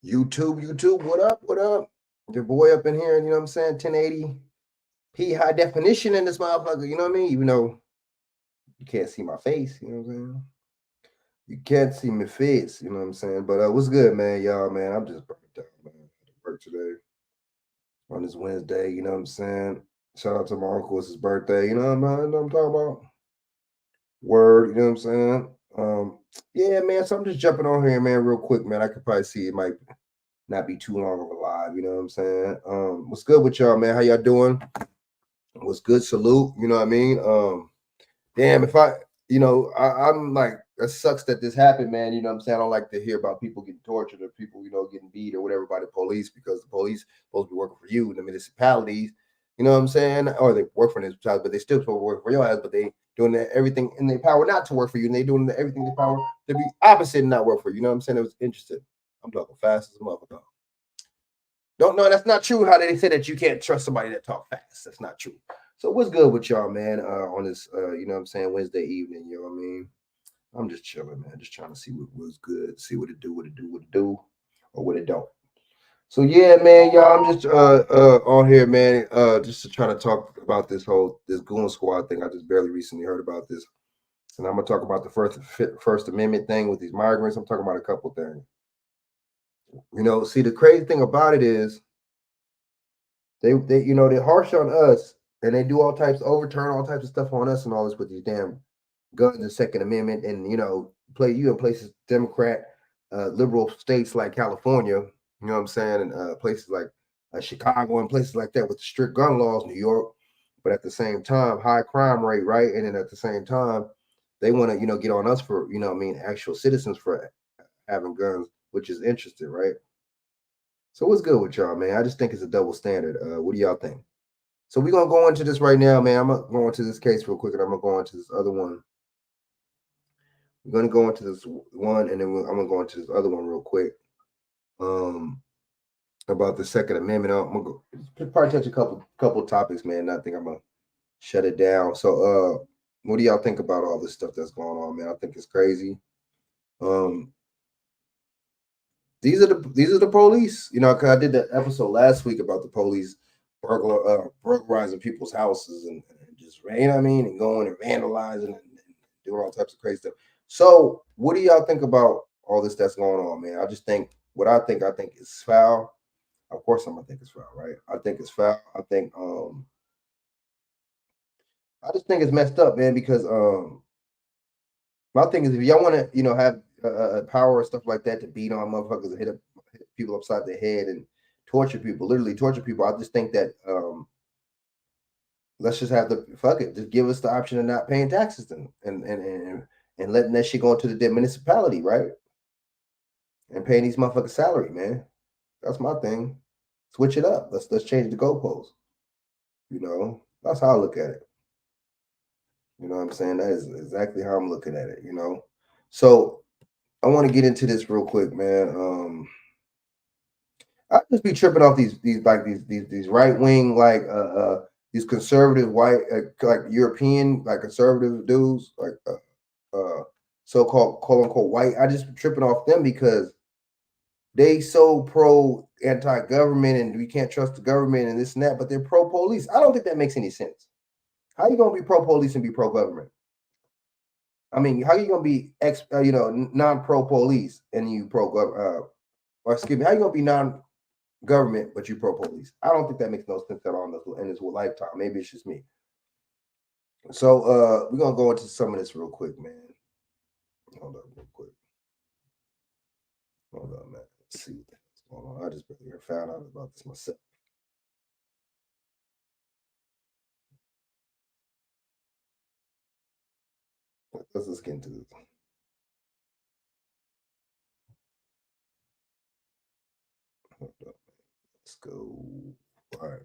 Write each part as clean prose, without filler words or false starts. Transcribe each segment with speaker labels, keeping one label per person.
Speaker 1: YouTube, what up? What up? Your boy up in here, you know what I'm saying? 1080p high definition in this motherfucker, you know what I mean? Even though you can't see my face, you know what I'm saying? You can't see my face, you know what I'm saying? But what's good, man, y'all, man? I'm just burnt out, man. I had to work today on this Wednesday, you know what I'm saying? Shout out to my uncle, it's his birthday, you know what I'm talking about? Word, you know what I'm saying? Yeah, man. So I'm just jumping on here, man, real quick, man. I could probably see it might not be too long of a live, you know what I'm saying? What's good with y'all, man? How y'all doing? What's good? Salute, you know what I mean? Damn, if I, I'm like, it sucks that this happened, man. You know what I'm saying? I don't like to hear about people getting tortured or people, getting beat or whatever by the police because the police supposed to be working for you in the municipalities. You know what I'm saying? Or they work for the municipalities, but they still supposed to work for your ass, but they doing everything in their power not to work for you, and they doing everything in their power to be opposite and not work for you. You know what I'm saying? It was interesting. I'm talking fast as a motherfucker. Don't know. That's not true. How they say that you can't trust somebody that talk fast. That's not true. So what's good with y'all, man? On this, you know what I'm saying, Wednesday evening. You know what I mean? I'm just chilling, man. Just trying to see what's good, see what it do, what it do, or what it don't. So yeah, man, y'all. I'm just on here, man. Just to try to talk about this Goon Squad thing. I just barely recently heard about this, and I'm gonna talk about the First Amendment thing with these migrants. I'm talking about a couple things. See, the crazy thing about it is they're harsh on us and they do all types overturn all types of stuff on us and all this with these damn guns and Second Amendment and play you in places Democrat liberal states like California, you know what I'm saying, and places like Chicago and places like that with strict gun laws, New York, but at the same time high crime rate, right? And then at the same time they want to get on us for actual citizens for having guns, which is interesting, right? So what's good with y'all, man? I just think it's a double standard. What do y'all think? So we're gonna go into this right now, man. I'm gonna go into this case real quick, and I'm gonna go into this other one. We're gonna go into this one, and then I'm gonna go into this other one real quick. Um, about the Second Amendment. I'm gonna probably touch a couple topics, man. I think I'm gonna shut it down. So, what do y'all think about all this stuff that's going on, man? I think it's crazy. Um, these are the police, because I did that episode last week about the police burglarizing people's houses and just, you know what I mean, and going and vandalizing and doing all types of crazy stuff. So, what do y'all think about all this that's going on, man? I just think what I think is foul. Of course, I'm gonna think it's foul, right? I think it's foul. I just think it's messed up, man, because my thing is if y'all want to, have power and stuff like that to beat on motherfuckers and hit people upside the head and torture people, literally torture people. I just think that let's just have the fuck it, just give us the option of not paying taxes then, and letting that shit go into the dead municipality, right? And paying these motherfuckers salary, man. That's my thing. Switch it up. Let's change the goalposts. That's how I look at it. You know what I'm saying? That is exactly how I'm looking at it. So I want to get into this real quick, man. I just be tripping off these right wing these conservative white like European like conservative dudes like so called quote unquote white. I just be tripping off them because they so pro anti government and we can't trust the government and this and that, but they're pro police. I don't think that makes any sense. How you gonna be pro police and be pro government? I mean, how you gonna be non pro police and you pro or excuse me, how you gonna be non government but you pro police? I don't think that makes no sense at all in this lifetime. Maybe it's just me. So we're gonna go into some of this real quick, man. Hold up, real quick. Hold on, man. Let's see what the hell's going on. I just barely found out about this myself. Let's just get into this. Hold up. Let's go. All right.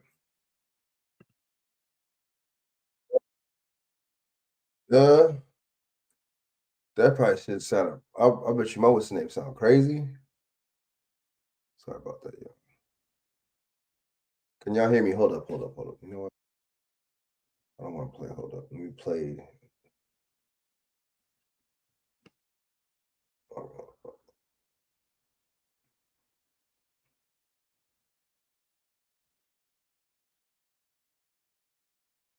Speaker 1: Uh, that probably should sound. I bet you my what's name sound crazy. Sorry about that, yeah. Can y'all hear me? Hold up. You know what? I don't want to play. Hold up. Let me play.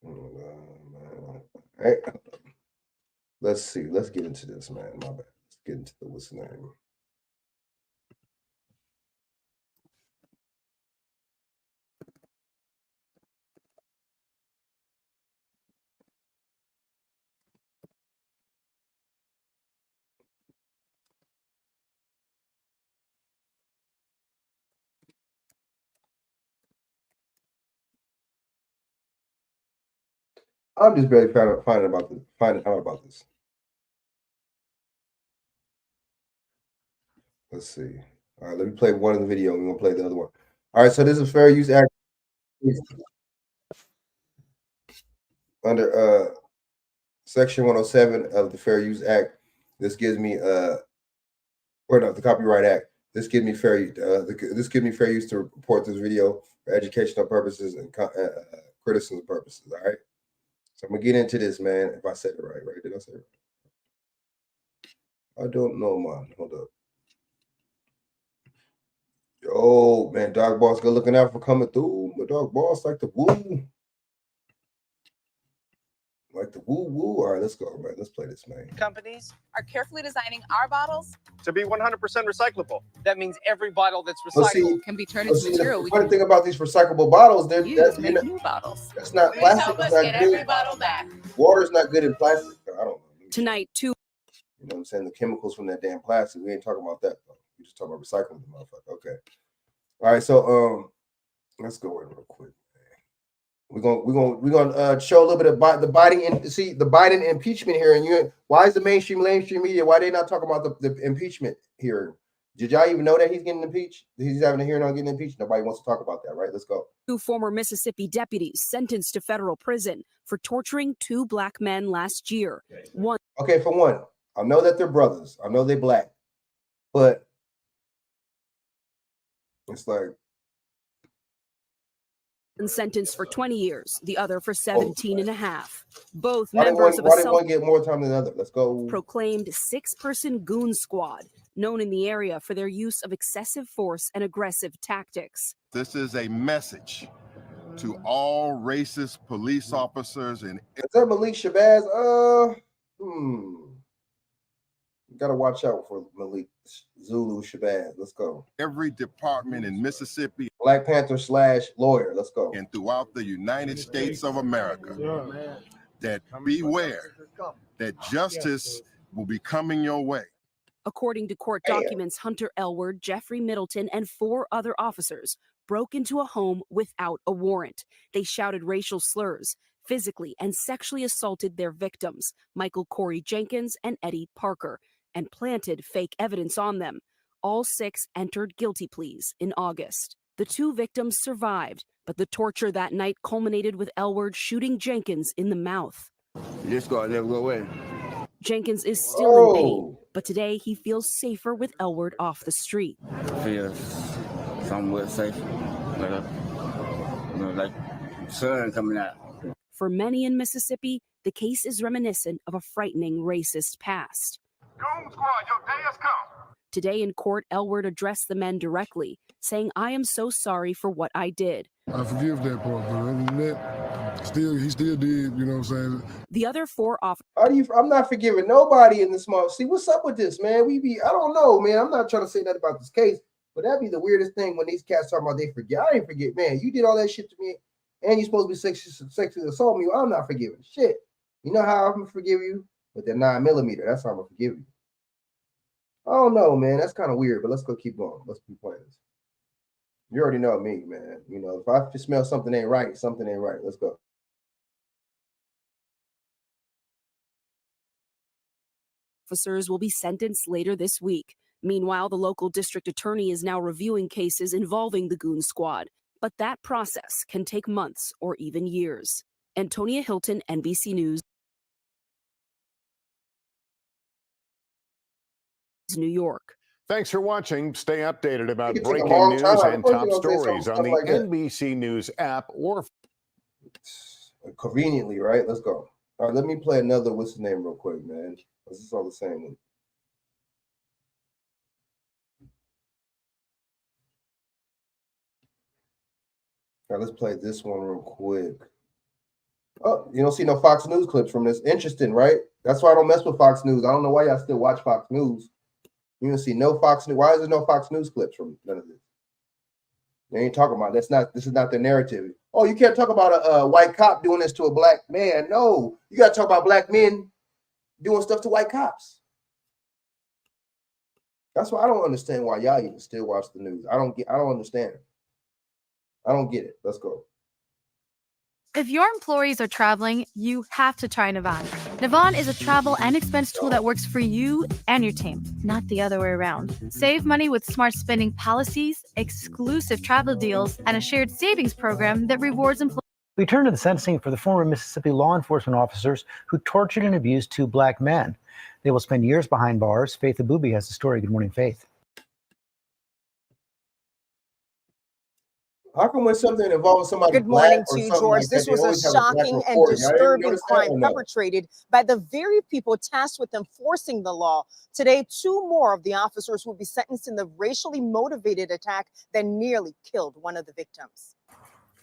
Speaker 1: Man. Hey, let's see. Let's get into this, man. My bad. Let's get into the what's the name. I'm just barely finding out about this. Let's see. All right, let me play one of the video. We're gonna play the other one. All right, so this is Fair Use Act under Section 107 of the Fair Use Act. This gives me or no, the Copyright Act. This gives me fair use to report this video for educational purposes and criticism purposes. All right. So I'm gonna get into this, man. If I said it right, Did I say it right? I don't know, man. Hold up. Yo, man, Dog Boss, good looking out for coming through. My Dog Boss like the woo. Like the woo woo. All right, let's go, man. Let's play this, man.
Speaker 2: Companies are carefully designing our bottles
Speaker 3: to be 100% recyclable.
Speaker 2: That means every bottle that's recycled
Speaker 1: can be turned into material. The funny thing about these recyclable bottles, they're
Speaker 2: new bottles.
Speaker 1: That's not
Speaker 2: Please
Speaker 1: plastic.
Speaker 2: help us
Speaker 1: It's not
Speaker 2: get
Speaker 1: good.
Speaker 2: every bottle back.
Speaker 1: Water's not good in plastic. I don't know.
Speaker 4: Tonight,
Speaker 1: You know what I'm saying? The chemicals from that damn plastic. We ain't talking about that though. We just talking about recycling the motherfucker. Okay. All right. So let's go in real quick. We're gonna show a little bit about the Biden impeachment hearing. Why is the mainstream media, why they not talking about the impeachment hearing? Did y'all even know that he's getting impeached? He's having a hearing on getting impeached. Nobody wants to talk about that, right? Let's go.
Speaker 4: 2 former Mississippi deputies sentenced to federal prison for torturing 2 black men last year.
Speaker 1: Okay, for one, I know that they're brothers. I know they're black, but it's like
Speaker 4: sentenced for 20 years, the other for 17 and a half. Both
Speaker 1: why
Speaker 4: members of
Speaker 1: did
Speaker 4: a
Speaker 1: one get more time than the other? Let's go.
Speaker 4: Proclaimed 6-person Goon squad, known in the area for their use of excessive force and aggressive tactics.
Speaker 5: This is a message to all racist police officers and
Speaker 1: is that Malik Shabazz? You gotta watch out for Malik Zulu Shabazz. Let's go.
Speaker 5: Every department in Mississippi,
Speaker 1: Black Panther / lawyer. Let's go.
Speaker 5: And throughout the United States of America, that beware that justice will be coming your way.
Speaker 4: According to court documents, Hunter Elward, Jeffrey Middleton, and 4 other officers broke into a home without a warrant. They shouted racial slurs, physically and sexually assaulted their victims, Michael Corey Jenkins and Eddie Parker, and planted fake evidence on them. All 6 entered guilty pleas in August. The 2 victims survived, but the torture that night culminated with Elward shooting Jenkins in the mouth.
Speaker 6: This guy never go away.
Speaker 4: Jenkins is still in pain, but today he feels safer with Elward off the street.
Speaker 6: Feels somewhat safe, like sun coming out.
Speaker 4: For many in Mississippi, the case is reminiscent of a frightening racist past.
Speaker 5: Goon Squad, your day has come.
Speaker 4: Today in court, Elward addressed the men directly, saying, "I am so sorry for what I did."
Speaker 7: I forgive that part, but other than that, he still did, you know what I'm saying?
Speaker 4: The other 4 officers.
Speaker 1: I'm not forgiving nobody in this month. See, what's up with this, man? I don't know, man. I'm not trying to say that about this case, but that'd be the weirdest thing when these cats talking about they forget. I ain't forget, man. You did all that shit to me, and you supposed to be sexually assault me. I'm not forgiving shit. You know how I'm gonna forgive you? With that 9mm. That's how I'm gonna forgive you. I don't know, man. That's kind of weird, but let's go keep going. Let's keep playing this. You already know me, man. You know, if I smell something ain't right, something ain't right. Let's go.
Speaker 4: Officers will be sentenced later this week. Meanwhile, the local district attorney is now reviewing cases involving the Goon Squad, but that process can take months or even years. Antonia Hilton, NBC News, New York.
Speaker 8: Thanks for watching. Stay updated about breaking news and top stories on the NBC News app or
Speaker 1: conveniently, right? Let's go. All right, let me play another what's the name real quick, man. This is all the same one. All right, let's play this one real quick. Oh, you don't see no Fox News clips from this. Interesting, right? That's why I don't mess with Fox News. I don't know why y'all still watch Fox News. You don't see no Fox News. Why is there no Fox News clips from none of this? They ain't talking about this is not the narrative. Oh, you can't talk about a white cop doing this to a black man. No, you got to talk about black men doing stuff to white cops. That's why I don't understand why y'all even still watch the news. I don't understand it. I don't get it. Let's go.
Speaker 9: If your employees are traveling, you have to try Navan. Navan is a travel and expense tool that works for you and your team, not the other way around. Save money with smart spending policies, exclusive travel deals, and a shared savings program that rewards employees.
Speaker 10: We turn to the sentencing for the former Mississippi law enforcement officers who tortured and abused 2 black men. They will spend years behind bars. Faith Abubi has the story. Good morning, Faith.
Speaker 1: How come when something involving somebody
Speaker 11: Good morning
Speaker 1: black
Speaker 11: to you,
Speaker 1: or something
Speaker 11: George.
Speaker 1: like
Speaker 11: This
Speaker 1: that,
Speaker 11: was
Speaker 1: they
Speaker 11: a
Speaker 1: always have a black
Speaker 11: shocking and
Speaker 1: reporter? Y'all didn't
Speaker 11: disturbing
Speaker 1: notice that
Speaker 11: crime
Speaker 1: or no?
Speaker 11: perpetrated by the very people tasked with enforcing the law. Today, 2 more of the officers will be sentenced in the racially motivated attack that nearly killed one of the victims.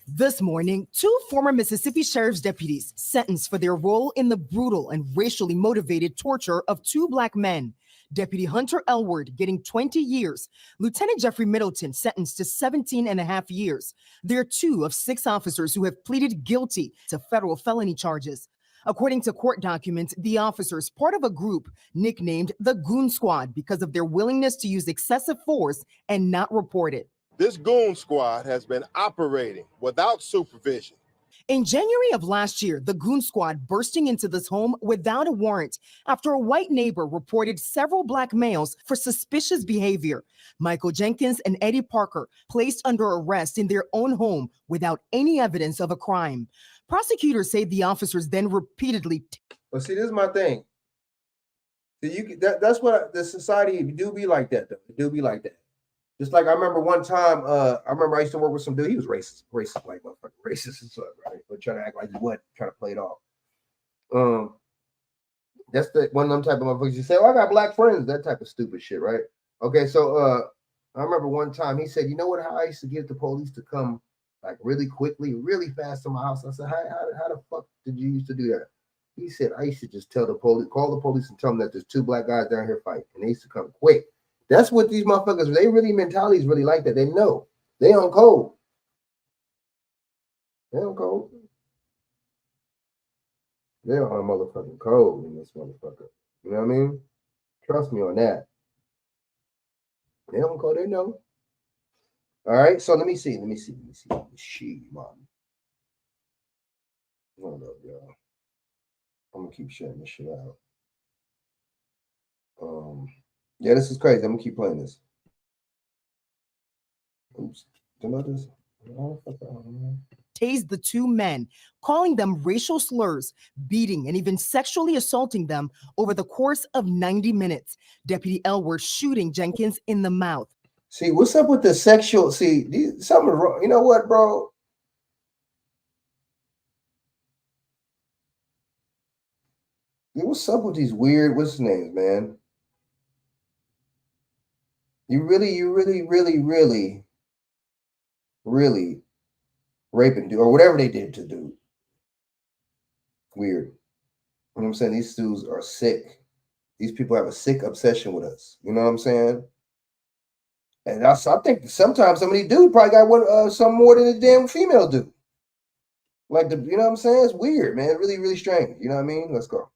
Speaker 12: This morning, 2 former Mississippi Sheriff's deputies sentenced for their role in the brutal and racially motivated torture of 2 black men. Deputy Hunter Elward getting 20 years. Lieutenant Jeffrey Middleton sentenced to 17.5 years. They're 2 of 6 officers who have pleaded guilty to federal felony charges. According to court documents, the officers, part of a group nicknamed the Goon Squad because of their willingness to use excessive force and not report it.
Speaker 5: This Goon Squad has been operating without supervision.
Speaker 12: In January of last year, the Goon Squad bursting into this home without a warrant after a white neighbor reported several black males for suspicious behavior. Michael Jenkins and Eddie Parker placed under arrest in their own home without any evidence of a crime. Prosecutors say the officers then repeatedly.
Speaker 1: But see, this is my thing. See, that's what the society do be like that, though. It do be like that. Just like I remember one time, I used to work with some dude. He was racist like motherfucker, racist as fuck, right? But trying to act like he wasn't, trying to play it off. That's one of them type of motherfuckers. You say, "Oh, I got black friends," that type of stupid shit, right? Okay, so I remember one time he said, "You know what? How I used to get the police to come like really quickly, really fast to my house." I said, "How the fuck did you used to do that?" He said, "I used to just tell the police, call the police, and tell them that there's 2 black guys down here fighting, and they used to come quick." That's what these motherfuckers, they really mentalities really like that. They know. They on code. They on code. They on motherfucking code in this motherfucker. You know what I mean? Trust me on that. They on code, they know. All right, so let me see. She, mom. Hold up, y'all. I'm gonna keep sharing this shit out. Yeah, this is crazy. I'm gonna keep playing this. Oops. Did I just?
Speaker 12: Tased the 2 men, calling them racial slurs, beating and even sexually assaulting them over the course of 90 minutes. Deputy Elward shooting Jenkins in the mouth.
Speaker 1: See, what's up with the sexual? See, something wrong. You know what, bro? What's up with these weird, what's his names, man? You really raping dude, or whatever they did to dude. Weird. You know what I'm saying? These dudes are sick. These people have a sick obsession with us. You know what I'm saying? And I think sometimes some of these dudes probably got some more than a damn female do. Like you know what I'm saying? It's weird, man. Really, really strange. You know what I mean? Let's go.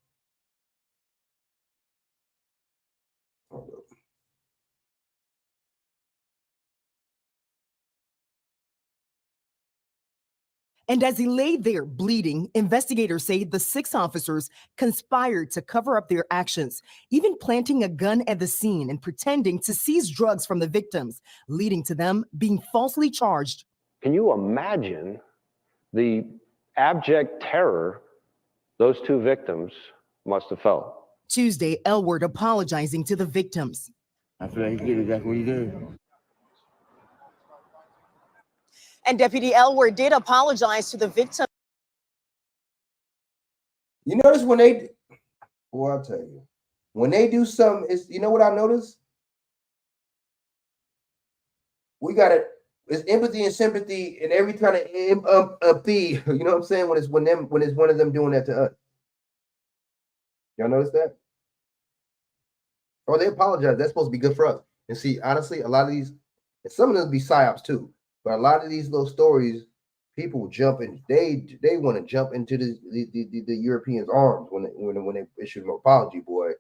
Speaker 12: And as he lay there bleeding, investigators say the 6 officers conspired to cover up their actions, even planting a gun at the scene and pretending to seize drugs from the victims, leading to them being falsely charged.
Speaker 13: Can you imagine the abject terror those 2 victims must have felt?
Speaker 12: Tuesday, Elward apologizing to the victims.
Speaker 6: I feel like he did exactly what he did.
Speaker 11: And Deputy Elward did apologize to the victim.
Speaker 1: You notice when they, well, I'll tell you, when they do something, you know what I notice? We got it. It's empathy and sympathy and every kind of empathy. You know what I'm saying? When it's one of them doing that to us. Y'all notice that? Or they apologize. That's supposed to be good for us. And see, honestly, a lot of these, and some of them be psyops too. But a lot of these little stories, people jump in. They want to jump into the Europeans' arms when they issue an apology, boy.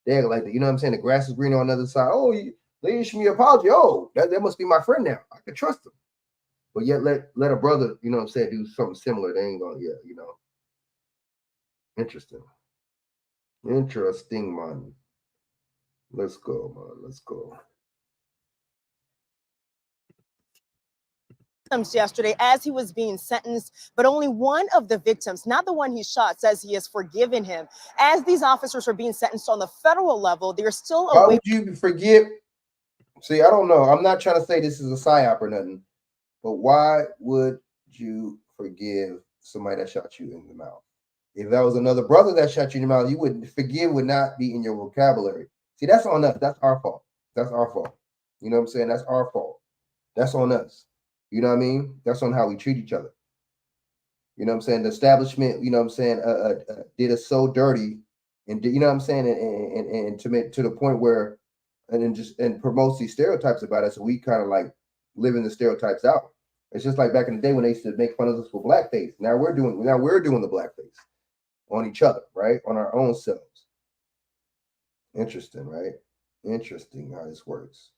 Speaker 1: They're like, you know what I'm saying? The grass is greener on the other side. Oh, they issue me an apology. Oh, that must be my friend now. I can trust them. But yet let a brother, you know what I'm saying, do something similar. They ain't gonna, you know. Interesting. Interesting, man. Let's go, man. Let's go.
Speaker 11: Yesterday as he was being sentenced, but only one of the victims, not the one he shot, says he has forgiven him. As these officers are being sentenced on the federal level, they're still
Speaker 1: Why would you forgive? See, I don't know. I'm not trying to say this is a psyop or nothing, but why would you forgive somebody that shot you in the mouth? If that was another brother that shot you in the mouth, you wouldn't forgive, would not be in your vocabulary. See, that's on us. That's our fault. That's our fault. You know what I'm saying? That's our fault. That's on us. You know what I mean? That's on how we treat each other. You know what I'm saying? The establishment, you know what I'm saying, did us so dirty, and you know what I'm saying, and to the point where, and promotes these stereotypes about us, so we kind of like living the stereotypes out. It's just like back in the day when they used to make fun of us for blackface. Now we're doing the blackface on each other, right? On our own selves. Interesting, right? Interesting how this works.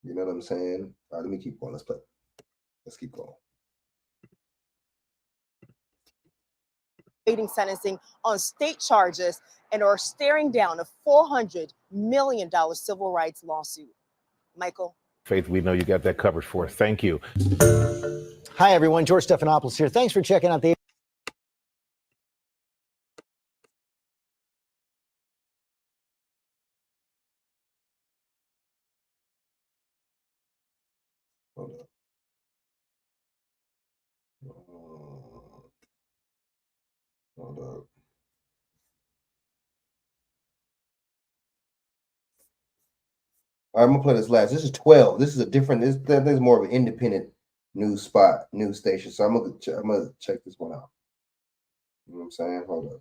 Speaker 1: You know what I'm saying? All right, let me keep going. Let's play. Let's keep going.
Speaker 11: Awaiting sentencing on state charges and are staring down a $400 million civil rights lawsuit. Michael.
Speaker 8: Faith, we know you got that covered for us. Thank you.
Speaker 14: Hi, everyone. George Stephanopoulos here. Thanks for checking out the
Speaker 1: Hold up. All right, I'm gonna play this last. This is 12. This is a different. This is more of an independent news station. So I'm gonna check this one out. You know what I'm saying? Hold up.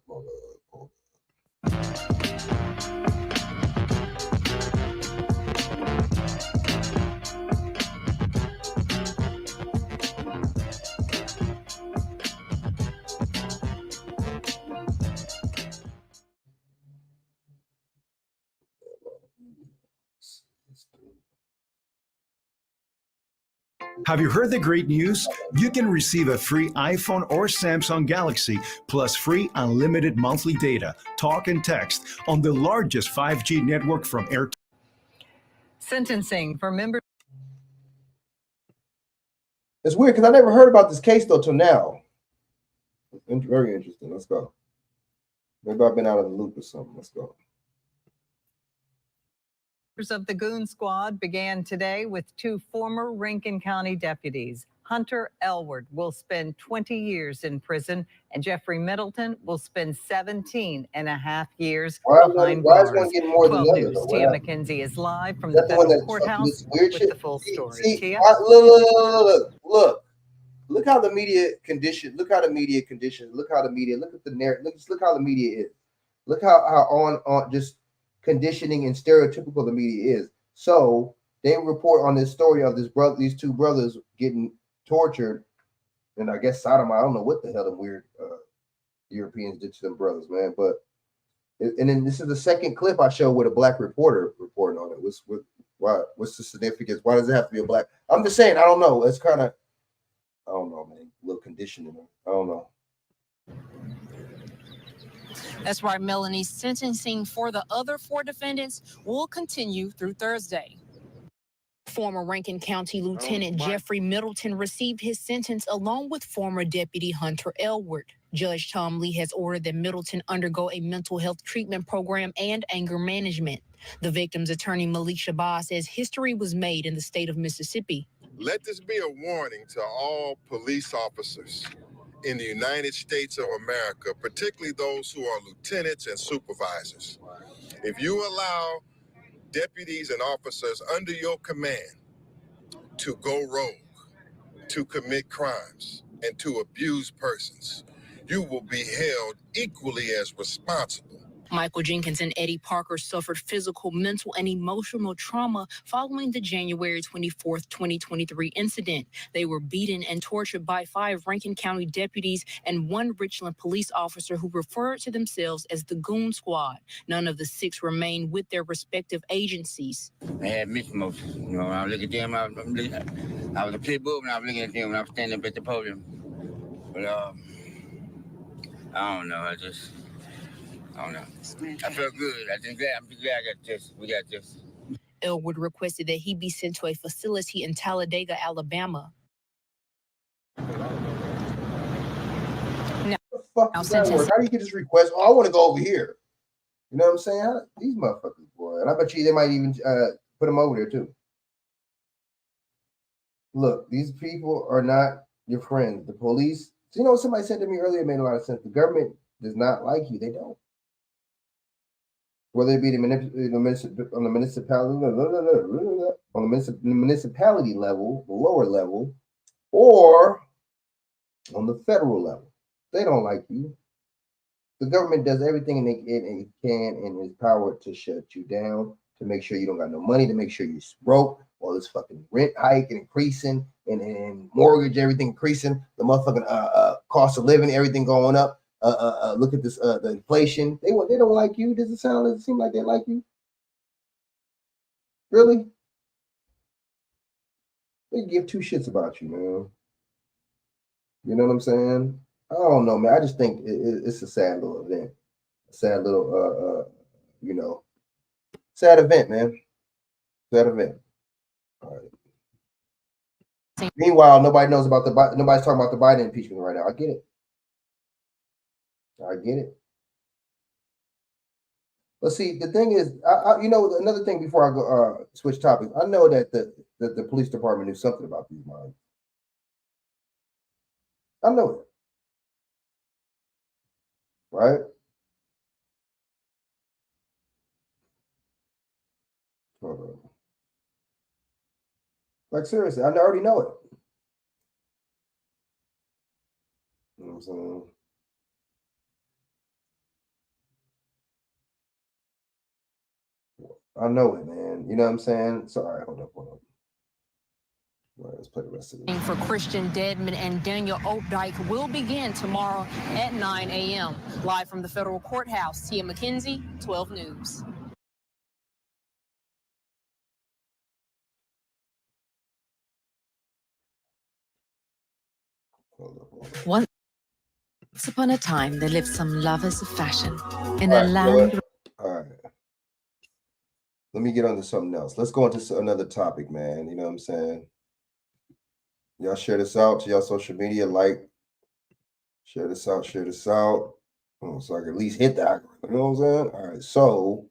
Speaker 15: Have you heard the great news? You can receive a free iPhone or Samsung Galaxy plus free unlimited monthly data, talk and text on the largest 5G network from Airtel.
Speaker 16: Sentencing for members.
Speaker 1: It's weird because I never heard about this case though till now. Very interesting. Let's go. Maybe I've been out of the loop or something. Let's go.
Speaker 16: Of the Goon Squad began today with two former Rankin County deputies. Hunter Elward will spend 20 years in prison, and Jeffrey Middleton will spend 17 and a half years behind bars.
Speaker 1: Why is one getting more than the other?
Speaker 16: News, Tia McKenzie is live from the federal courthouse with the full story. Tia?
Speaker 1: Look how the media condition. Look how the media conditions. Look how the media. Look at the narrative. Look how the media is. Look how on just conditioning and stereotypical the media is. So they report on this story of these two brothers getting tortured, and I guess sodomite. I don't know what the hell the weird Europeans did to them brothers, man. But and then this is the second clip I showed with a black reporter reporting on it. What's the significance? Why does it have to be a black? I'm just saying. I don't know. It's kind of, I don't know, man. A little conditioning. I don't know.
Speaker 17: That's right, Melanie. Sentencing for the other four defendants will continue through Thursday. Former Rankin County Lieutenant Jeffrey Middleton received his sentence along with former Deputy Hunter Elward. Judge Tom Lee has ordered that Middleton undergo a mental health treatment program and anger management. The victim's attorney, Malik Shabazz, says history was made in the state of Mississippi.
Speaker 5: Let this be a warning to all police officers in the United States of America, particularly those who are lieutenants and supervisors. If you allow deputies and officers under your command to go rogue, to commit crimes, and to abuse persons, you will be held equally as responsible.
Speaker 17: Michael Jenkins and Eddie Parker suffered physical, mental, and emotional trauma following the January 24th, 2023 incident. They were beaten and tortured by 5 Rankin County deputies and 1 Richland police officer who referred to themselves as the Goon Squad. None of the 6 remain with their respective agencies.
Speaker 6: I had mixed emotions. You know, when I look at them, I was a pit bull when I was looking at them when I was standing up at the podium. But I don't know. I don't know. I felt good. I'm glad we got this.
Speaker 17: Elwood requested that he be sent to a facility in Talladega, Alabama.
Speaker 1: How the fuck does that work? How do you get this request? Oh, I want to go over here. You know what I'm saying? These motherfuckers, boy. And I bet you they might even put them over there too. Look, these people are not your friends. The police, you know, somebody said to me earlier, it made a lot of sense. The government does not like you. They don't. Whether it be on the municipality level, the lower level, or on the federal level, they don't like you. The government does everything it can in its power to shut you down, to make sure you don't got no money, to make sure you're broke, all this fucking rent hike and increasing, and mortgage, everything increasing, the motherfucking cost of living, everything going up. Look at this, the inflation. They don't like you. Does it seem like they like you? Really? They give 2 shits about you, man. You know what I'm saying? I don't know, man. I just think it's a sad little event. A sad little, you know, sad event, man. Sad event. All right. Meanwhile, nobody's talking about the Biden impeachment right now. I get it. But see, the thing is, you know, another thing before I go switch topics, I know that the police department knew something about these mines. I know it. Right? Hold on. Like seriously, I already know it. You know what I'm saying? I know it, man. You know what I'm saying? So, all right, hold up. All right, let's play the rest of it.
Speaker 17: For Christian Dedman and Daniel Opdyke will begin tomorrow at 9 a.m. Live from the federal courthouse, Tia McKenzie, 12 News.
Speaker 18: Once upon a time, there lived some lovers of fashion in a land.
Speaker 1: All right. Let me get on to something else. Let's go into another topic, man. You know what I'm saying? Y'all share this out to y'all social media. Like, share this out. So I can at least hit the algorithm. You know what I'm saying? All right. So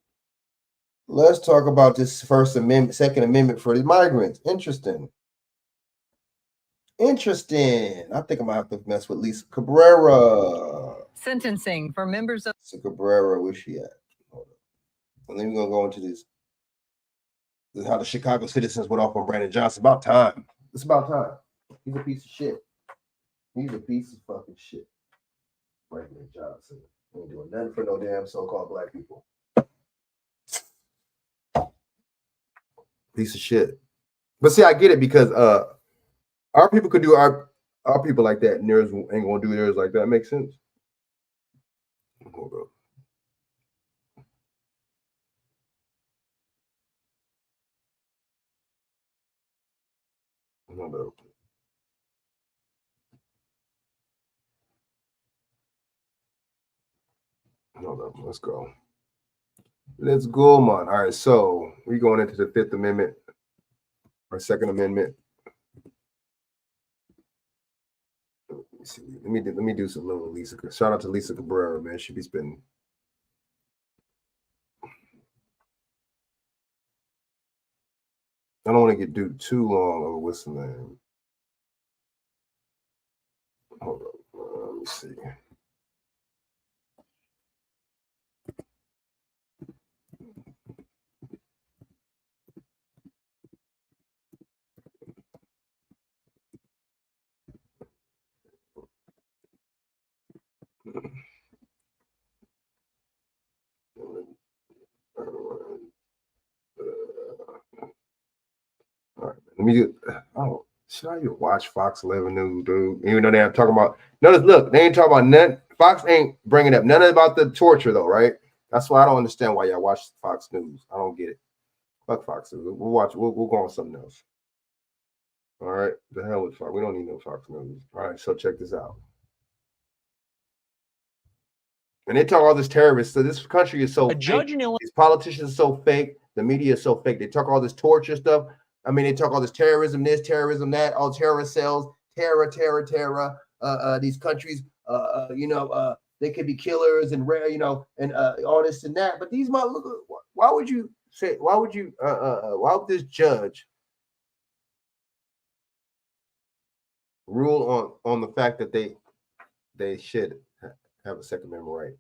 Speaker 1: let's talk about this Second Amendment for the migrants. Interesting. I think I'm gonna have to mess with Lisa Cabrera.
Speaker 16: Sentencing for members of
Speaker 1: Lisa Cabrera, where's she at? Hold on. And then we're gonna go into this how the Chicago citizens went off on Brandon Johnson. About time. It's about time. He's a piece of shit. He's a piece of fucking shit. Brandon Johnson ain't doing nothing for no damn so-called black people. Piece of shit. But see, I get it because our people could do our people like that, and theirs ain't gonna do theirs like that. Makes sense. Hold up. Hold up. Hold up. Let's go. Let's go, man. All right, so we're going into the Fifth Amendment or Second Amendment. Let me do some little Lisa. Shout out to Lisa Cabrera, man. She be spending. I don't want to do too long of a what's name. Hold up. Let me see. Let me do. Oh, should I even watch Fox 11 News, dude? Even though they ain't talking about. Notice, look, they ain't talking about none. Fox ain't bringing up none about the torture, though, right? That's why I don't understand why y'all watch Fox News. I don't get it. Fuck Fox News. We'll watch. We'll go on something else. All right, the hell with Fox. We don't need no Fox News. All right, so check this out. And they talk all this terrorists. So this country is so fake. These politicians are so fake. The media is so fake. They talk all this torture stuff. I mean, they talk all this terrorism, this terrorism, that, all terrorist cells, terror. These countries, they could be killers and rare, and all this and that. But these motherfuckers, why would this judge rule on the fact that they should have a Second Amendment right?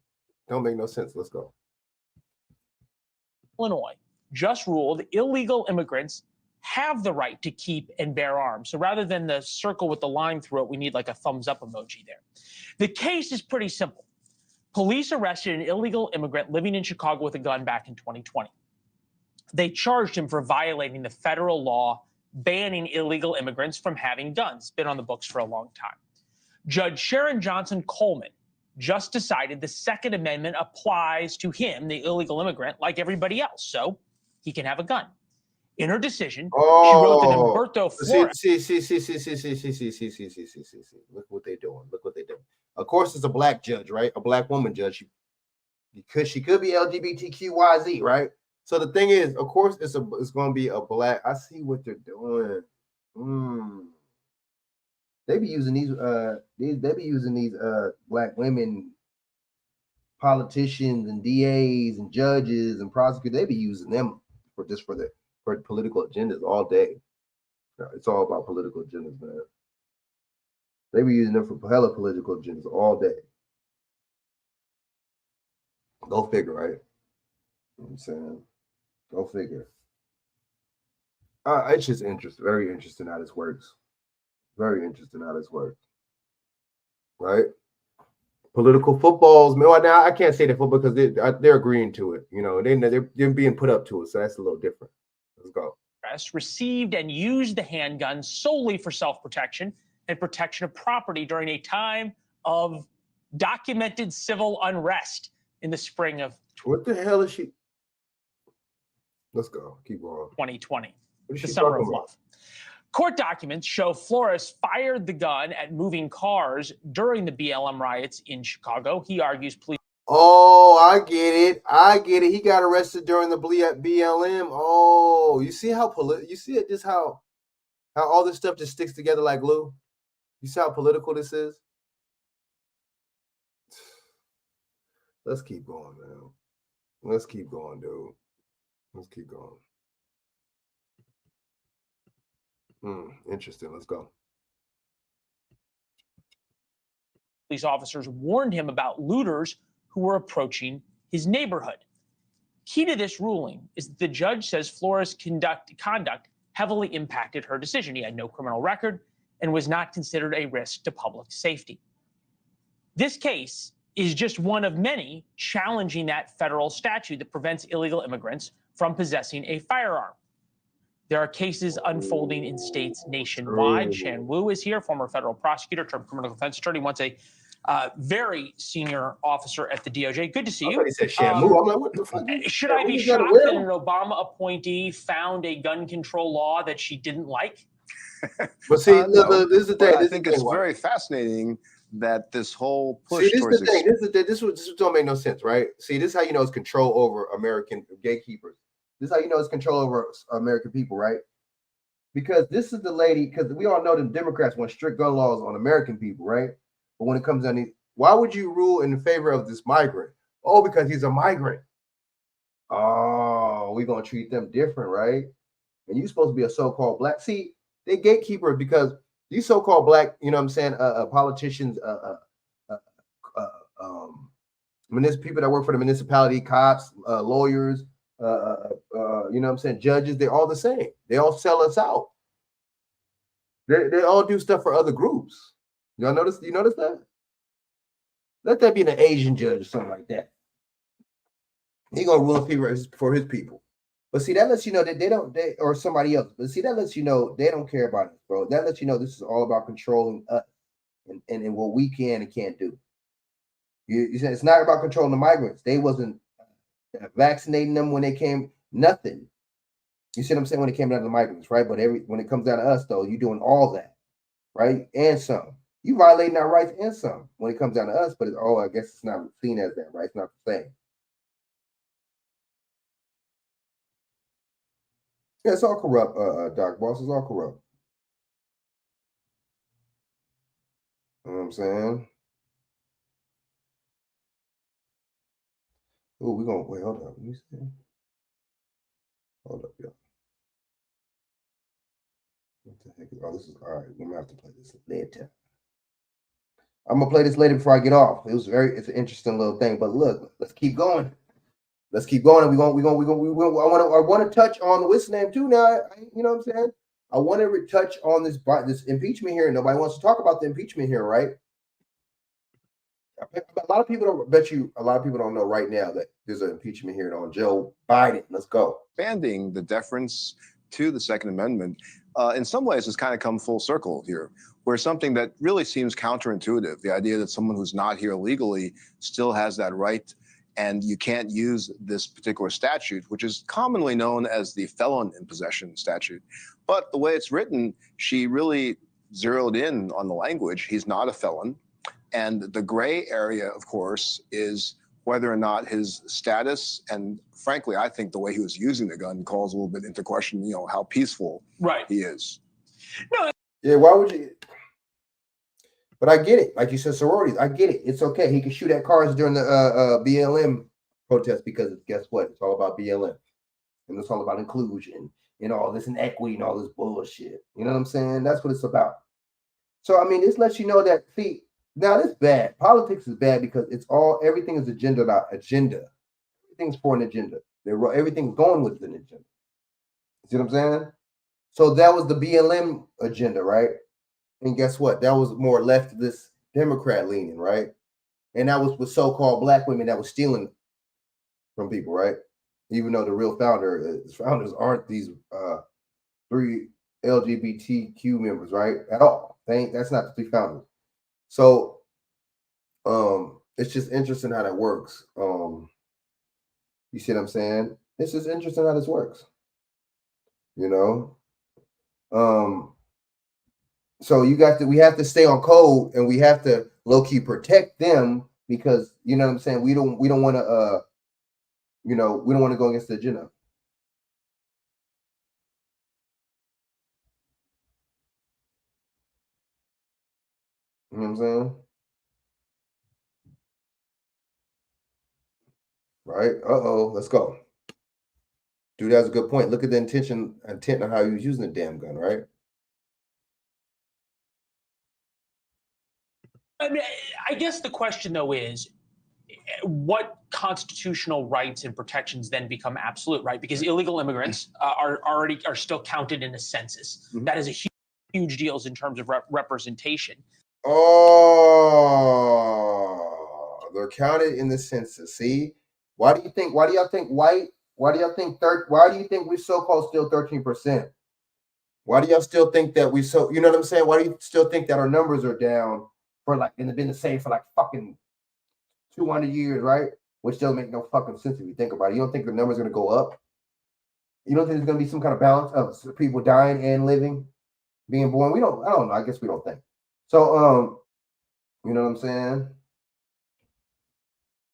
Speaker 1: Don't make no sense. Let's go.
Speaker 19: Illinois just ruled illegal immigrants have the right to keep and bear arms. So rather than the circle with the line through it, we need like a thumbs up emoji there. The case is pretty simple. Police arrested an illegal immigrant living in Chicago with a gun back in 2020. They charged him for violating the federal law banning illegal immigrants from having guns. It's been on the books for a long time. Judge Sharon Johnson Coleman just decided the Second Amendment applies to him, the illegal immigrant, like everybody else, so he can have a gun. In her decision, she wrote that Humberto Flores.
Speaker 1: See. Look what they're doing. Of course, it's a black judge, right? A black woman judge. Because she could be LGBTQYZ, right? So the thing is, of course, it's going to be a black. I see what they're doing. They be using these black women politicians and DAs and judges and prosecutors. They be using them for political agendas all day. It's all about political agendas, man. They be using them for hella political agendas all day. Go figure, right? You know what I'm saying? Go figure. It's just interesting, very interesting how this works. Very interesting how this works. Right? Political footballs. Now I can't say that football because they're agreeing to it. They're being put up to it, so that's a little different. Let's go.
Speaker 19: Received and used the handgun solely for self-protection and protection of property during a time of documented civil unrest in the spring of
Speaker 1: what the hell is she? Let's go. Keep going.
Speaker 19: 2020, the summer of love. Court documents show Flores fired the gun at moving cars during the BLM riots in Chicago. He argues police.
Speaker 1: Oh, I get it. He got arrested during the BLM. Oh, you see how you see it just how all this stuff just sticks together like glue. You see how political this is? Let's keep going, man. Let's keep going, dude. Let's keep going. Interesting. Let's go.
Speaker 19: Police officers warned him about looters who were approaching his neighborhood. Key to this ruling is that the judge says Flores' conduct heavily impacted her decision. He had no criminal record and was not considered a risk to public safety. This case is just one of many challenging that federal statute that prevents illegal immigrants from possessing a firearm. There are cases unfolding in states nationwide. Shan Wu is here, former federal prosecutor, turned criminal defense attorney, once a very senior officer at the DOJ. Good to see you.
Speaker 1: He said Shan Wu. I'm like, what the fuck?
Speaker 19: Should I be shocked that an Obama appointee found a gun control law that she didn't like?
Speaker 1: But see,
Speaker 3: No,
Speaker 1: this is the thing.
Speaker 3: I think it's very fascinating that this whole push
Speaker 1: this
Speaker 3: towards
Speaker 1: is the thing. This don't make no sense, right? See, this is how you know it's control over American gatekeepers. This is how you know it's control over American people, right? Because this is the lady, because we all know the Democrats want strict gun laws on American people, right? But when it comes down to, why would you rule in favor of this migrant? Oh, because he's a migrant. Oh, we're going to treat them different, right? And you're supposed to be a so-called black. See, they gatekeeper because these so-called black, you know what I'm saying, politicians, people that work for the municipality, cops, lawyers, you know what I'm saying, judges, they're all the same. They all sell us out. They all do stuff for other groups. Y'all notice? You notice that? Let that be an Asian judge or something like that. He gonna rule for his people. But see, that lets you know that they or somebody else. But see, that lets you know they don't care about us, bro. That lets you know this is all about controlling us and what we can and can't do. You said it's not about controlling the migrants. They wasn't vaccinating them when they came. Nothing. You see what I'm saying? When it came down to the migrants, right? But when it comes down to us, though, you're doing all that, right? And some. You violating our rights and some when it comes down to us. But I guess it's not seen as that, right? It's not the same. Yeah, it's all corrupt, Doc Boss. It's all corrupt. You know what I'm saying? Oh, we're gonna wait, hold up. Let me see. Hold up, y'all. What the heck is this is all right. We're gonna have to play this later. I'm gonna play this later before I get off. It's an interesting little thing. But look, let's keep going. Let's keep going. I want to touch on what's the name too now. You know what I'm saying? I want to touch on this impeachment hearing. Nobody wants to talk about the impeachment hearing, right? A lot of people don't know right now that there's an impeachment hearing on Joe Biden. Let's go.
Speaker 3: Expanding the deference to the Second Amendment, in some ways, has kind of come full circle here, where something that really seems counterintuitive, the idea that someone who's not here legally still has that right, and you can't use this particular statute, which is commonly known as the felon in possession statute. But the way it's written, she really zeroed in on the language. He's not a felon. And the gray area, of course, is whether or not his status, and frankly, I think the way he was using the gun calls a little bit into question, how peaceful he is.
Speaker 19: No.
Speaker 1: Yeah, why would you? But I get it. Like you said, sororities, I get it. It's okay. He can shoot at cars during the BLM protest because guess what? It's all about BLM. And it's all about inclusion and all this and equity and all this bullshit. You know what I'm saying? That's what it's about. So, I mean, this lets you know that, see, now this is bad. Politics is bad because everything is agenda. Everything's for an agenda. Everything's going with an agenda. See what I'm saying? So that was the BLM agenda, right? And guess what? That was more leftist Democrat leaning, right? And that was with so-called black women that was stealing from people, right? Even though the real founders aren't these 3 LGBTQ members, right? At all. That's not the 3 founders. So it's just interesting how that works. You see what I'm saying? It's just interesting how this works. So we have to stay on code, and we have to low-key protect them because you know what I'm saying. We don't want to we don't want to go against the agenda. You know what I'm saying? Right? Let's go. Dude, that's a good point. Look at the intent on how he was using the damn gun, right?
Speaker 19: I mean, I guess the question, though, is what constitutional rights and protections then become absolute, right? Because illegal immigrants are still counted in a census. Mm-hmm. That is a huge deal in terms of representation.
Speaker 1: Oh, they're counted in the census. See, why do you think we're so-called still 13%? Why do y'all still think that you know what I'm saying? Why do you still think that our numbers are down for and have been the same for like fucking 200 years, right? Which doesn't make no fucking sense if you think about it. You don't think the numbers are going to go up? You don't think there's going to be some kind of balance of people dying and living, being born? I don't know. I guess we don't think. So, you know what I'm saying?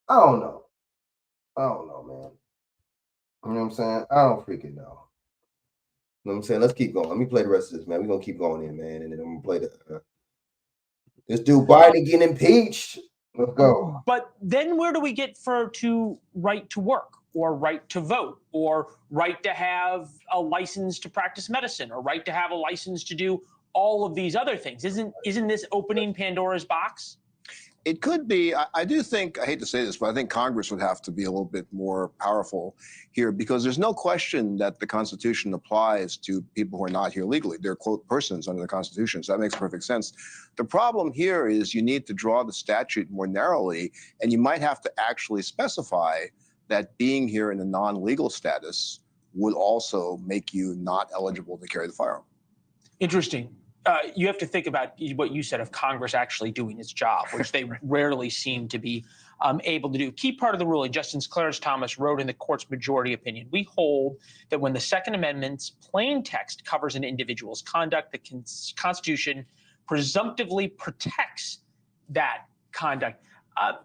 Speaker 1: I don't know, man. You know what I'm saying? I don't freaking know. You know what I'm saying? Let's keep going. Let me play the rest of this, man. We're going to keep going in, man. And then I'm going to play this dude Biden getting impeached. Let's go.
Speaker 19: But then where do we get to right to work or right to vote or right to have a license to practice medicine or right to have a license to do all of these other things? Isn't this opening Pandora's box?
Speaker 3: It could be. I do think, I hate to say this, but I think Congress would have to be a little bit more powerful here because there's no question that the Constitution applies to people who are not here legally. They're, quote, persons under the Constitution, so that makes perfect sense. The problem here is you need to draw the statute more narrowly, and you might have to actually specify that being here in a non-legal status would also make you not eligible to carry the firearm.
Speaker 19: Interesting. You have to think about what you said of Congress actually doing its job, which they rarely seem to be able to do. Key part of the ruling, Justice Clarence Thomas wrote in the court's majority opinion, we hold that when the Second Amendment's plain text covers an individual's conduct, the Constitution presumptively protects that conduct.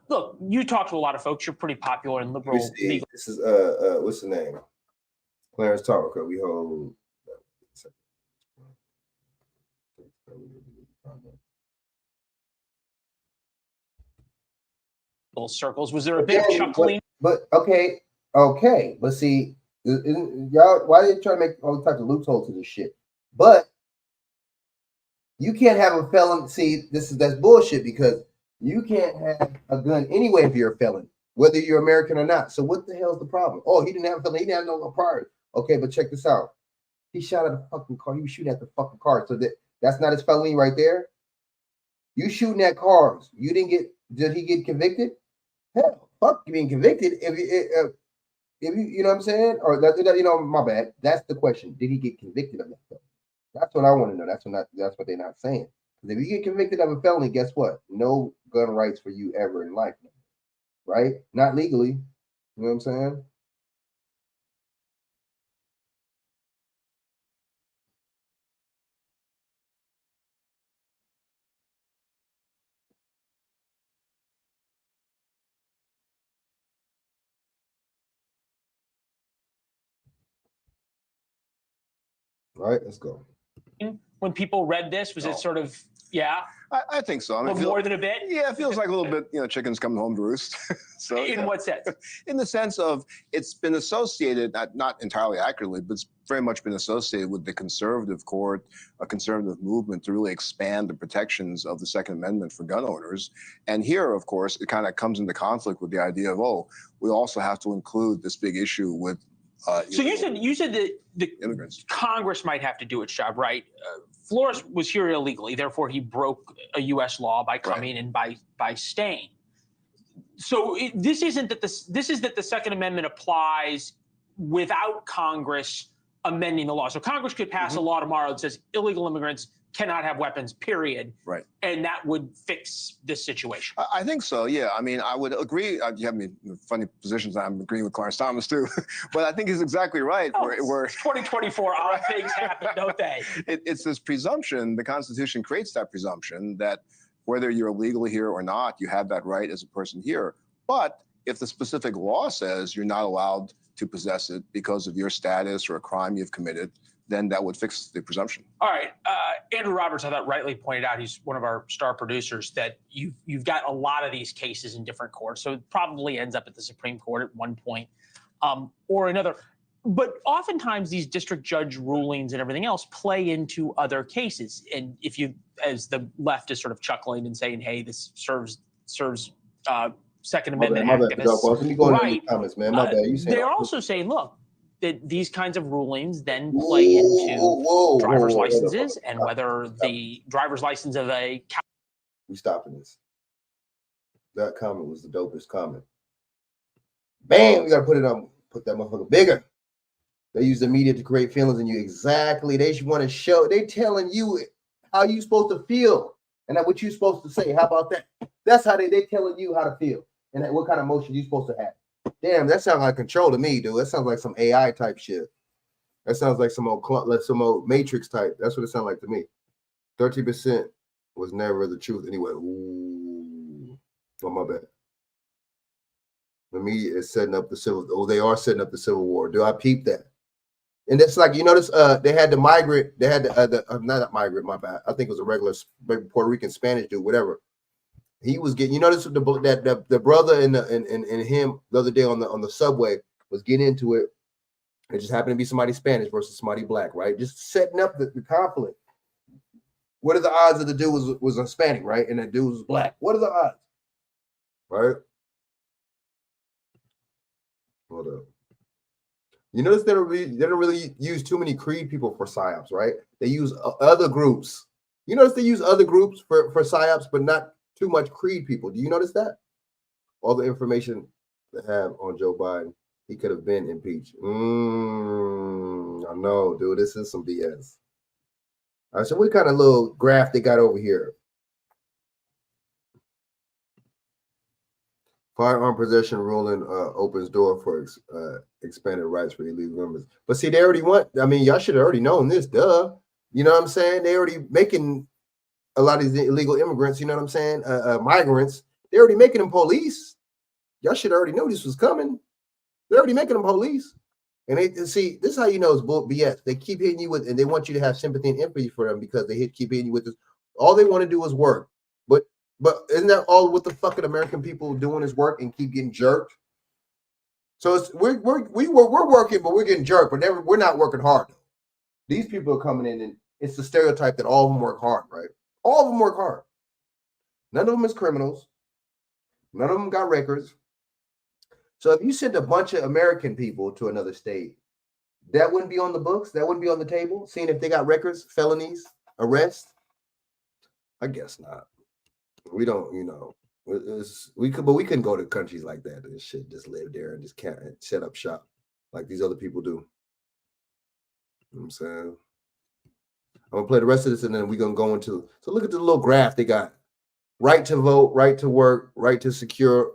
Speaker 19: Look, you talk to a lot of folks. You're pretty popular in liberal legal.
Speaker 1: This is what's the name? Clarence Thomas. We hold.
Speaker 19: Circles. Was there a bit of chuckling?
Speaker 1: But okay, but see, y'all, why are they trying to make all types of loopholes to this shit? But you can't have a felon. See, that's bullshit because you can't have a gun anyway if you're a felon, whether you're American or not. So what the hell's the problem? Oh, he didn't have a felon. He didn't have no prior. Okay, but check this out. He shot at a fucking car. He was shooting at the fucking car. So that's not his felony right there. You shooting at cars. You didn't get. Did he get convicted? Hell, fuck being convicted. If you know what I'm saying, or my bad. That's the question. Did he get convicted of that felony? That's what I want to know. That's what they're not saying. Because if you get convicted of a felony, guess what? No gun rights for you ever in life, right? Not legally. You know what I'm saying? All right, let's go.
Speaker 19: When people read this, was it sort of, yeah?
Speaker 3: I think so. I mean,
Speaker 19: more than a bit?
Speaker 3: Yeah, it feels like a little bit, chickens coming home to roost. So
Speaker 19: in what sense?
Speaker 3: In the sense of it's been associated, not entirely accurately, but it's very much been associated with the conservative court, a conservative movement to really expand the protections of the Second Amendment for gun owners. And here, of course, it kind of comes into conflict with the idea of, we also have to include this big issue with
Speaker 19: so you said that the immigrants. Congress might have to do its job, right? Flores was here illegally, therefore he broke a U.S. law by coming and by staying. So this is that the Second Amendment applies without Congress amending the law. So Congress could pass a law tomorrow that says illegal immigrants cannot have weapons, period.
Speaker 3: Right.
Speaker 19: And that would fix this situation.
Speaker 3: I think so, yeah. I mean, I would agree. You have me in funny positions. I'm agreeing with Clarence Thomas, too. But I think he's exactly right.
Speaker 19: We're 2024, odd things happen, don't they?
Speaker 3: It's this presumption. The Constitution creates that presumption that whether you're illegally here or not, you have that right as a person here. But if the specific law says you're not allowed to possess it because of your status or a crime you've committed, then that would fix the presumption.
Speaker 19: All right. Andrew Roberts, I thought, rightly pointed out, he's one of our star producers, that you've got a lot of these cases in different courts. So it probably ends up at the Supreme Court at one point or another. But oftentimes these district judge rulings and everything else play into other cases. And if you, as the left is sort of chuckling and saying, hey, this serves Second Amendment activists.
Speaker 1: Let me go into the comments, man. My bad.
Speaker 19: They're also saying, look, that these kinds of rulings then play into driver's licenses and whether the driver's license of a...
Speaker 1: We stopping this. That comment was the dopest comment. Bam! We got to put that motherfucker bigger. They use the media to create feelings in you. Exactly. They want to show. They telling you how you supposed to feel and what you supposed to say. How about that? That's how they telling you how to feel and what kind of emotion you supposed to have. Damn, that sounds like control to me, dude. That sounds like some AI type shit. That sounds like some old Matrix type. That's what it sounds like to me. 30% was never the truth anyway. Ooh, oh my bad. The media is setting up the civil. Oh, they are setting up the Civil War. Do I peep that? And that's like, you notice they had the migrant. They had not a migrant. My bad. I think it was a regular Puerto Rican Spanish dude, whatever. He was getting, you notice the brother and him the other day on the subway was getting into it. It just happened to be somebody Spanish versus somebody black, right? Just setting up the conflict. What are the odds that the dude was Hispanic, right? And the dude was black. What are the odds? Right? Hold up. You notice they don't really use too many Creed people for PSYOPs, right? They use other groups. You notice they use other groups for PSYOPs, but not too much Creed people. Do you notice that? All the information they have on Joe Biden He could have been impeached. I know, dude. This is some BS. All right, so what kind of little graph they got over here? Firearm possession ruling opens door for expanded rights for illegal immigrants. But see, they already want. I mean, y'all should have already known this. Duh. You know what I'm saying? They already making a lot of these illegal immigrants. You know what I'm saying? Migrants. They're already making them police. Y'all should already know this was coming. They're already making them police. And they see, this is how you know it's BS. They keep hitting you with, and they want you to have sympathy and empathy for them because they keep hitting you with this. All they want to do is work. But isn't that all what the fucking American people doing is work and keep getting jerked? So it's we're working, but we're getting jerked. But we're not working hard. These people are coming in, and it's the stereotype that all of them work hard, right? All of them work hard. None of them is criminals. None of them got records. So if you sent a bunch of American people to another state, that wouldn't be on the books. That wouldn't be on the table. Seeing if they got records, felonies, arrests. I guess not. We don't, we couldn't go to countries like that and shit, just live there and just can't set up shop like these other people do. You know what I'm saying? I'm gonna play the rest of this and then we're gonna go into. So look at the little graph they got: right to vote, right to work, right to secure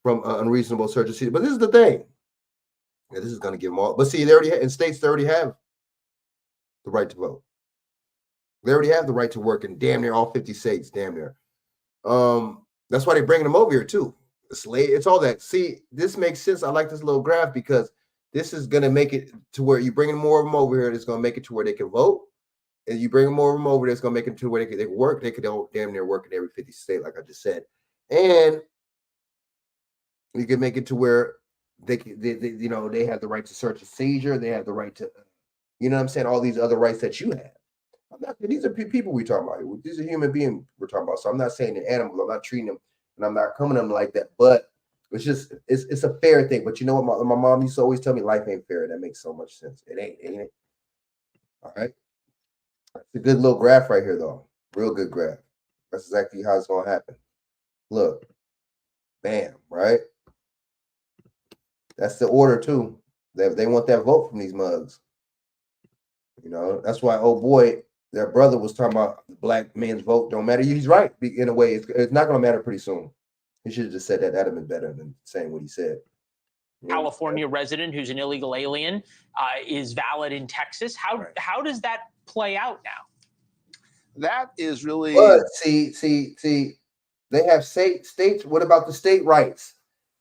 Speaker 1: from unreasonable search and seizure. But this is the thing. Yeah, this is gonna give them all. But see, they already in states they already have the right to vote. They already have the right to work in damn near all 50 states. Damn near. That's why they're bringing them over here too. It's all that. See, this makes sense. I like this little graph because this is gonna make it to where you bring more of them over here. It's gonna make it to where they can vote, and you bring more of them over there. It's gonna make it to where they can work. They could all damn near work in every 50 state, like I just said, and you can make it to where they have the right to search and seizure. They have the right to, you know what I'm saying, all these other rights that you have. These are people we're talking about. These are human beings we're talking about. So I'm not saying they're animals. I'm not treating them, and I'm not coming to them like that. But it's just it's a fair thing. But you know what? My mom used to always tell me life ain't fair. That makes so much sense. It ain't it? All right. It's a good little graph right here, though. Real good graph. That's exactly how it's gonna happen. Look, bam, right? That's the order too. They want that vote from these mugs. That's why, oh boy, their brother was talking about the black man's vote don't matter. He's right. In a way, it's not going to matter pretty soon. He should have just said that. That'd have been better than saying what he said.
Speaker 19: California resident who's an illegal alien is valid in Texas. How does that play out now?
Speaker 3: That is really.
Speaker 1: But see, they have states. What about the state rights?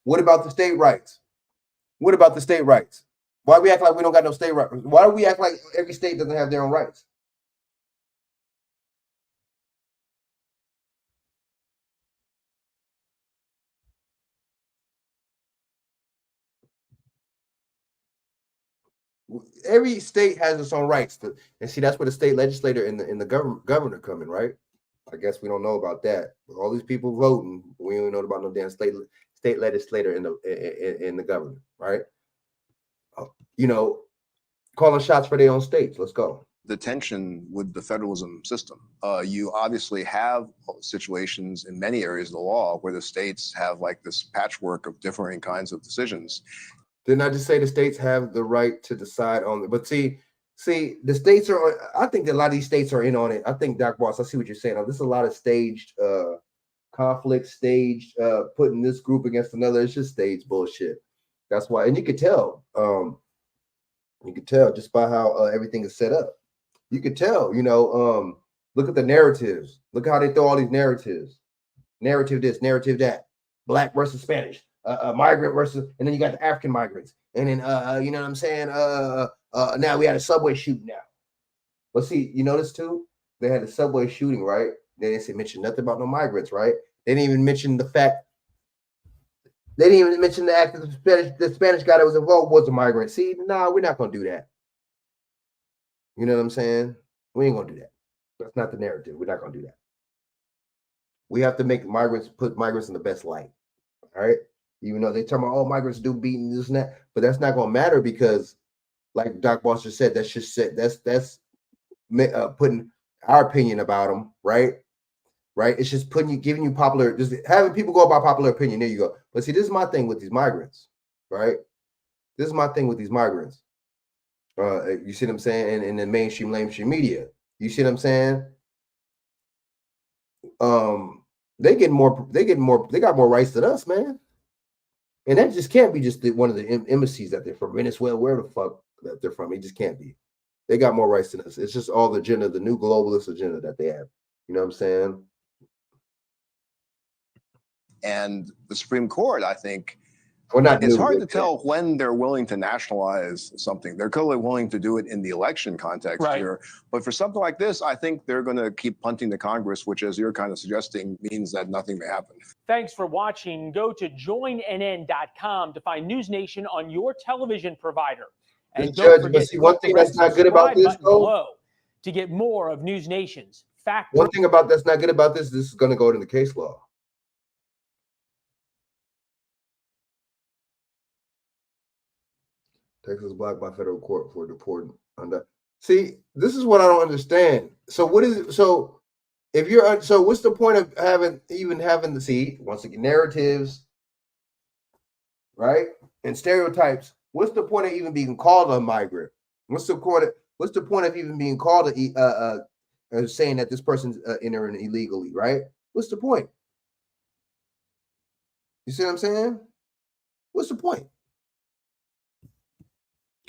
Speaker 1: What about the state rights? What about the state rights? Why do we act like we don't got no state rights? Why do we act like every state doesn't have their own rights? Every state has its own rights, and see that's where the state legislator and the governor come in, right? I guess we don't know about that. All these people voting, we don't know about no damn state legislator in the governor, right? Calling shots for their own states. Let's go.
Speaker 3: The tension with the federalism system. You obviously have situations in many areas of the law where the states have like this patchwork of differing kinds of decisions.
Speaker 1: Didn't I just say the states have the right to decide on it? But see, the states are. I think that a lot of these states are in on it. I think, Doc Boss, I see what you're saying. This is a lot of staged conflict, staged putting this group against another. It's just staged bullshit. That's why, and you could tell. You could tell just by how everything is set up. You could tell. Look at the narratives. Look how they throw all these narratives. Narrative this, narrative that. Black versus Spanish. Migrant versus, and then you got the African migrants, and then you know what I'm saying. Now we had a subway shooting now. But see, you notice too, they had a subway shooting, right? They didn't mention nothing about no migrants, right? They didn't even mention the fact. They didn't even mention the act that the Spanish guy that was involved was a migrant. See, nah, we're not gonna do that. You know what I'm saying? We ain't gonna do that. That's not the narrative. We're not gonna do that. We have to make put migrants in the best light. All right. Even though they talk about, migrants do beating this and that, but that's not gonna matter because, like Doc Boster said, that's just that's putting our opinion about them, right? Right? It's just giving you popular, just having people go by popular opinion. There you go. But see, this is my thing with these migrants, right? This is my thing with these migrants. You see what I'm saying? In the mainstream media. You see what I'm saying? They got more rights than us, man. And that just can't be just one of the embassies that they're from, Venezuela, where the fuck that they're from. It just can't be. They got more rights than us. It's just all the agenda, the new globalist agenda that they have. You know what I'm saying?
Speaker 3: And the Supreme Court, I think,
Speaker 1: not
Speaker 3: it's
Speaker 1: new,
Speaker 3: hard
Speaker 1: but
Speaker 3: to tell when they're willing to nationalize something. They're clearly willing to do it in the election context here. But for something like this, I think they're going to keep punting to Congress, which, as you're kind of suggesting, means that nothing may happen.
Speaker 19: Thanks for watching. Go to joinnn.com to find News Nation on your television provider. And don't forget to
Speaker 1: one
Speaker 19: hit
Speaker 1: thing
Speaker 19: the red
Speaker 1: that's not good about
Speaker 19: subscribe
Speaker 1: this,
Speaker 19: button below to get more of News Nation's fact.
Speaker 1: One thing about that's not good about this is going to go into the case law. Texas blocked by federal court for deporting. See, this is what I don't understand. So what is it? So if you're so, what's the point of having the see once again narratives, right, and stereotypes? What's the point of even being called a migrant? What's the point of even being called saying that this person's entering illegally, right? What's the point? You see what I'm saying? What's the point?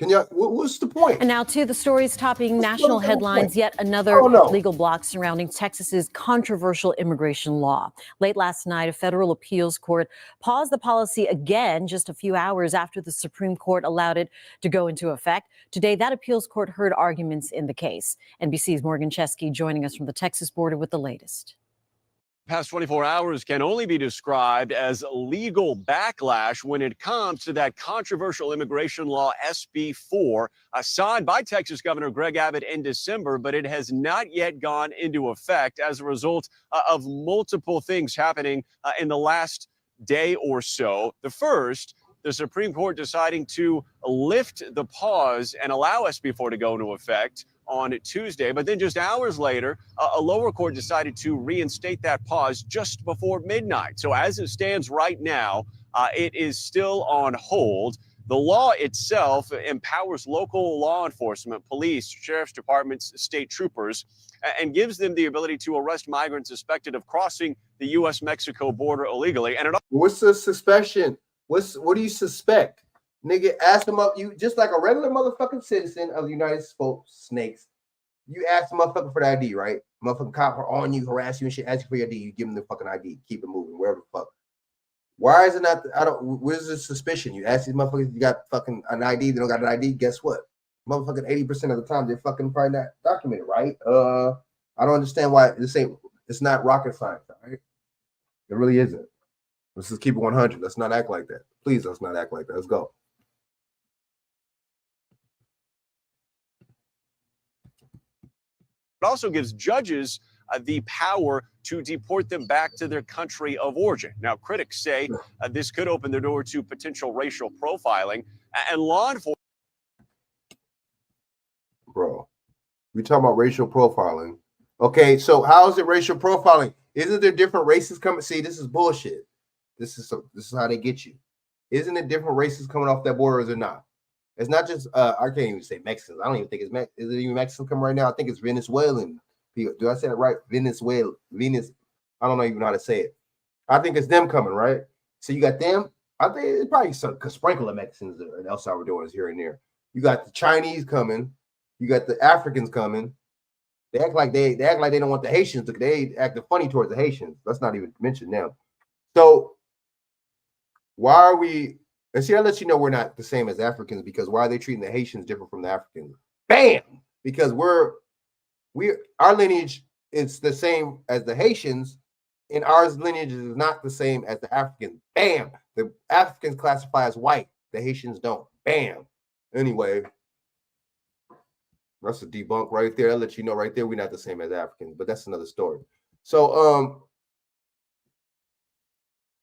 Speaker 1: What's the point?
Speaker 20: And now to the stories topping national headlines, yet another legal block surrounding Texas's controversial immigration law. Late last night, a federal appeals court paused the policy again just a few hours after the Supreme Court allowed it to go into effect. Today, that appeals court heard arguments in the case. NBC's Morgan Chesky joining us from the Texas border with the latest.
Speaker 21: Past 24 hours can only be described as legal backlash when it comes to that controversial immigration law SB 4 signed by Texas Governor Greg Abbott in December, but it has not yet gone into effect as a result of multiple things happening in the last day or so. The first, the Supreme Court deciding to lift the pause and allow SB 4 to go into effect on Tuesday. But then just hours later, a lower court decided to reinstate that pause just before midnight. So as it stands right now, it is still on hold. The law itself empowers local law enforcement, police, sheriff's departments, state troopers, and gives them the ability to arrest migrants suspected of crossing the U.S.-Mexico border illegally. And
Speaker 1: what's the suspicion? What do you suspect? Nigga, ask them up. You just like a regular motherfucking citizen of the United States. You ask the motherfucker for the ID, right? Motherfucking cop are on you, harass you and shit, ask you for your ID. You give them the fucking ID. Keep it moving, wherever the fuck. Why is it not? Where's the suspicion? You ask these motherfuckers, you got fucking an ID, they don't got an ID. Guess what? Motherfucking 80% of the time, they're fucking probably not documented, right? I don't understand why it's not rocket science, right? It really isn't. Let's just keep it 100. Let's not act like that. Please, let's not act like that. Let's go.
Speaker 21: it also gives judges the power to deport them back to their country of origin. Now, critics say this could open the door to potential racial profiling, and law enforcement.
Speaker 1: Bro, we talking about racial profiling. Okay, so how is it racial profiling? Isn't there different races coming? See, this is bullshit. This is how they get you. Isn't it different races coming off that border, or is it not? It's not just I can't even say Mexicans. I don't even think it's is it even Mexican coming right now? I think it's Venezuelan people. Do I say it right? Venezuela. I don't even know how to say it. I think it's them coming, right? So you got them. I think it's probably a sprinkle of Mexicans and El Salvadorans here and there. You got the Chinese coming. You got the Africans coming. They act like they don't want the Haitians. They acting funny towards the Haitians. Let's not even mention them. So why are we? And see, I'll let you know we're not the same as Africans, because why are they treating the Haitians different from the Africans? Bam! Because our lineage is the same as the Haitians, and our lineage is not the same as the Africans. Bam! The Africans classify as white. The Haitians don't. Bam! Anyway, that's a debunk right there. I'll let you know right there we're not the same as Africans, but that's another story. So,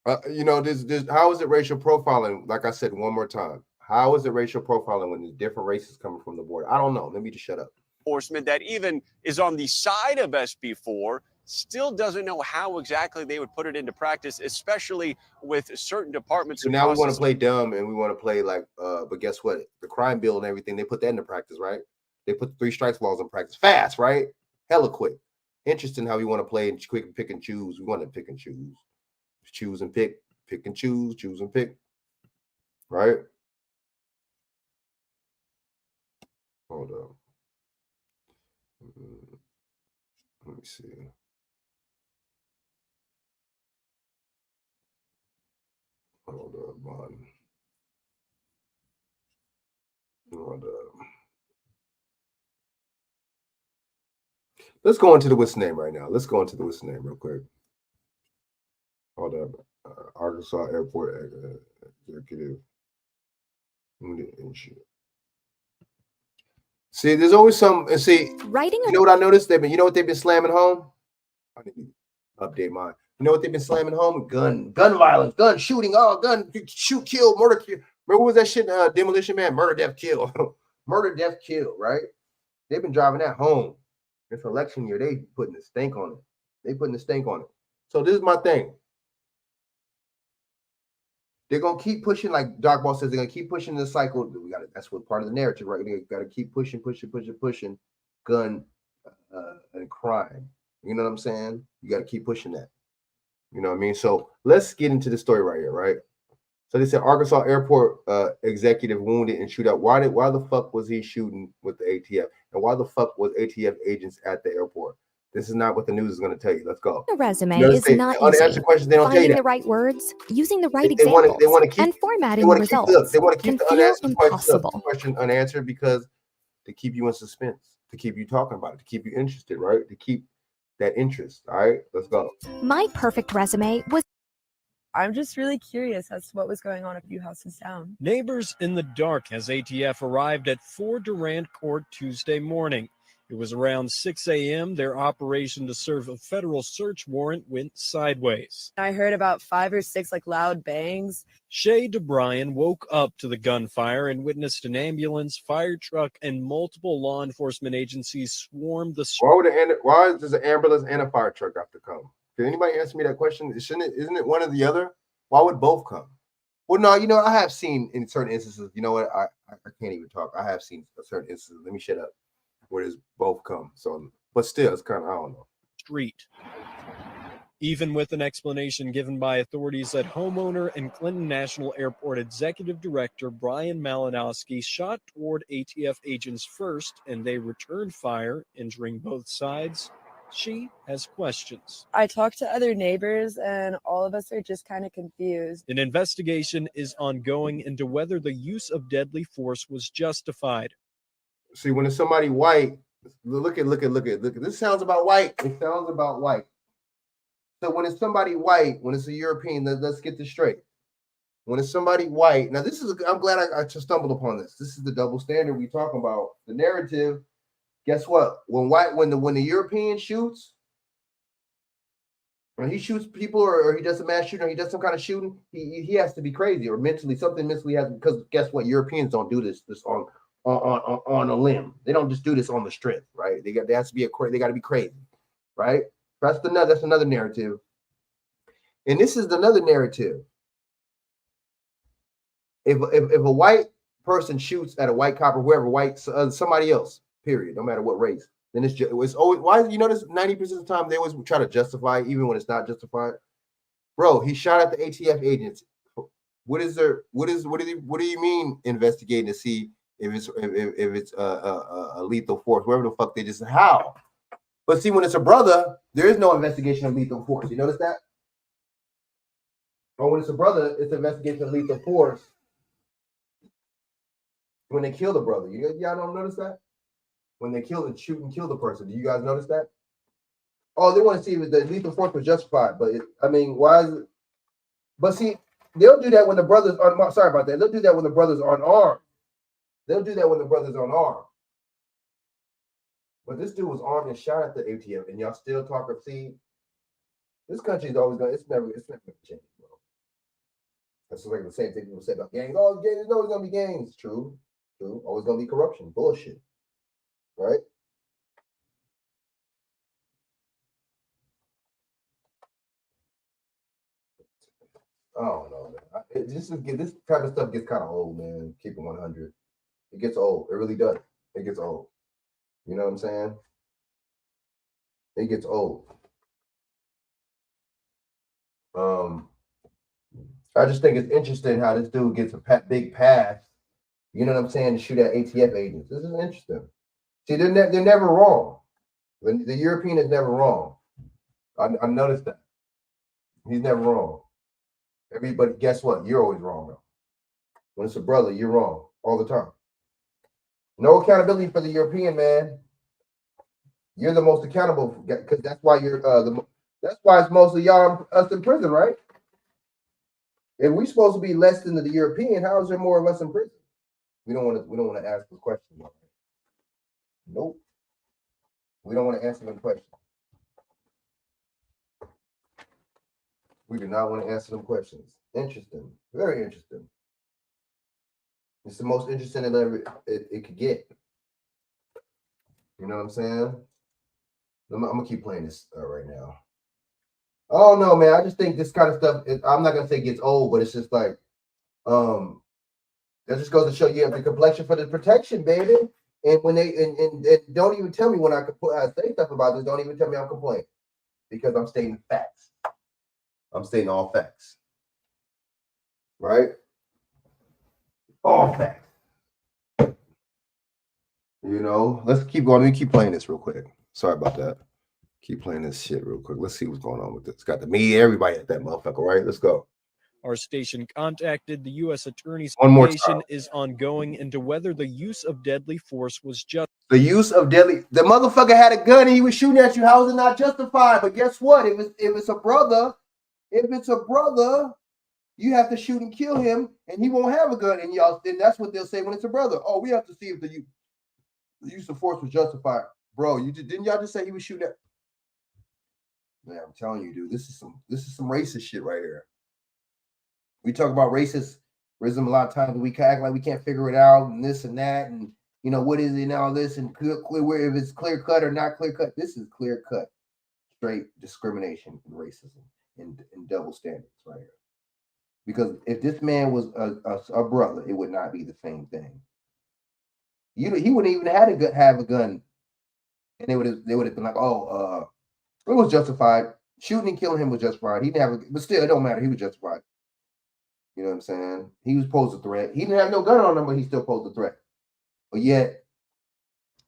Speaker 1: how is it racial profiling? Like I said, one more time, how is it racial profiling when there's different races coming from the border? I don't know. Let me just shut up.
Speaker 21: Enforcement that even is on the side of SB 4 still doesn't know how exactly they would put it into practice, especially with certain departments.
Speaker 1: So now we want to play dumb and we want to play like, but guess what? The crime bill and everything, they put that into practice, right? They put the 3 strikes laws in practice fast, right? Hella quick. Interesting how we want to play and quick and pick and choose. We want to pick and choose. Choose and pick and choose and pick, right? Hold up. Let me see. Hold up, man. Hold up. Let's go into the what's name right now. Let's go into the what's name real quick. Hold up. Arkansas Airport executive. See, there's always some. See,
Speaker 2: writing.
Speaker 1: You know what I noticed? You know what they've been slamming home? I need to update mine. You know what they've been slamming home? Gun violence, gun shooting, gun shoot, kill, murder, kill. Remember what was that shit? Demolition Man, murder, death, kill, murder, death, kill. Right? They've been driving that home. It's election year. They putting the stink on it. So this is my thing. They're gonna keep pushing, like Doc Ball says. They're gonna keep pushing the cycle. That's what part of the narrative, right? They got to keep pushing, gun and crime. You know what I'm saying? You got to keep pushing that. You know what I mean? So let's get into the story right here, right? So they said Arkansas Airport executive wounded in shootout. Why the fuck was he shooting with the ATF? And why the fuck was ATF agents at the airport? This is not what the news is going to tell you. Let's go.
Speaker 2: A resume is not easy.
Speaker 1: Unanswered questions, they don't tell you
Speaker 2: Finding
Speaker 1: that.
Speaker 2: the right words, using the right
Speaker 1: They want
Speaker 2: examples,
Speaker 1: to keep
Speaker 2: and formatting the results
Speaker 1: they want to keep
Speaker 2: can
Speaker 1: the
Speaker 2: feel
Speaker 1: unanswered
Speaker 2: impossible.
Speaker 1: question unanswered because to keep you in suspense, to keep you talking about it, to keep you interested, right? To keep that interest. All right, let's go.
Speaker 2: My perfect resume was.
Speaker 22: I'm just really curious as to what was going on a few houses down.
Speaker 23: Neighbors in the dark as ATF arrived at 4 Durant Court Tuesday morning. It was around 6 a.m. Their operation to serve a federal search warrant went sideways.
Speaker 22: I heard about 5 or 6 loud bangs.
Speaker 23: Shay DeBryan woke up to the gunfire and witnessed an ambulance, fire truck, and multiple law enforcement agencies swarm the street.
Speaker 1: Why does an ambulance and a fire truck have to come? Can anybody answer me that question? Isn't it one or the other? Why would both come? Well, no, I have seen in certain instances, you know what? I can't even talk. I have seen certain instances. Let me shut up. Where does both come? So, but still, it's kind of, I don't know.
Speaker 23: Street. Even with an explanation given by authorities that homeowner and Clinton National Airport Executive Director Brian Malinowski shot toward ATF agents first, and they returned fire, injuring both sides, she has questions.
Speaker 22: I talked to other neighbors, and all of us are just kind of confused.
Speaker 23: An investigation is ongoing into whether the use of deadly force was justified.
Speaker 1: See, when it's somebody white, look at. This sounds about white. It sounds about white. So when it's somebody white, when it's a European, let's get this straight. When it's somebody white, now this is, I'm glad I just stumbled upon this. This is the double standard we talking about. The narrative. Guess what? When the European shoots, when he shoots people or he does a mass shooting or he does some kind of shooting, he has to be crazy or something mentally has, because guess what? Europeans don't do this on a limb. They don't just do this on the strength, right? They got to be crazy, right? That's another narrative. And this is another narrative. If a white person shoots at a white cop or whoever, somebody else, period, no matter what race, then it's always, why, you notice 90% of the time they always try to justify even when it's not justified. Bro, he shot at the ATF agents. What do you mean investigating to see if it's a lethal force, wherever the fuck they just, how? But see, when it's a brother, there is no investigation of lethal force. You notice that? Or when it's a brother, it's investigation of lethal force when they kill the brother. Y'all don't notice that? When they shoot and kill the person. Do you guys notice that? Oh, they want to see if the lethal force was justified. But why is it? But see, they'll do that when the brothers are, sorry about that. They'll do that when the brothers are unarmed. They'll do that when the brothers are unarmed. But this dude was armed and shot at the ATF, and y'all still talk of, see, this country is always going to, it's never going to change, bro. That's like the same thing people say about gangs. Oh, gangs, there's always going to be gangs. True. Always going to be corruption. Bullshit. Right? I don't know, man. This type of stuff gets kind of old, man. Keep it 100. It gets old. It really does. It gets old. You know what I'm saying? It gets old. I just think it's interesting how this dude gets a big pass. You know what I'm saying? To shoot at ATF agents. This is interesting. See, they're never wrong. The European is never wrong. I noticed that. He's never wrong. Everybody, guess what? You're always wrong, though. When it's a brother, you're wrong all the time. No accountability for the European, man. You're the most accountable because that's why you're that's why it's mostly y'all us in prison, right? If we're supposed to be less than the European, how is there more of us in prison? We don't want to ask the question. Nope. We don't want to answer them questions. We do not want to answer them questions. Interesting. Very interesting. It's the most interesting it could get. You know what I'm saying? I'm gonna keep playing this right now. Oh no, man! I just think this kind of stuff. I'm not gonna say it gets old, but it's just like, that just goes to show you have the complexion for the protection, baby. And when they and don't even tell me when I say stuff about this. Don't even tell me I'm complaining because I'm stating facts. I'm stating all facts, right? All facts. You know, let's keep going. Let me keep playing this real quick. Sorry about that. Keep playing this shit real quick. Let's see what's going on with this. Got the media, everybody at that motherfucker, right? Let's go.
Speaker 23: Our station contacted the U.S. Attorney's
Speaker 1: investigation
Speaker 23: is ongoing into whether the use of deadly force was just.
Speaker 1: The use of deadly. The motherfucker had a gun and he was shooting at you. How is it not justified? But guess what? If it's a brother, you have to shoot and kill him, and he won't have a gun. And y'all, then that's what they'll say when it's a brother. Oh, we have to see if the use of force was justified, bro. Didn't y'all just say he was shooting at? Man, I'm telling you, dude, this is some racist shit right here. We talk about racism a lot of times, but we act like we can't figure it out, and this and that, and you know what is it and all this, and if it's clear cut or not clear cut. This is clear cut, straight discrimination and racism and double standards right here. Because if this man was a brother, it would not be the same thing. He wouldn't even have a gun, and they would have been like, oh, it was justified. Shooting and killing him was justified. He didn't have but still, it don't matter. He was justified. You know what I'm saying? He was posed a threat. He didn't have no gun on him, but he still posed a threat. But yet,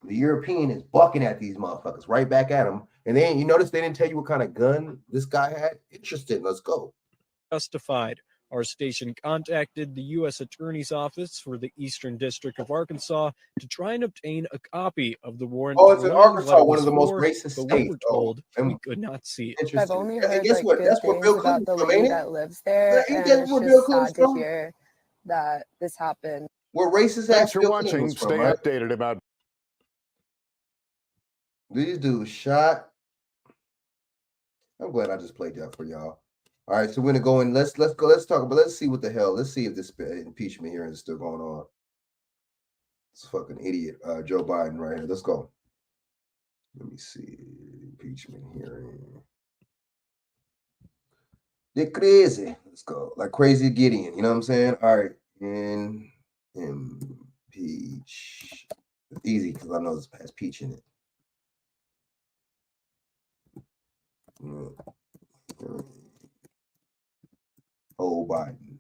Speaker 1: the European is bucking at these motherfuckers, right back at him. And then you notice they didn't tell you what kind of gun this guy had? Interesting. Let's go.
Speaker 23: Justified. Our station contacted the U.S. Attorney's Office for the Eastern District of Arkansas to try and obtain a copy of the warrant.
Speaker 1: Oh, it's in Arkansas, one of the most racist
Speaker 23: but
Speaker 1: states.
Speaker 23: we were told we could not see it.
Speaker 22: I've only heard
Speaker 1: guess
Speaker 22: like
Speaker 1: what?
Speaker 22: good
Speaker 1: That's where
Speaker 22: things
Speaker 1: Bill
Speaker 22: about
Speaker 1: Clinton's
Speaker 22: the
Speaker 1: from, ain't
Speaker 22: lady
Speaker 1: it?
Speaker 22: that lives there,
Speaker 1: Ain't
Speaker 22: and
Speaker 1: that
Speaker 22: it's
Speaker 1: where Bill
Speaker 22: just
Speaker 1: Clinton's
Speaker 22: sad to
Speaker 1: from?
Speaker 22: hear that this happened.
Speaker 1: Where racist
Speaker 8: Thanks
Speaker 1: ass
Speaker 8: for
Speaker 1: Bill
Speaker 8: watching.
Speaker 1: Clinton was
Speaker 8: Stay
Speaker 1: from, right?
Speaker 8: updated about.
Speaker 1: These dudes shot. I'm glad I just played that for y'all. All right, so we're gonna go in. Let's go. Let's talk about. Let's see what the hell. Let's see if this impeachment hearing is still going on. This fucking idiot, Joe Biden, right here. Let's go. Let me see impeachment hearing. They're crazy. Let's go. Like crazy Gideon. You know what I'm saying? All right. And impeach. It's easy because I know this has peach in it. Oh, Biden.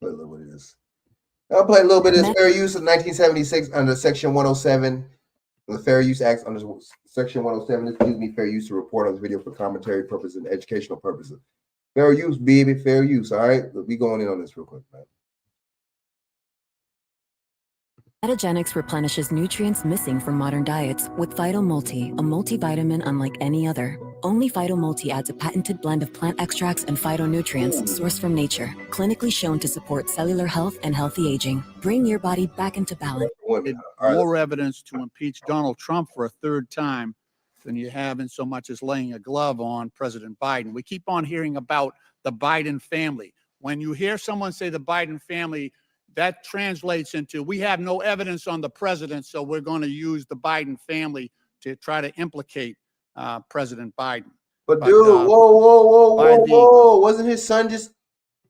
Speaker 1: Play a little bit of this. I'll play a little bit of this. Fair use of 1976 under Section 107. The Fair Use Act under Section 107. This gives me fair use to report on this video for commentary purposes and educational purposes. Fair use, baby. Fair use. All right. We going in on this real quick, man.
Speaker 4: Metagenics replenishes nutrients missing from modern diets with Phyto Multi, a multivitamin unlike any other. Only Phyto Multi adds a patented blend of plant extracts and phytonutrients sourced from nature, clinically shown to support cellular health and healthy aging. Bring your body back into balance.
Speaker 7: More evidence to impeach Donald Trump for a third time than you have in so much as laying a glove on President Biden. We keep on hearing about the Biden family. When you hear someone say the Biden family, that translates into we have no evidence on the president, so we're going to use the Biden family to try to implicate President Biden.
Speaker 1: But dude, whoa! Wasn't his son just?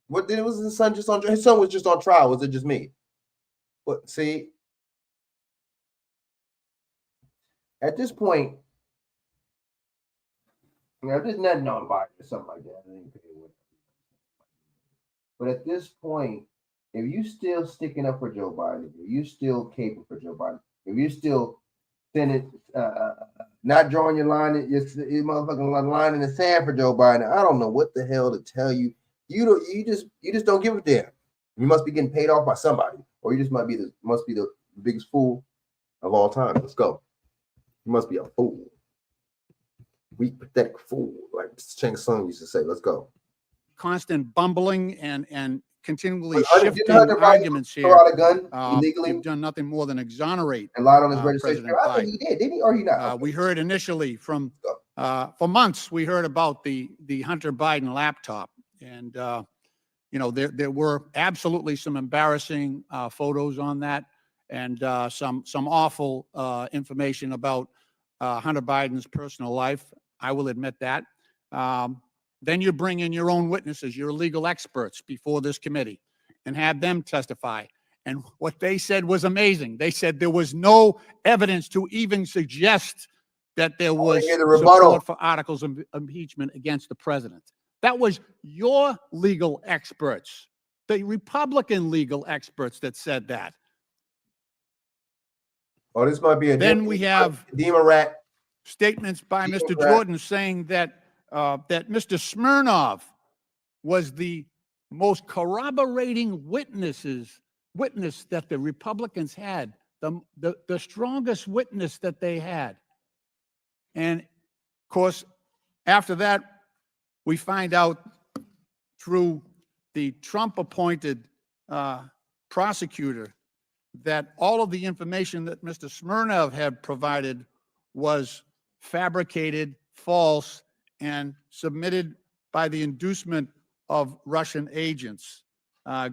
Speaker 1: Was his son just on? His son was just on trial. Was it just me? But see, at this point, if there's nothing on Biden or something like that, but at this point, if you still sticking up for Joe Biden, if you still caping for Joe Biden, if you still sending, not drawing your line, your motherfucking line in the sand for Joe Biden, I don't know what the hell to tell you. You just don't give a damn. You must be getting paid off by somebody, or you just must be the biggest fool of all time. Let's go. You must be a fool, weak, pathetic fool, like Chang Sung used to say. Let's go.
Speaker 7: Constant bumbling and continually
Speaker 1: Hunter,
Speaker 7: shifting arguments here.
Speaker 1: Throw out a gun illegally.
Speaker 7: You've done nothing more than exonerate
Speaker 1: and lied on his registration.
Speaker 7: President
Speaker 1: I think he did. Didn't he? Or he not?
Speaker 7: We heard initially from for months. We heard about the Hunter Biden laptop, and there were absolutely some embarrassing photos on that, and some awful information about Hunter Biden's personal life. I will admit that. Then you bring in your own witnesses, your legal experts before this committee, and have them testify. And what they said was amazing. They said there was no evidence to even suggest that there was support for articles of impeachment against the president. That was your legal experts, the Republican legal experts that said that.
Speaker 1: Oh, this might be a
Speaker 7: then we have
Speaker 1: Democrat
Speaker 7: statements by Mr. Jordan saying that that Mr. Smirnov was the most corroborating witness that the Republicans had, the strongest witness that they had. And of course, after that, we find out through the Trump-appointed prosecutor that all of the information that Mr. Smirnov had provided was fabricated, false, and submitted by the inducement of Russian agents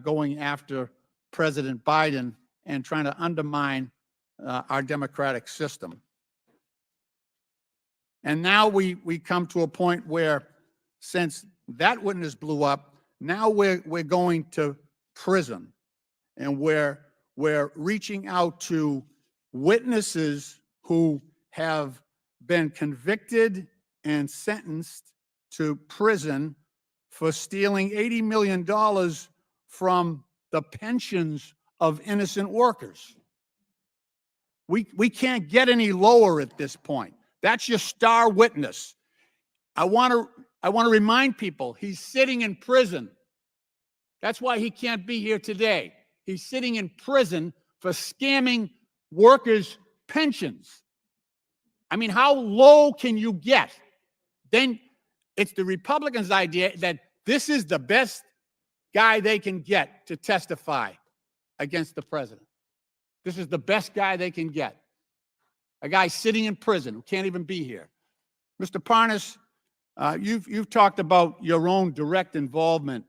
Speaker 7: going after President Biden and trying to undermine our democratic system. And now we come to a point where, since that witness blew up, now we're going to prison, and we're reaching out to witnesses who have been convicted and sentenced to prison for stealing $80 million from the pensions of innocent workers. We can't get any lower at this point. That's your star witness. I want to remind people, he's sitting in prison. That's why he can't be here today. He's sitting in prison for scamming workers' pensions. I mean, how low can you get? Then it's the Republicans' idea that this is the best guy they can get to testify against the president. This is the best guy they can get. A guy sitting in prison who can't even be here. Mr. Parnas, you've talked about your own direct involvement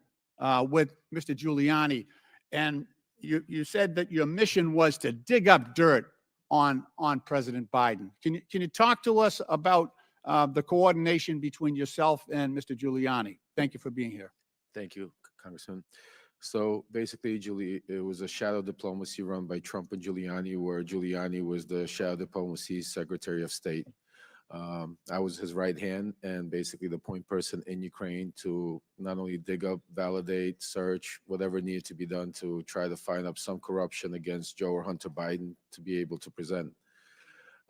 Speaker 7: with Mr. Giuliani, and you said that your mission was to dig up dirt on President Biden. Can you talk to us about the coordination between yourself and Mr. Giuliani? Thank you for being here.
Speaker 9: Thank you, Congressman. So basically, it was a shadow diplomacy run by Trump and Giuliani, where Giuliani was the shadow diplomacy Secretary of State. I was his right hand and basically the point person in Ukraine to not only dig up, validate, search, whatever needed to be done to try to find up some corruption against Joe or Hunter Biden to be able to present.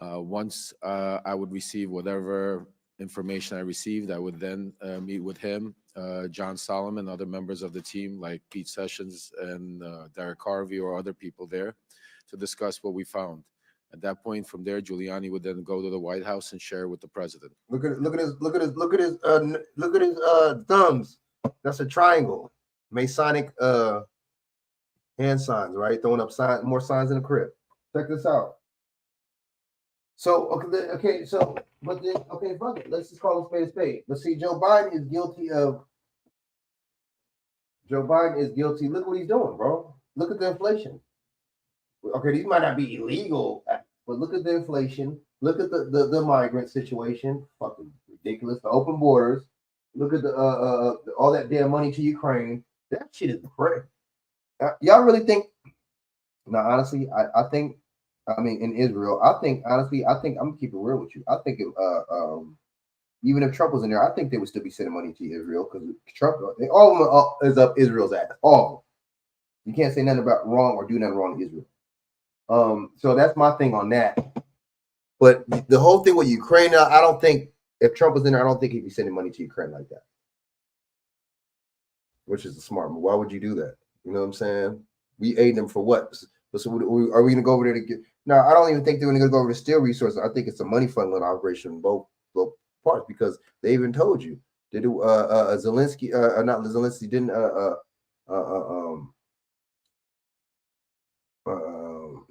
Speaker 9: Once I would receive whatever information I received, I would then meet with him, John Solomon, other members of the team like Pete Sessions and Derek Harvey or other people there to discuss what we found. At that point, from there, Giuliani would then go to the White House and share with the president.
Speaker 1: Look at his thumbs. That's a triangle. Masonic hand signs, right? Throwing up more signs in the crib. Check this out. So fuck it. Let's just call a spade a spade. But see, Joe Biden is guilty. Look what he's doing, bro. Look at the inflation. Okay, these might not be illegal, but look at the inflation. Look at the migrant situation. Fucking ridiculous. The open borders. Look at the all that damn money to Ukraine. That shit is crazy. Y'all really think? No, honestly, I think. I mean, in Israel, I think I'm gonna keep it real with you. I think even if Trump was in there, I think they would still be sending money to Israel because Trump, all of them is up Israel's ass. All of them. You can't say nothing about wrong or do nothing wrong to Israel. So that's my thing on that. But the whole thing with Ukraine, I don't think if Trump was in there, I don't think he'd be sending money to Ukraine like that. Which is a smart move. Why would you do that? You know what I'm saying? We aid them for what? So are we going to go over there to get? No, I don't even think they're going to go over to steal resources. I think it's a money funneling operation, both parts, because they even told you. Did Zelensky, not Zelensky, didn't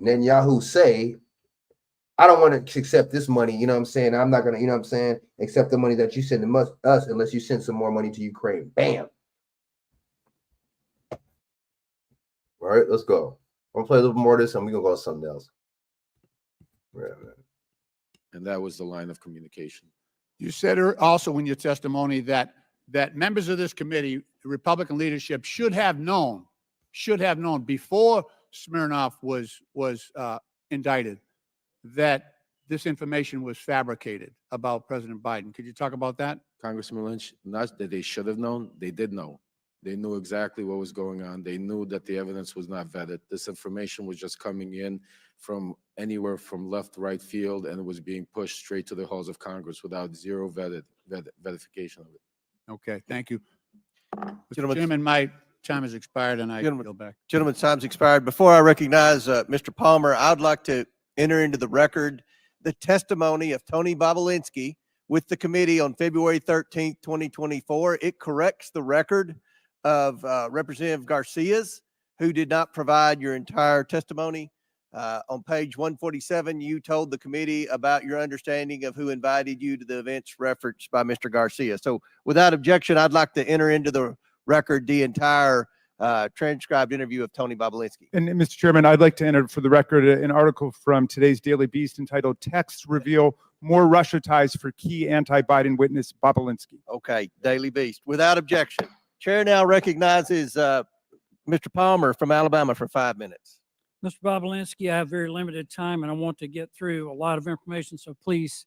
Speaker 1: Netanyahu say, I don't want to accept this money, you know what I'm saying? I'm not going to, you know what I'm saying, accept the money that you send to us unless you send some more money to Ukraine. Bam. All right, let's go. I'm going to play a little more of this and we're going to go to something else. Yeah,
Speaker 9: and that was the line of communication.
Speaker 7: You said also in your testimony that members of this committee, the Republican leadership, should have known before Smirnov was indicted that this information was fabricated about President Biden. Could you talk about that?
Speaker 9: Congressman Lynch, not that they should have known, they did know. They knew exactly what was going on. They knew that the evidence was not vetted. This information was just coming in from anywhere from left, right field, and it was being pushed straight to the halls of Congress without zero verification of it.
Speaker 7: Okay, thank you. Mr. Chairman, my time has expired and I go back.
Speaker 10: Gentleman's time's expired. Before I recognize Mr. Palmer, I'd like to enter into the record the testimony of Tony Bobulinski with the committee on February 13th, 2024. It corrects the record of Representative Garcia's, who did not provide your entire testimony. On page 147, you told the committee about your understanding of who invited you to the events referenced by Mr. Garcia. So without objection, I'd like to enter into the record the entire transcribed interview of Tony Bobulinski.
Speaker 12: And Mr. Chairman, I'd like to enter for the record an article from today's Daily Beast entitled "Texts Reveal More Russia Ties for Key Anti-Biden Witness Bobulinski."
Speaker 10: Okay, Daily Beast. Without objection. Chair now recognizes Mr. Palmer from Alabama for 5 minutes.
Speaker 13: Mr. Bobulinski, I have very limited time and I want to get through a lot of information, so please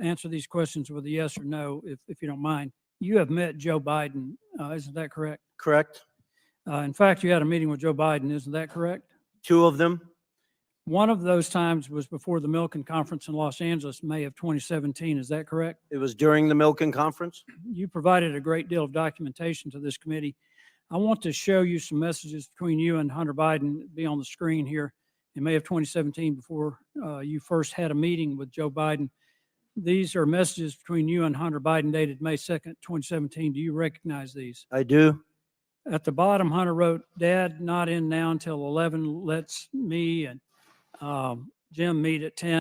Speaker 13: answer these questions with a yes or no, if you don't mind. You have met Joe Biden, isn't that correct?
Speaker 24: Correct.
Speaker 13: In fact, you had a meeting with Joe Biden, isn't that correct?
Speaker 24: 2 of them.
Speaker 13: One of those times was before the Milken Conference in Los Angeles, May of 2017, is that correct?
Speaker 24: It was during the Milken Conference.
Speaker 13: You provided a great deal of documentation to this committee. I want to show you some messages between you and Hunter Biden, be on the screen here, in May of 2017 before you first had a meeting with Joe Biden. These are messages between you and Hunter Biden dated May 2nd, 2017. Do you recognize these?
Speaker 24: I do.
Speaker 13: At the bottom, Hunter wrote, "Dad, not in now until 11. Let's me and Jim meet at 10.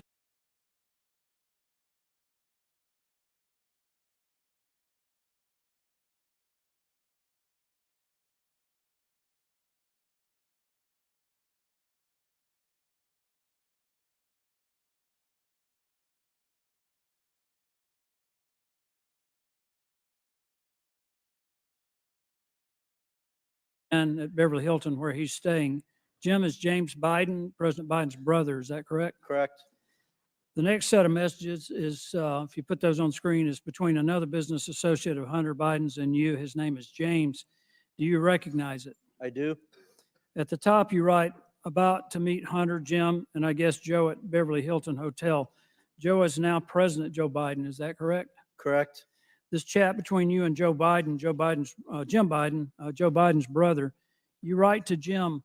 Speaker 13: And at Beverly Hilton, where he's staying. Jim is James Biden, President Biden's brother. Is that correct?
Speaker 24: Correct.
Speaker 13: The next set of messages is, if you put those on screen, is between another business associate of Hunter Biden's and you. His name is James. Do you recognize it?
Speaker 24: I do.
Speaker 13: At the top, you write, about to meet Hunter, Jim, and I guess Joe at Beverly Hilton Hotel. Joe is now President Joe Biden. Is that correct?
Speaker 24: Correct.
Speaker 13: This chat between you and Joe Biden, Joe Biden's brother, you write to Jim,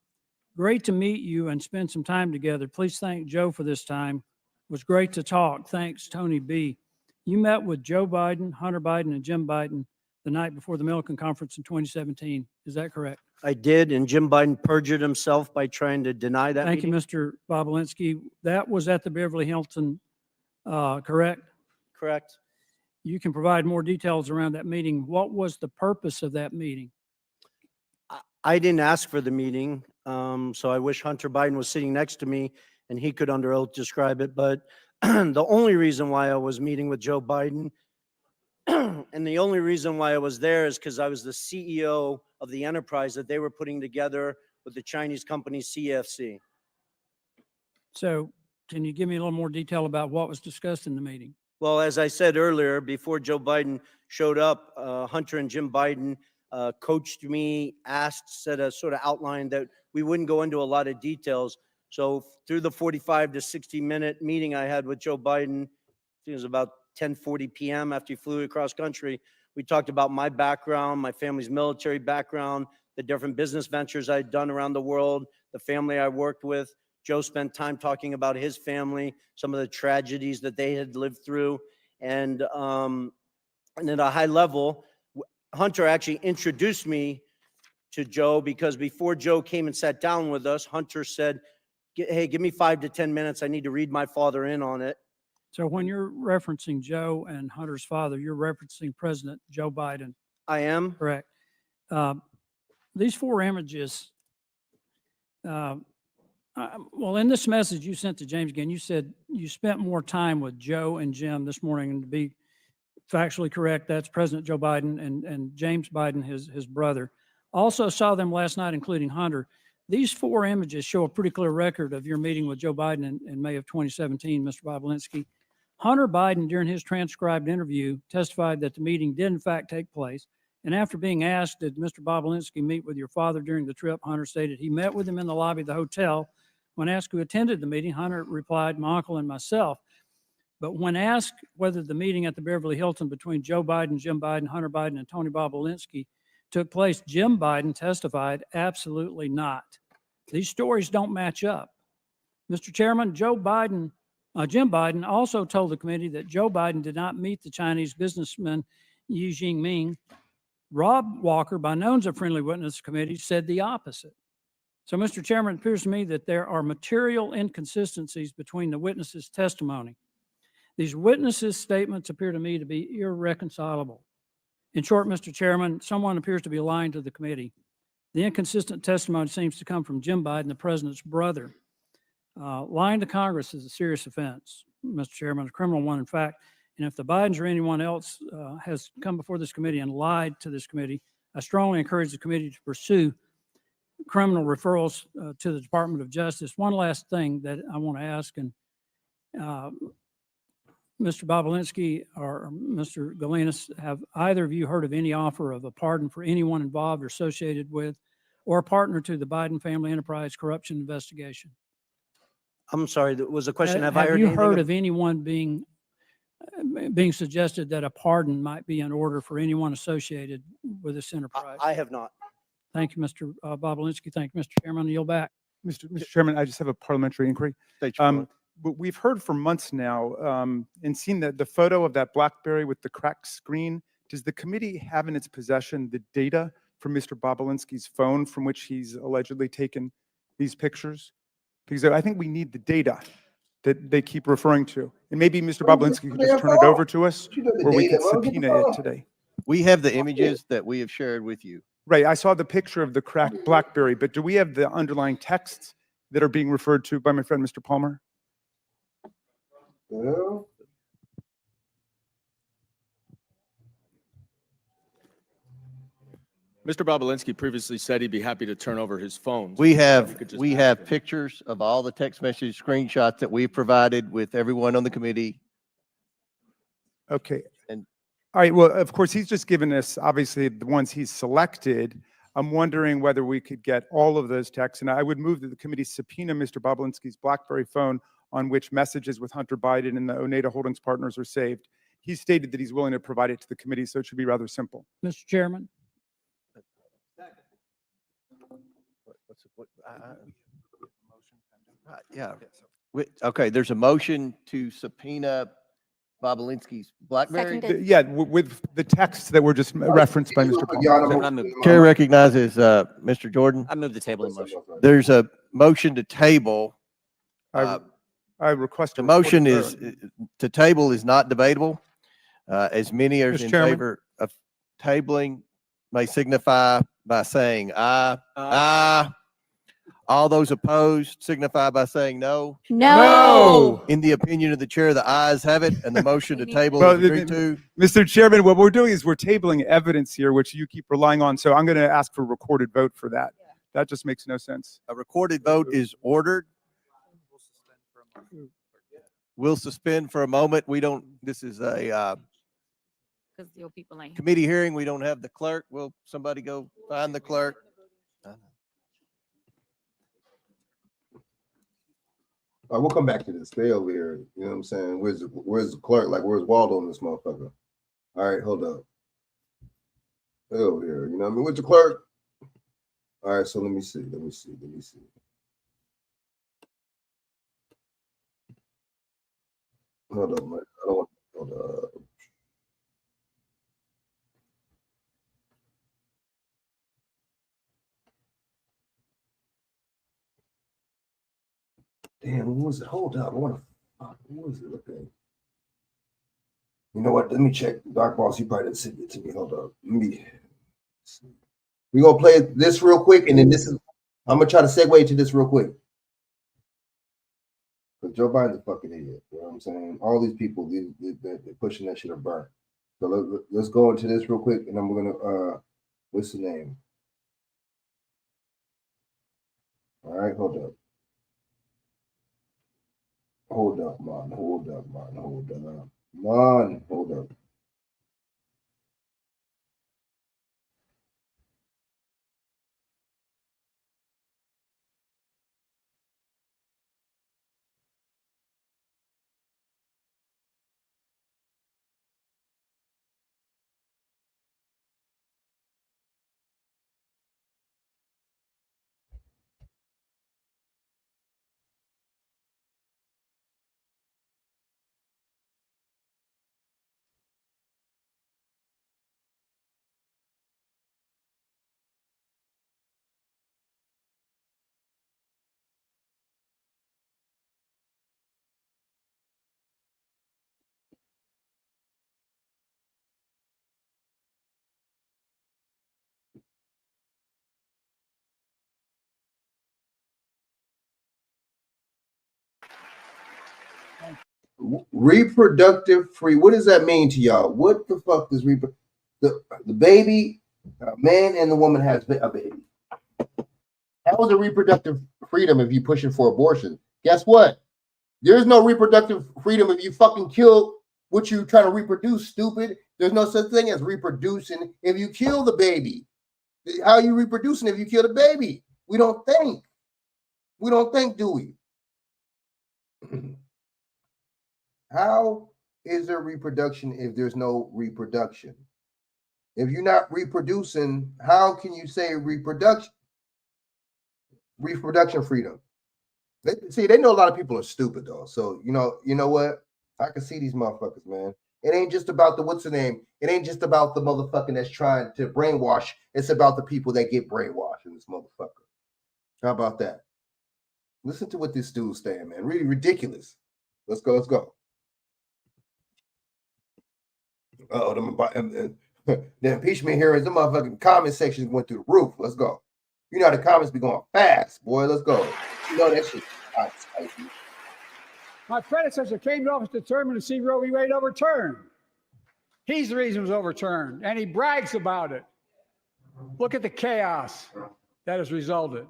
Speaker 13: great to meet you and spend some time together. Please thank Joe for this time. It was great to talk. Thanks, Tony B. You met with Joe Biden, Hunter Biden, and Jim Biden the night before the Milken Conference in 2017. Is that correct?
Speaker 24: I did, and Jim Biden perjured himself by trying to deny that.
Speaker 13: Thank
Speaker 24: meeting.
Speaker 13: you, Mr. Bobulinski. That was at the Beverly Hilton, correct?
Speaker 24: Correct.
Speaker 13: You can provide more details around that meeting. What was the purpose of that meeting?
Speaker 24: I didn't ask for the meeting, so I wish Hunter Biden was sitting next to me and he could under oath describe it. But the only reason why I was meeting with Joe Biden and the only reason why I was there is because I was the CEO of the enterprise that they were putting together with the Chinese company CFC.
Speaker 13: So can you give me a little more detail about what was discussed in the meeting?
Speaker 24: Well, as I said earlier, before Joe Biden showed up, Hunter and Jim Biden coached me, said a sort of outline that we wouldn't go into a lot of details. So through the 45 to 60-minute meeting I had with Joe Biden, I think it was about 10:40 p.m. after he flew across country, we talked about my background, my family's military background, the different business ventures I'd done around the world, the family I worked with. Joe spent time talking about his family, some of the tragedies that they had lived through. And at a high level, Hunter actually introduced me to Joe because before Joe came and sat down with us, Hunter said, hey, give me 5 to 10 minutes. I need to read my father in on it.
Speaker 13: So when you're referencing Joe and Hunter's father, you're referencing President Joe Biden.
Speaker 24: I am.
Speaker 13: Correct. These 4 images, well, in this message you sent to James again, you said you spent more time with Joe and Jim this morning, and to be factually correct, that's President Joe Biden and James Biden, his brother. Also saw them last night, including Hunter. These 4 images show a pretty clear record of your meeting with Joe Biden in May of 2017, Mr. Bobulinski. Hunter Biden, during his transcribed interview, testified that the meeting did in fact take place. And after being asked, did Mr. Bobulinski meet with your father during the trip, Hunter stated he met with him in the lobby of the hotel. When asked who attended the meeting, Hunter replied, my uncle and myself. But when asked whether the meeting at the Beverly Hilton between Joe Biden, Jim Biden, Hunter Biden, and Tony Bobulinski took place, Jim Biden testified, absolutely not. These stories don't match up. Mr. Chairman, Jim Biden also told the committee that Joe Biden did not meet the Chinese businessman Xi Jinping. Rob Walker, by known as a friendly witness committee, said the opposite. So, Mr. Chairman, it appears to me that there are material inconsistencies between the witnesses' testimony. These witnesses' statements appear to me to be irreconcilable. In short, Mr. Chairman, someone appears to be lying to the committee. The inconsistent testimony seems to come from Jim Biden, the president's brother. Lying to Congress is a serious offense, Mr. Chairman, a criminal one, in fact. And if the Bidens or anyone else has come before this committee and lied to this committee, I strongly encourage the committee to pursue criminal referrals to the Department of Justice. One last thing that I want to ask, and Mr. Bobulinski or Mr. Galinas, have either of you heard of any offer of a pardon for anyone involved or associated with or a partner to the Biden family enterprise corruption investigation?
Speaker 24: I'm sorry, that was a question. Have
Speaker 13: Have you heard of anyone being suggested that a pardon might be in order for anyone associated with this enterprise?
Speaker 24: I have not.
Speaker 13: Thank you, Mr. Bobulinski. Thank you, Mr. Chairman. I yield back.
Speaker 12: Mr. Chairman, I just have a parliamentary inquiry. But we've heard for months now and seen the photo of that BlackBerry with the cracked screen. Does the committee have in its possession the data from Mr. Bobulinski's phone from which he's allegedly taken these pictures? Because I think we need the data that they keep referring to. And maybe Mr. Bobulinski could just turn it over to us, or we could subpoena it today.
Speaker 10: We have the images that we have shared with you.
Speaker 12: Right, I saw the picture of the cracked BlackBerry, but do we have the underlying texts that are being referred to by my friend, Mr. Palmer?
Speaker 1: Well,
Speaker 5: Mr. Bobulinski previously said he'd be happy to turn over his phones.
Speaker 10: We have pictures of all the text message screenshots that we provided with everyone on the committee.
Speaker 12: Okay.
Speaker 10: And
Speaker 12: all right, well, of course, he's just given us, obviously, the ones he's selected. I'm wondering whether we could get all of those texts, and I would move that the committee subpoena Mr. Bobulinski's BlackBerry phone on which messages with Hunter Biden and the Oneida Holdings partners are saved. He stated that he's willing to provide it to the committee, so it should be rather simple.
Speaker 13: Mr. Chairman.
Speaker 10: Yeah. Okay, there's a motion to subpoena Bobulinski's BlackBerry.
Speaker 12: Yeah, with the texts that were just referenced by Mr. Palmer.
Speaker 10: Chair recognizes Mr. Jordan.
Speaker 11: I move the table in motion.
Speaker 10: There's a motion to table.
Speaker 12: I request
Speaker 10: the motion is to table is not debatable. As many are in favor of tabling may signify by saying aye. Aye. All those opposed signify by saying no.
Speaker 12: No.
Speaker 10: In the opinion of the chair, the ayes have it, and the motion to table
Speaker 12: Well,
Speaker 10: is agreed to.
Speaker 12: Mr. Chairman, what we're doing is we're tabling evidence here, which you keep relying on. So I'm going to ask for a recorded vote for that. That just makes no sense.
Speaker 10: A recorded vote is ordered. We'll suspend for a moment. We don't, this is a committee hearing. We don't have the clerk. Will somebody go find the clerk?
Speaker 1: All right, we'll come back to this. Stay over here. You know what I'm saying? Where's the clerk? Like, where's Waldo in this motherfucker? All right, hold up. Stay over here. You know what I mean? Where's the clerk? All right, so let me see. Hold up, man. I don't want. Hold up. Damn, what was it? Hold up. I want to. What was it? Okay. You know what? Let me check. Dark Boss, you probably didn't send it to me. Hold up. Let me see. We're going to play this real quick, and then I'm going to try to segue to this real quick. Because Joe Biden's a fucking idiot. You know what I'm saying? All these people, they're pushing that shit are burnt. So let's go into this real quick, and I'm going to, what's the name? All right, hold up. Hold up, man. Hold up. Reproductive free. What does that mean to y'all? What the fuck does the baby, man and the woman has a baby? How is it reproductive freedom if you pushing for abortion? Guess what? There's no reproductive freedom if you fucking kill what you trying to reproduce, stupid. There's no such thing as reproducing if you kill the baby. How are you reproducing if you kill the baby? We don't think. We don't think, do we? How is there reproduction if there's no reproduction? If you're not reproducing, how can you say reproduction freedom? They know a lot of people are stupid though. So you know what? I can see these motherfuckers, man. It ain't just about the what's the name. It ain't just about the motherfucking that's trying to brainwash. It's about the people that get brainwashed in this motherfucker. How about that? Listen to what this dude's saying, man. Really ridiculous. Let's go. Oh, the impeachment hearings, the motherfucking comment sections went through the roof. Let's go. You know how the comments be going fast, boy. Let's go. You know that shit.
Speaker 6: My predecessor came to office determined to see Roe v. Wade overturned. He's the reason it was overturned, and he brags about it. Look at the chaos that has resulted.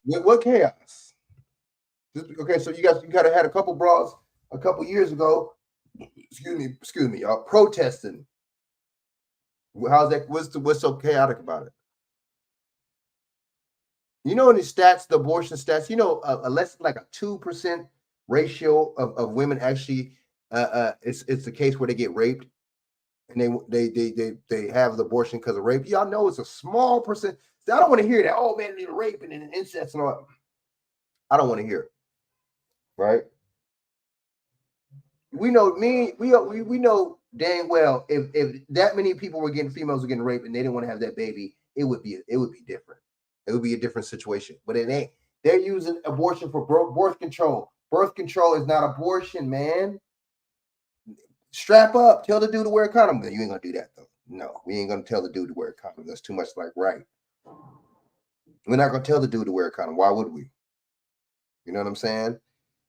Speaker 1: What chaos? Okay, so you gotta had a couple bras a couple years ago. Excuse me, y'all protesting. How's that? What's so chaotic about it? You know, in the stats, the abortion stats, a less like a 2% ratio of women actually, it's the case where they get raped, and they have the abortion because of rape. Y'all know it's a small percent. I don't want to hear that. Oh man, they're raping and incest and all. I don't want to hear it. Right? We know we know dang well if that many people females were getting raped and they didn't want to have that baby, it would be different. It would be a different situation, but it ain't. They're using abortion for birth control. Birth control is not abortion, man. Strap up. Tell the dude to wear a condom. You ain't gonna do that though. No, we ain't gonna tell the dude to wear a condom. That's too much like right. We're not gonna tell the dude to wear a condom. Why would we? You know what I'm saying?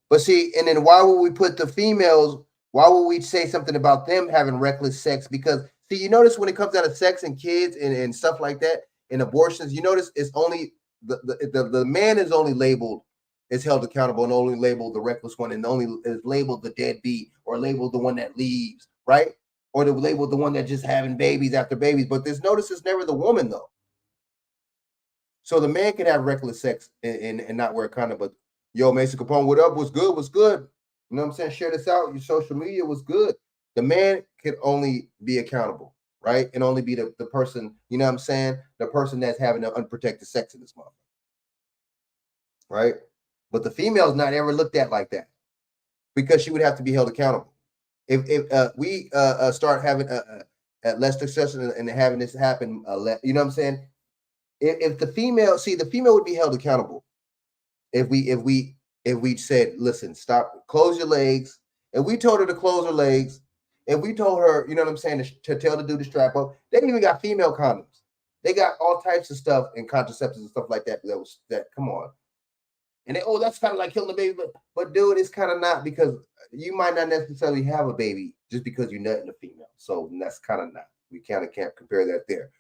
Speaker 1: But see, and then why would we put the females? Why would we say something about them having reckless sex? Because see, you notice when it comes down to sex and kids and stuff like that and abortions, you notice it's only the man is only labeled, is held accountable, and only labeled the reckless one, and only is labeled the deadbeat, or labeled the one that leaves, right? Or the labeled the one that just having babies after babies. But this notice is never the woman though. So the man can have reckless sex and not wear a condom. But yo, Mason Capone, what up? What's good? What's good? You know what I'm saying? Share this out. Your social media was good. The man can only be accountable, right? And only be the person, you know what I'm saying? The person that's having an unprotected sex in this month. Right? But the female's not ever looked at like that because she would have to be held accountable. If we start having less success and having this happen, you know what I'm saying? If the female, see, the female would be held accountable if we said, listen, stop, close your legs. If we told her to close her legs, if we told her, you know what I'm saying, to tell the dude to strap up, they even got female condoms. They got all types of stuff and contraceptives and stuff like that. Come on. And they, that's kind of like killing the baby, but dude, it's kind of not, because you might not necessarily have a baby just because you're nutting a female. So that's kind of not. We kind of can't compare that there.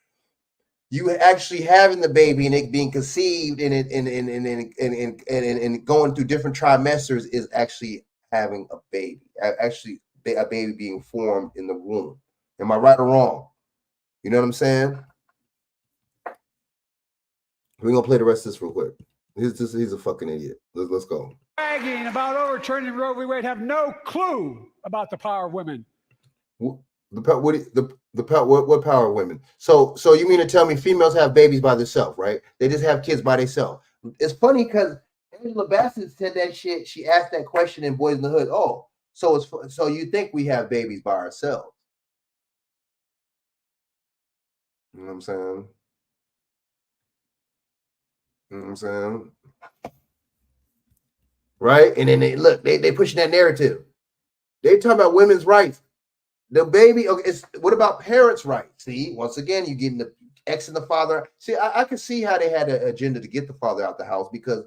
Speaker 1: You actually having the baby and it being conceived and going through different trimesters is actually having a baby. Actually, a baby being formed in the womb. Am I right or wrong? You know what I'm saying? We're gonna play the rest of this real quick. He's a fucking idiot. Let's go.
Speaker 6: Bragging about overturning Roe v. Wade have no clue about the power of women.
Speaker 1: What power of women? So you mean to tell me females have babies by themselves, right? They just have kids by themselves. It's funny because Angela Bassett said that shit. She asked that question in Boys in the Hood. Oh, so you think we have babies by ourselves? You know what I'm saying? You know what I'm saying? Right? And then they pushing that narrative. They talking about women's rights. The baby, okay, what about parents' rights? See, once again, you getting the ex and the father. See, I can see how they had an agenda to get the father out the house, because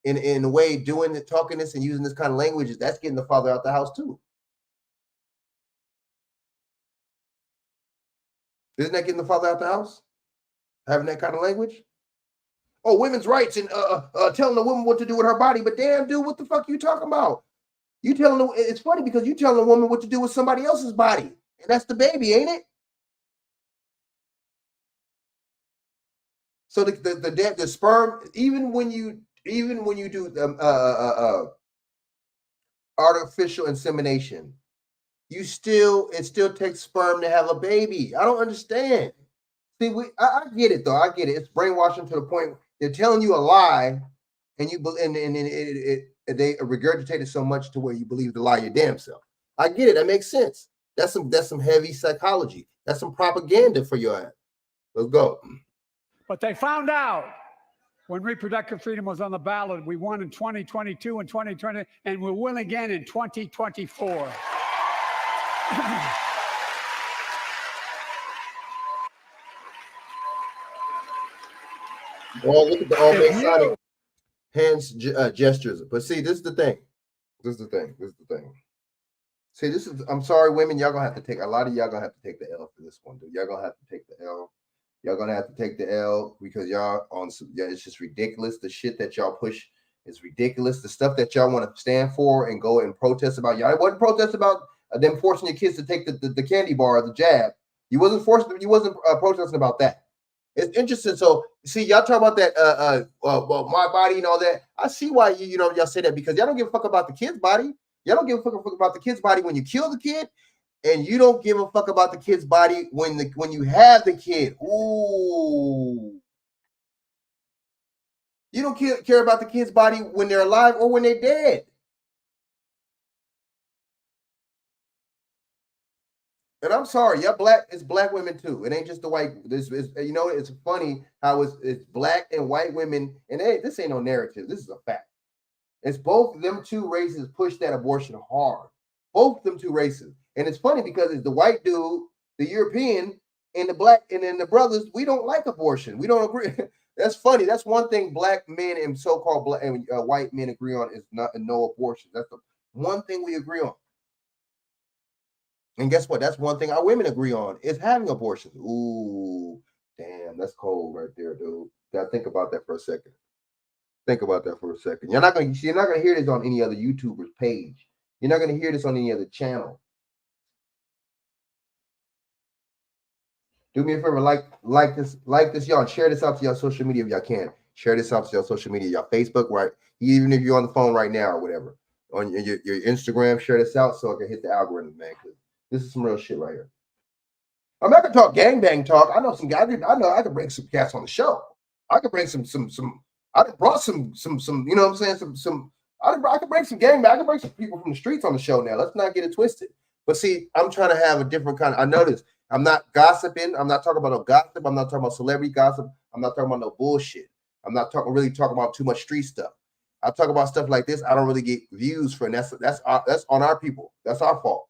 Speaker 1: in a way, talking this and using this kind of language, that's getting the father out the house too. Isn't that getting the father out the house? Having that kind of language? Oh, women's rights and telling the woman what to do with her body. But damn, dude, what the fuck are you talking about? You telling them, it's funny because you telling a woman what to do with somebody else's body, and that's the baby, ain't it? So the sperm, even when you do artificial insemination, it still takes sperm to have a baby. I don't understand. See, I get it though. I get it. It's brainwashing to the point they're telling you a lie, and they regurgitate it so much to where you believe the lie your damn self. I get it. That makes sense. That's some heavy psychology. That's some propaganda for your ass. Let's go.
Speaker 6: But they found out when reproductive freedom was on the ballot, we won in 2022 and 2020, and we'll win again in 2024.
Speaker 1: Well, look at the all Masonic hands gestures. But see, this is the thing. See, I'm sorry, women, y'all gonna have to take, a lot of y'all gonna have to take the L for this one, dude. Y'all gonna have to take the L. Y'all gonna have to take the L because y'all it's just ridiculous. The shit that y'all push is ridiculous. The stuff that y'all want to stand for and go and protest about. Y'all wasn't protest about them forcing your kids to take the candy bar or the jab. You wasn't protesting about that. It's interesting. So see, y'all talk about that well, my body and all that. I see why y'all say that, because y'all don't give a fuck about the kid's body. Y'all don't give a fuck about the kid's body when you kill the kid, and you don't give a fuck about the kid's body when you have the kid. Ooh. You don't care about the kid's body when they're alive or when they're dead. And I'm sorry, it's black women too. It ain't just the white. It's funny how it's black and white women, and this ain't no narrative. This is a fact. It's both them two races push that abortion hard. Both them two races. And it's funny because it's the white dude, the European, and the black, and then the brothers, we don't like abortion. We don't agree. That's funny. That's one thing black men and so-called black and white men agree on is not no abortion. That's the one thing we agree on. And guess what? That's one thing our women agree on is having abortions. Ooh, damn, that's cold right there, dude. Gotta think about that for a second. Think about that for a second. You're not gonna hear this on any other YouTuber's page. You're not gonna hear this on any other channel. Do me a favor, like this, y'all. Share this out to y'all social media if y'all can. Share this out to y'all social media, y'all Facebook, right? Even if you're on the phone right now or whatever, on your Instagram, share this out so I can hit the algorithm, man. Because this is some real shit right here. I'm not gonna talk gangbang talk. I know some guys. I know I can bring some cats on the show. I could bring some. I brought some. You know what I'm saying? I could bring some gangbang. I could bring some people from the streets on the show now. Let's not get it twisted. But see, I'm trying to have a different kind. I notice I'm not gossiping. I'm not talking about no gossip. I'm not talking about celebrity gossip. I'm not talking about no bullshit. I'm not really talking about too much street stuff. I talk about stuff like this. I don't really get views for, and that's on our people. That's our fault.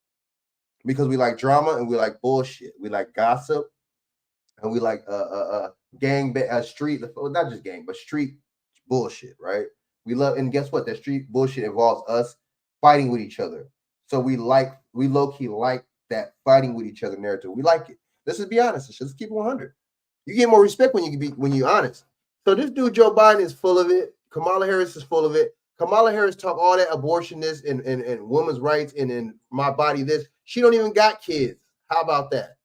Speaker 1: Because we like drama and we like bullshit. We like gossip and we like gang street, not just gang, but street bullshit, right? We love, and guess what? That street bullshit involves us fighting with each other. So we low-key like that fighting with each other narrative. We like it. Let's just be honest. Let's just keep it 100. You get more respect when you're honest. So this dude Joe Biden is full of it. Kamala Harris is full of it. Kamala Harris talk all that abortion this and women's rights and my body this. She don't even got kids. How about that?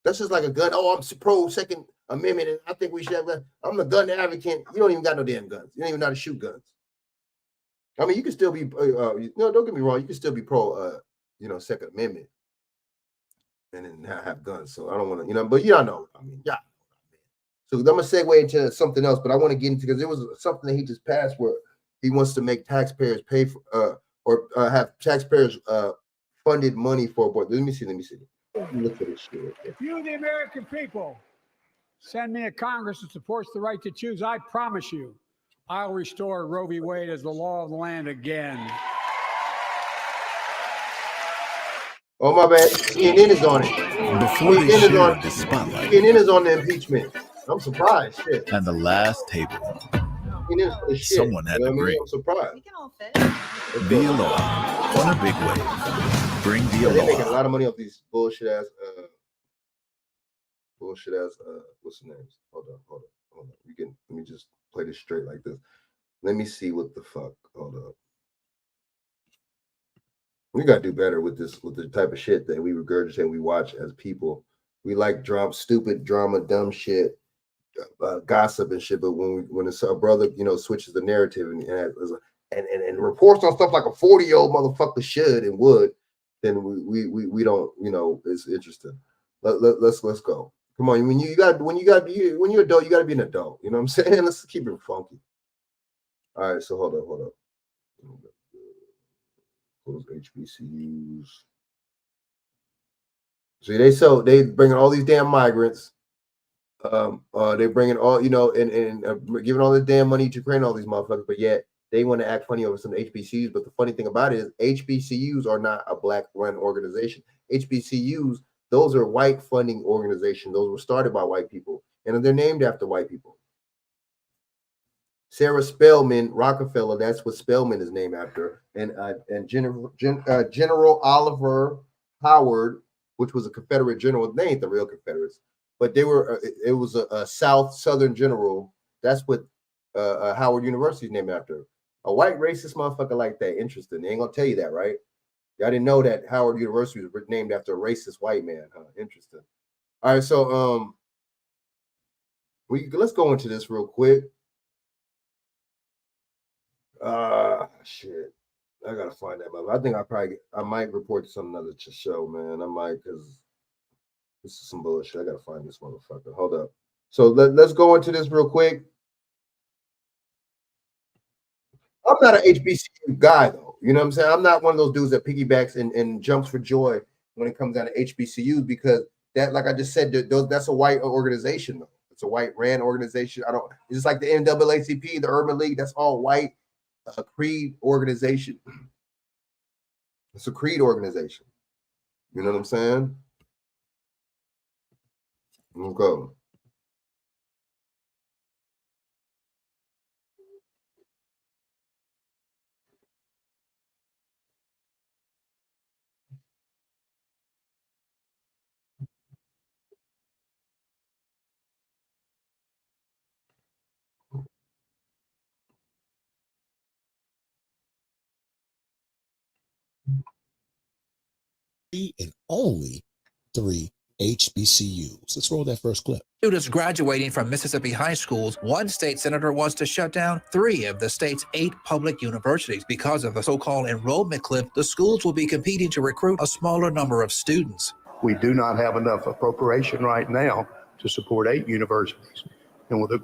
Speaker 1: That's just like a gun. Oh, I'm pro Second Amendment, and I think we should have that. I'm the gun advocate. You don't even got no damn guns. You don't even know how to shoot guns. I mean, you can still be, no, don't get me wrong. You can still be pro, Second Amendment, and then have guns. So I don't want to, but y'all know. I mean, yeah. So I'm gonna segue into something else, but I want to get into because there was something that he just passed where he wants to make taxpayers pay for, or have taxpayers funded money for abortion. Let me see. Let me look at this shit.
Speaker 6: If you, the American people, send me a Congress that supports the right to choose, I promise you, I'll restore Roe v. Wade as the law of the land again.
Speaker 1: Oh, my bad. CNN is on it.
Speaker 11: Before they shared the spotlight.
Speaker 1: CNN is on the impeachment. I'm surprised. Shit.
Speaker 11: And the last table. Someone had to bring
Speaker 1: I'm surprised.
Speaker 11: the aloha on a big wave. Bring the
Speaker 1: They're making a
Speaker 11: aloha.
Speaker 1: lot of money off these bullshit ass, what's the names? Hold on. Let me just play this straight like this. Let me see what the fuck. Hold up. We gotta do better with the type of shit that we regurgitate and we watch as people. We like stupid drama, dumb shit, gossip and shit. But when it's a brother, switches the narrative and reports on stuff like a 40-year-old motherfucker should and would, then we don't, it's interesting. Let's go. Come on, when you're adult, you gotta be an adult. You know what I'm saying? Let's keep it funky. All right, so hold up. Those HBCUs. See, they bringing all these damn migrants. They bringing all, and giving all this damn money to train all these motherfuckers, but yet they want to act funny over some HBCUs. But the funny thing about it is HBCUs are not a black-run organization. HBCUs, those are white funding organizations. Those were started by white people, and they're named after white people. Sarah Spelman Rockefeller, that's what Spelman is named after, and General Oliver Howard, which was a Confederate general. They ain't the real Confederates, but they were. It was a Southern general. That's what Howard University is named after. A white racist motherfucker like that. Interesting. They ain't gonna tell you that, right? Y'all didn't know that Howard University was named after a racist white man, huh? Interesting. All right, so let's go into this real quick. Shit. I gotta find that mother. I think I might report this on another show, man. I might, because this is some bullshit. I gotta find this motherfucker. Hold up. So let's go into this real quick. I'm not an HBCU guy, though. You know what I'm saying? I'm not one of those dudes that piggybacks and jumps for joy when it comes down to HBCUs, because that, like I just said, that's a white organization, though. It's a white ran organization. It's just like the NAACP, the Urban League. That's all white. A creed organization. It's a creed organization. You know what I'm saying? Okay.
Speaker 14: And only 3 HBCUs. Let's roll that first clip.
Speaker 15: Students graduating from Mississippi high schools, one state senator wants to shut down 3 of the state's 8 public universities. Because of the so-called enrollment cliff, the schools will be competing to recruit a smaller number of students.
Speaker 17: We do not have enough appropriation right now to support 8 universities. And with a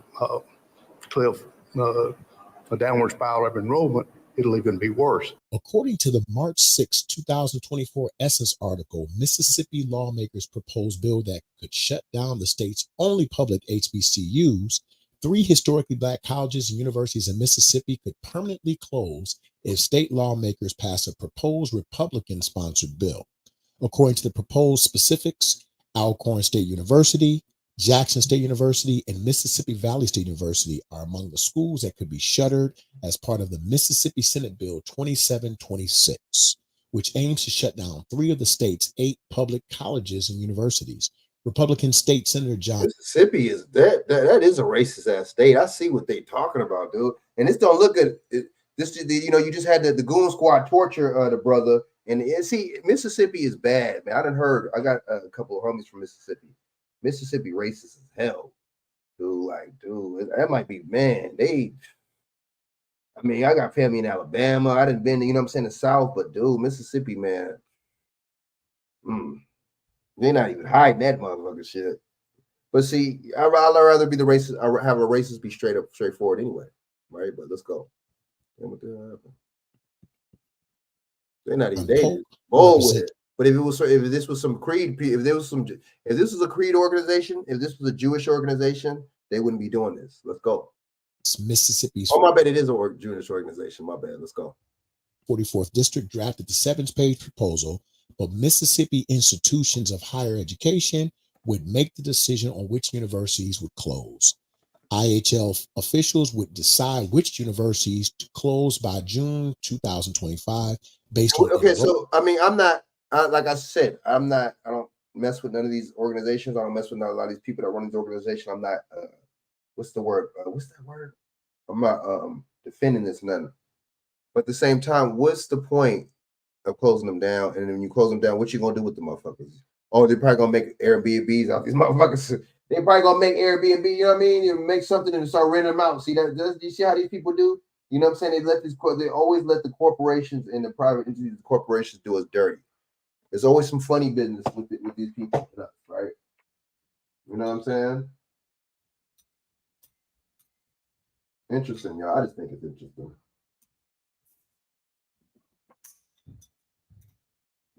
Speaker 17: cliff, a downward spiral of enrollment, it'll even be worse.
Speaker 14: According to the March 6, 2024 Essence article, Mississippi lawmakers proposed bill that could shut down the state's only public HBCUs. 3 historically Black colleges and universities in Mississippi could permanently close if state lawmakers pass a proposed Republican-sponsored bill. According to the proposed specifics, Alcorn State University, Jackson State University, and Mississippi Valley State University are among the schools that could be shuttered as part of the Mississippi Senate Bill 2726, which aims to shut down 3 of the state's 8 public colleges and universities. Republican State Senator John
Speaker 1: Mississippi is that is a racist ass state. I see what they talking about, dude. And this don't look good. This, you know, you just had the Goon Squad torture the brother, and see, Mississippi is bad, man. I done heard. I got a couple of homies from Mississippi. Mississippi racist as hell, dude. Like, dude, that might be, man. I mean, I got family in Alabama. I done been, you know what I'm saying, the South, but dude, Mississippi, man, they're not even hiding that motherfucker shit. But see, I'd rather be the racist. I have a racist be straightforward anyway, right? But let's go. What the hell happened? They're not even dating. Bold with it. But if this was some creed, if this was a creed organization, if this was a Jewish organization, they wouldn't be doing this. Let's go.
Speaker 14: It's Mississippi's.
Speaker 1: Oh, my bad. It is a Jewish organization. My bad. Let's go.
Speaker 14: 44th District drafted the 7-page proposal, but Mississippi institutions of higher education would make the decision on which universities would close. IHL officials would decide which universities to close by June 2025 based on.
Speaker 1: Okay, so I mean, I'm not. Like I said, I don't mess with none of these organizations. I don't mess with a lot of these people that run these organizations. I'm not, what's the word? What's that word? I'm not defending this, nothing. But at the same time, what's the point of closing them down? And then when you close them down, what you going to do with the motherfuckers? Oh, they're probably going to make Airbnbs out these motherfuckers. They're probably going to make Airbnb, you know what I mean? You make something and start renting them out. See that? You see how these people do? You know what I'm saying? They always let the corporations and the private entities, the corporations do us dirty. There's always some funny business with these people, right? You know what I'm saying? Interesting, y'all. I just think it's interesting.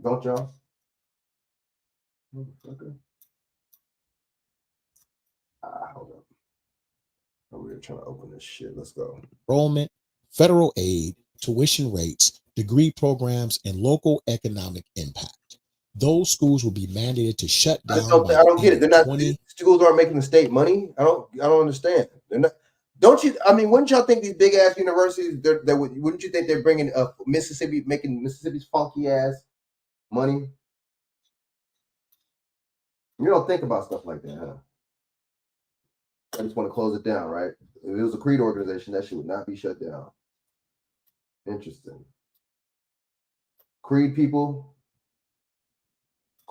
Speaker 1: Don't y'all? Motherfucker. Hold up. I'm really trying to open this shit. Let's go.
Speaker 14: Enrollment, federal aid, tuition rates, degree programs, and local economic impact. Those schools will be mandated to shut down.
Speaker 1: I don't get it. They're not. Schools aren't making the state money. I don't understand. They're not. Don't you? I mean, wouldn't y'all think these big ass universities? Wouldn't you think they're bringing Mississippi, making Mississippi's funky ass money? You don't think about stuff like that, huh? I just want to close it down, right? If it was a creed organization, that shit would not be shut down. Interesting. Creed people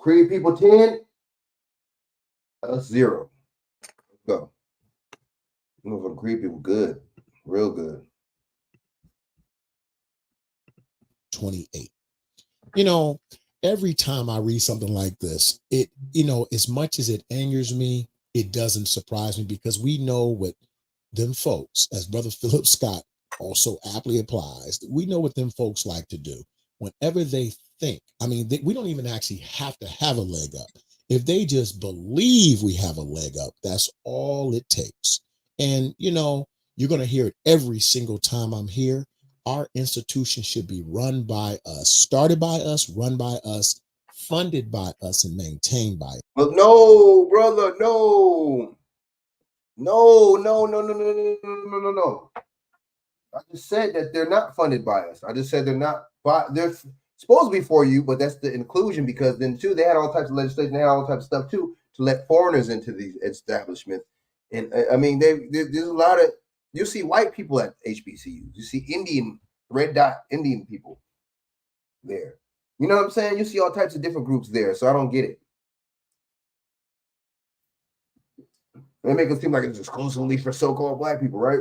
Speaker 1: 10, us 0. Go. Creed people good, real good.
Speaker 14: 28. You know, every time I read something like this, it, you know, as much as it angers me, it doesn't surprise me because we know what them folks, as Brother Philip Scott also aptly applies, we know what them folks like to do. Whenever they think, I mean, we don't even actually have to have a leg up. If they just believe we have a leg up, that's all it takes. And, you know, you're going to hear it every single time I'm here. Our institution should be run by us, started by us, run by us, funded by us, and maintained by us.
Speaker 1: But no, brother, no. No. I just said that they're not funded by us. I just said they're not, they're supposed to be for you, but that's the inclusion, because then too, they had all types of legislation, they had all types of stuff too, to let foreigners into these establishments. And I mean, there's a lot of, you see white people at HBCUs, you see Indian, red dot Indian people there. You know what I'm saying? You see all types of different groups there, so I don't get it. They make it seem like it's exclusively for so-called black people, right?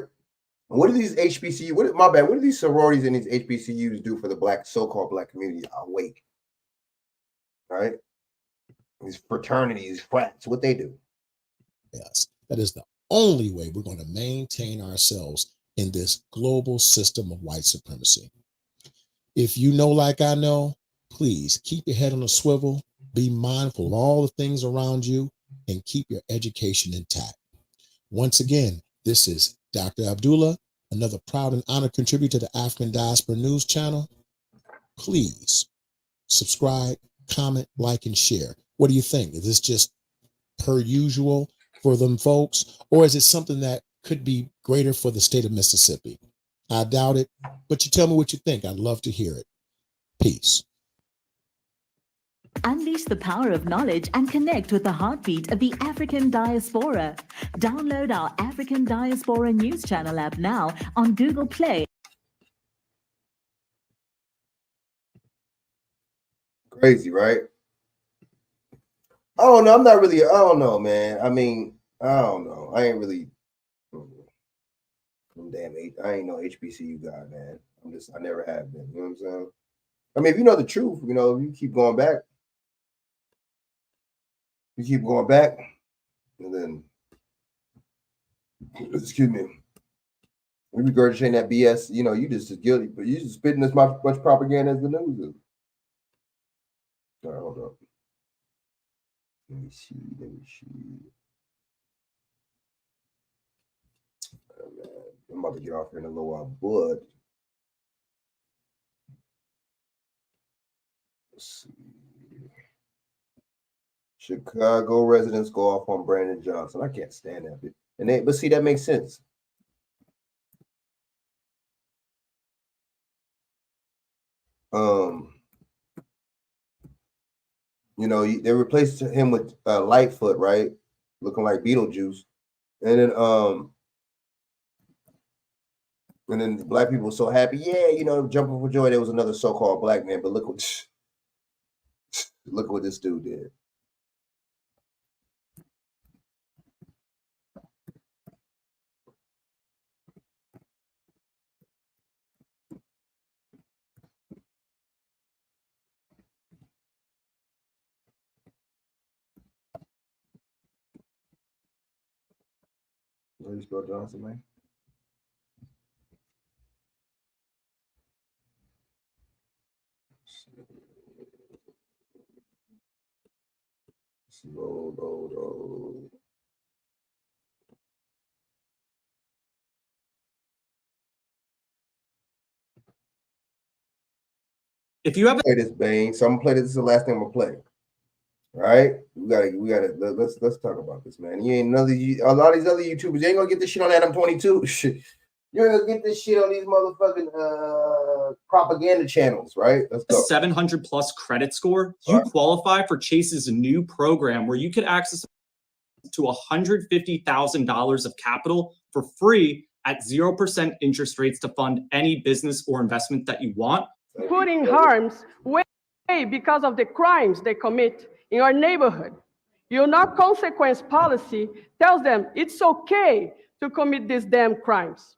Speaker 1: What do these HBCU? What do these sororities and these HBCUs do for the black so-called black community? Awake, right? These fraternities, frats, what they do?
Speaker 14: Yes, that is the only way we're going to maintain ourselves in this global system of white supremacy. If you know, like I know, please keep your head on a swivel, be mindful of all the things around you, and keep your education intact. Once again, this is Dr. Abdullah, another proud and honored contributor to the African Diaspora News Channel. Please subscribe, comment, like, and share. What do you think? Is this just per usual for them folks, or is it something that could be greater for the state of Mississippi? I doubt it, but you tell me what you think. I'd love to hear it. Peace.
Speaker 3: Unleash the power of knowledge and connect with the heartbeat of the African diaspora. Download our African Diaspora News Channel app now on Google Play.
Speaker 1: Crazy, right? I don't know. I'm not really. I don't know, man. I mean, I don't know. I ain't really. I ain't no HBCU guy, man. I never have been. You know what I'm saying? I mean, if you know the truth, you know, you keep going back. And then, excuse me, we regurgitating that BS. You know, you just as guilty, but you just spitting as much propaganda as the news is. All right, hold up. Let me see. Oh, man. I'm about to get off here in a little while, but let's see. Chicago residents go off on Brandon Johnson. I can't stand that. But see, that makes sense. You know, they replaced him with Lightfoot, right? Looking like Beetlejuice. And then the black people were so happy. Yeah, you know, jumping for joy. There was another so-called black man, but look what this dude did. Where you spell Johnson, man? Load. If you have play this, Bane, so I'm gonna play this. This is the last thing I'm gonna play. All right, we gotta let's talk about this, man. You ain't a lot of these other YouTubers. You ain't gonna get this shit on Adam 22. Shit, you're gonna get this shit on these motherfucking propaganda channels, right? Let's go.
Speaker 16: 700 plus credit score, you qualify for Chase's new program where you could access to $150,000 of capital for free at 0% interest rates to fund any business or investment that you want.
Speaker 18: Put in harm's way because of the crimes they commit in our neighborhood. Your no consequence policy tells them it's okay to commit these damn crimes.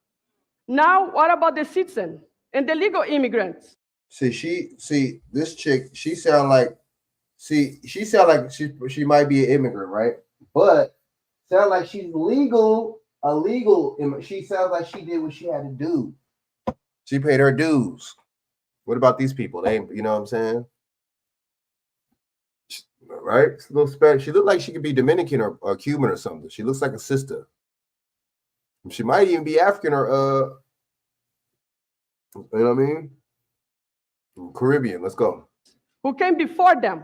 Speaker 18: Now, what about the citizen and the legal immigrants?
Speaker 1: See, this chick, she sound like she might be an immigrant, right? But sound like she's illegal. She sounds like she did what she had to do. She paid her dues. What about these people? They, you know what I'm saying? Right? It's a little Spanish. She looked like she could be Dominican or Cuban or something. She looks like a sister. She might even be African or you know what I mean? Caribbean. Let's go.
Speaker 18: Who came before them?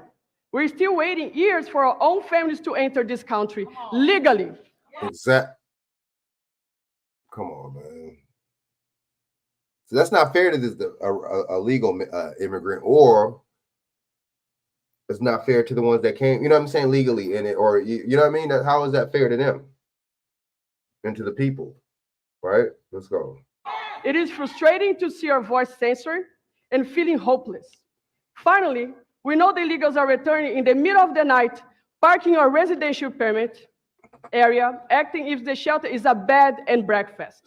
Speaker 18: We're still waiting years for our own families to enter this country legally.
Speaker 1: Exactly. Come on, man. So that's not fair to this a legal immigrant, or it's not fair to the ones that came. You know what I'm saying? Legally in it, or you know what I mean? How is that fair to them and to the people? Right? Let's go.
Speaker 18: It is frustrating to see our voice censored and feeling hopeless. Finally, we know the illegals are returning in the middle of the night, parking our residential permit area, acting if the shelter is a bed and breakfast.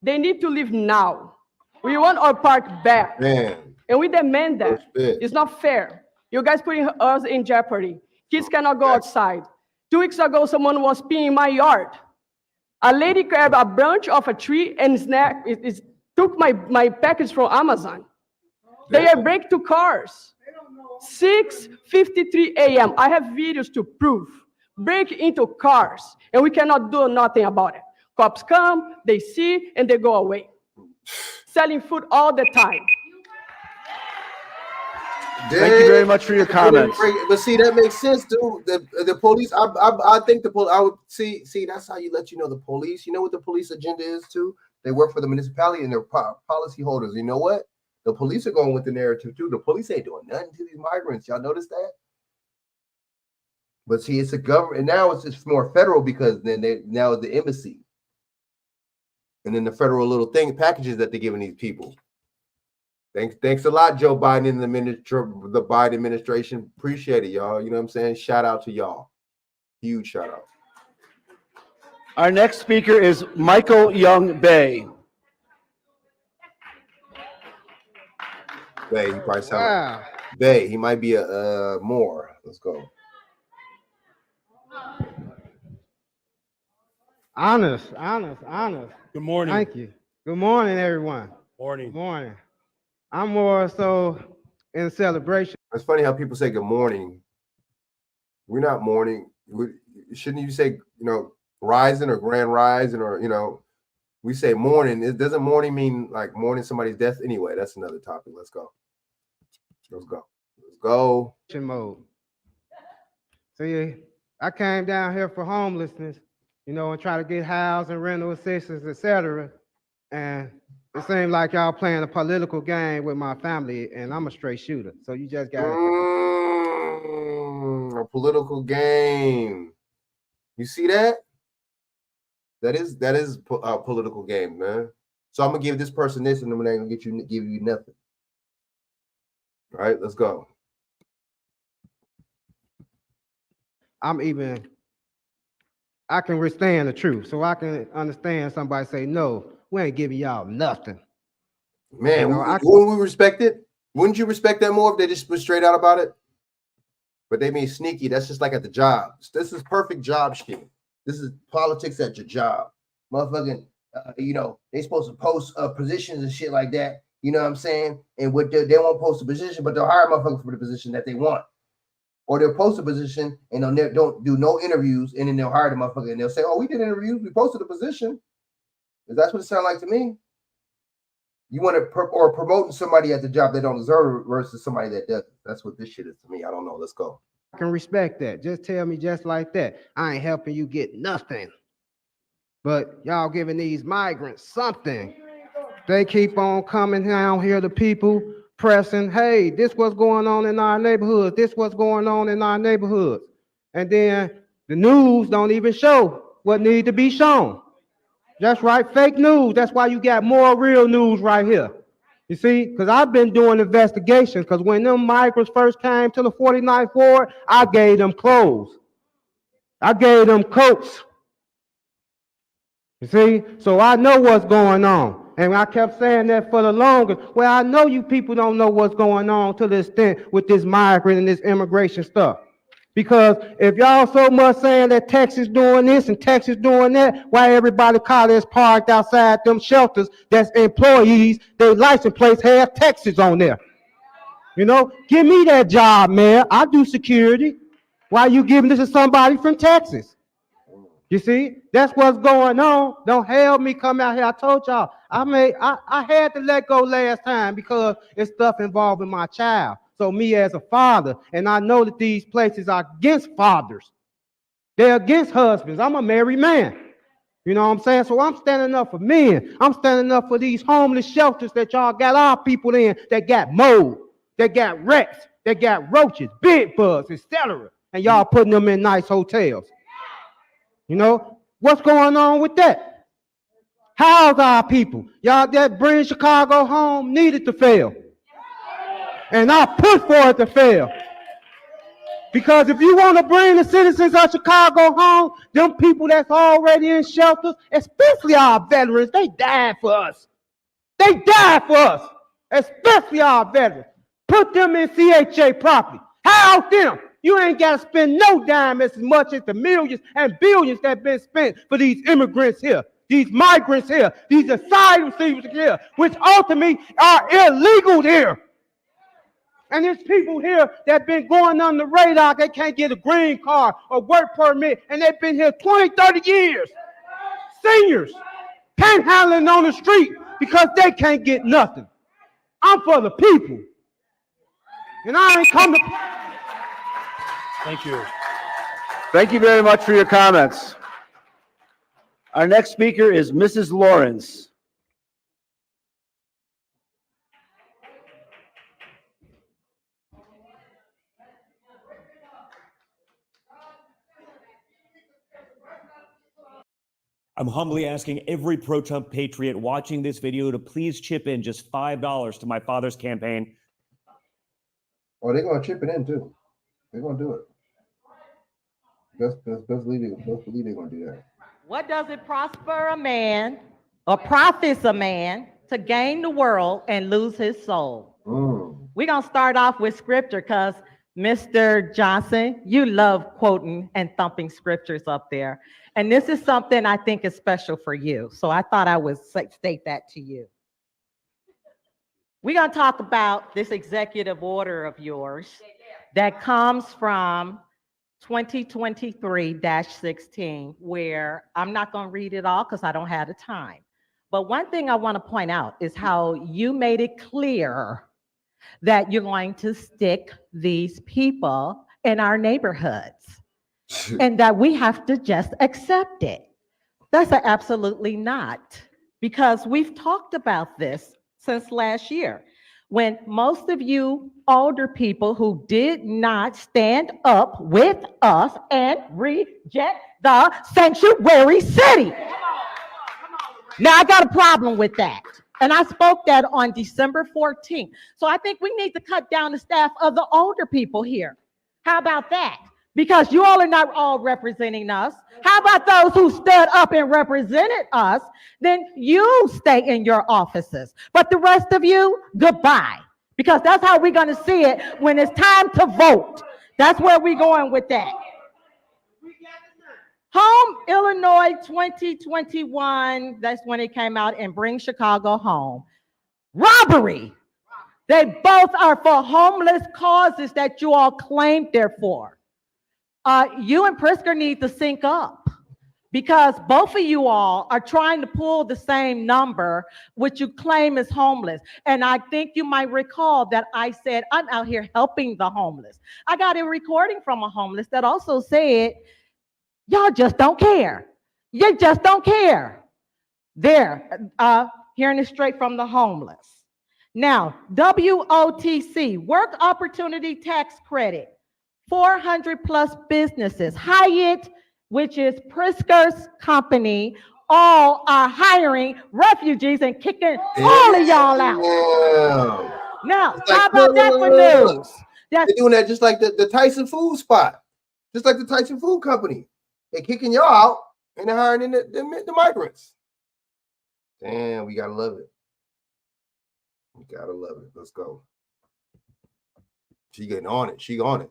Speaker 18: They need to leave now. We want our park back.
Speaker 1: Man,
Speaker 18: and we demand that.
Speaker 1: Respect.
Speaker 18: It's not fair. You guys putting us in jeopardy. Kids cannot go outside. 2 weeks ago, someone was peeing in my yard. A lady grabbed a branch of a tree and took my package from Amazon. They are break to cars. 6:53 a.m. I have videos to prove. Break into cars, and we cannot do nothing about it. Cops come, they see, and they go away. Selling food all the time.
Speaker 12: Thank you very much for your comments.
Speaker 1: But see, that makes sense, dude. The police, I think the police, I would see, that's how you let you know the police. You know what the police agenda is too? They work for the municipality and they're policy holders. You know what? The police are going with the narrative too. The police ain't doing nothing to these migrants. Y'all notice that? But see, it's a government, and now it's more federal because then now it's the embassy. And then the federal little packages that they're giving these people. Thanks a lot, Joe Biden and the Biden administration. Appreciate it, y'all. You know what I'm saying? Shout out to y'all. Huge shout out.
Speaker 2: Our next speaker is Michael Young Bay.
Speaker 1: Bay, he probably sound like Bay. He might be a more. Let's go.
Speaker 19: Honest.
Speaker 2: Good morning.
Speaker 19: Thank you. Good morning, everyone.
Speaker 2: Morning.
Speaker 19: Good morning. I'm more so in celebration.
Speaker 1: It's funny how people say good morning. We're not mourning. Shouldn't you say, rising or grand rising or, we say morning. It doesn't mourning mean like mourning somebody's death anyway. That's another topic. Let's go.
Speaker 19: Mode. See, I came down here for homelessness, and try to get housing, rental assistance, etc. And it seems like y'all playing a political game with my family, and I'm a straight shooter. So you just got
Speaker 1: a political game. You see that? That is a political game, man. So I'm gonna give this person this, and then they're gonna give you nothing. All right, let's go.
Speaker 19: I can withstand the truth, so I can understand somebody say, no, we ain't giving y'all nothing.
Speaker 1: Man, wouldn't we respect it? Wouldn't you respect that more if they just were straight out about it? But they mean sneaky. That's just like at the job. This is perfect job shit. This is politics at your job. Motherfucking, they supposed to post positions and shit like that. You know what I'm saying? And what they won't post a position, but they'll hire motherfuckers for the position that they want. Or they'll post a position and don't do no interviews, and then they'll hire the motherfucker and they'll say, oh, we did interviews, we posted a position. That's what it sounds like to me. You want to promoting somebody at the job that don't deserve versus somebody that doesn't. That's what this shit is to me. I don't know. Let's go.
Speaker 19: I can respect that. Just tell me just like that. I ain't helping you get nothing. But y'all giving these migrants something. They keep on coming down here to people pressing, hey, this what's going on in our neighborhoods. This what's going on in our neighborhoods. And then the news don't even show what need to be shown. That's right, fake news. That's why you got more real news right here. You see, because I've been doing investigations, because when them migrants first came to the 49th Ward, I gave them clothes. I gave them coats. You see, so I know what's going on. And I kept saying that for the longest. Well, I know you people don't know what's going on to the extent with this migrant and this immigration stuff. Because if y'all so much saying that Texas doing this and Texas doing that, why everybody college parked outside them shelters that's employees, their license plates have Texas on there. Give me that job, man. I do security. Why you giving this to somebody from Texas? You see, that's what's going on. Don't help me come out here. I told y'all, I had to let go last time because it's stuff involving my child. So me as a father, and I know that these places are against fathers. They're against husbands. I'm a married man. You know what I'm saying? So I'm standing up for men. I'm standing up for these homeless shelters that y'all got our people in that got mold, that got rats, that got roaches, bed bugs, etc. And y'all putting them in nice hotels. What's going on with that? How's our people? Y'all that bring Chicago home needed to fail. And I push for it to fail. Because if you want to bring the citizens of Chicago home, them people that's already in shelters, especially our veterans, they died for us. They died for us, especially our veterans. Put them in CHA property. House them. You ain't got to spend no dime as much as the millions and billions that have been spent for these immigrants here, these migrants here, these asylum seekers here, which ultimately are illegal here. And there's people here that been going on the radar. They can't get a green card or work permit, and they've been here 20, 30 years. Seniors panhandling on the street because they can't get nothing. I'm for the people. And I ain't come to...
Speaker 2: Thank you. Thank you very much for your comments. Our next speaker is Mrs. Lawrence.
Speaker 20: I'm humbly asking every pro-Trump patriot watching this video to please chip in just $5 to my father's campaign.
Speaker 1: Oh, they're going to chip it in too. They're going to do it. Best believe they're going to do that.
Speaker 21: What does it prosper a man or profits a man to gain the world and lose his soul? We're going to start off with scripture because Mr. Johnson, you love quoting and thumping scriptures up there. And this is something I think is special for you. So I thought I would state that to you. We're going to talk about this executive order of yours that comes from 2023-16, where I'm not going to read it all because I don't have the time. But one thing I want to point out is how you made it clear that you're going to stick these people in our neighborhoods and that we have to just accept it. That's absolutely not, because we've talked about this since last year, when most of you older people who did not stand up with us and reject the sanctuary city. Now, I got a problem with that. And I spoke that on December 14th. So I think we need to cut down the staff of the older people here. How about that? Because you all are not all representing us. How about those who stood up and represented us? Then you stay in your offices. But the rest of you, goodbye. Because that's how we're going to see it when it's time to vote. That's where we're going with that. Home, Illinois 2021, that's when it came out, and Bring Chicago Home. Robbery. They both are for homeless causes that you all claimed they're for. You and Pritzker need to sync up, because both of you all are trying to pull the same number, which you claim is homeless. And I think you might recall that I said, I'm out here helping the homeless. I got a recording from a homeless that also said, y'all just don't care. You just don't care. There, hearing it straight from the homeless. Now, WOTC, Work Opportunity Tax Credit. 400 plus businesses. Hyatt, which is Pritzker's company, all are hiring refugees and kicking all of y'all out. Now, how about that for news?
Speaker 1: They're doing that just like the Tyson Food spot. Just like the Tyson Food Company. They're kicking y'all out and they're hiring in the migrants. Damn, we gotta love it. We gotta love it. Let's go. She getting on it. She on it.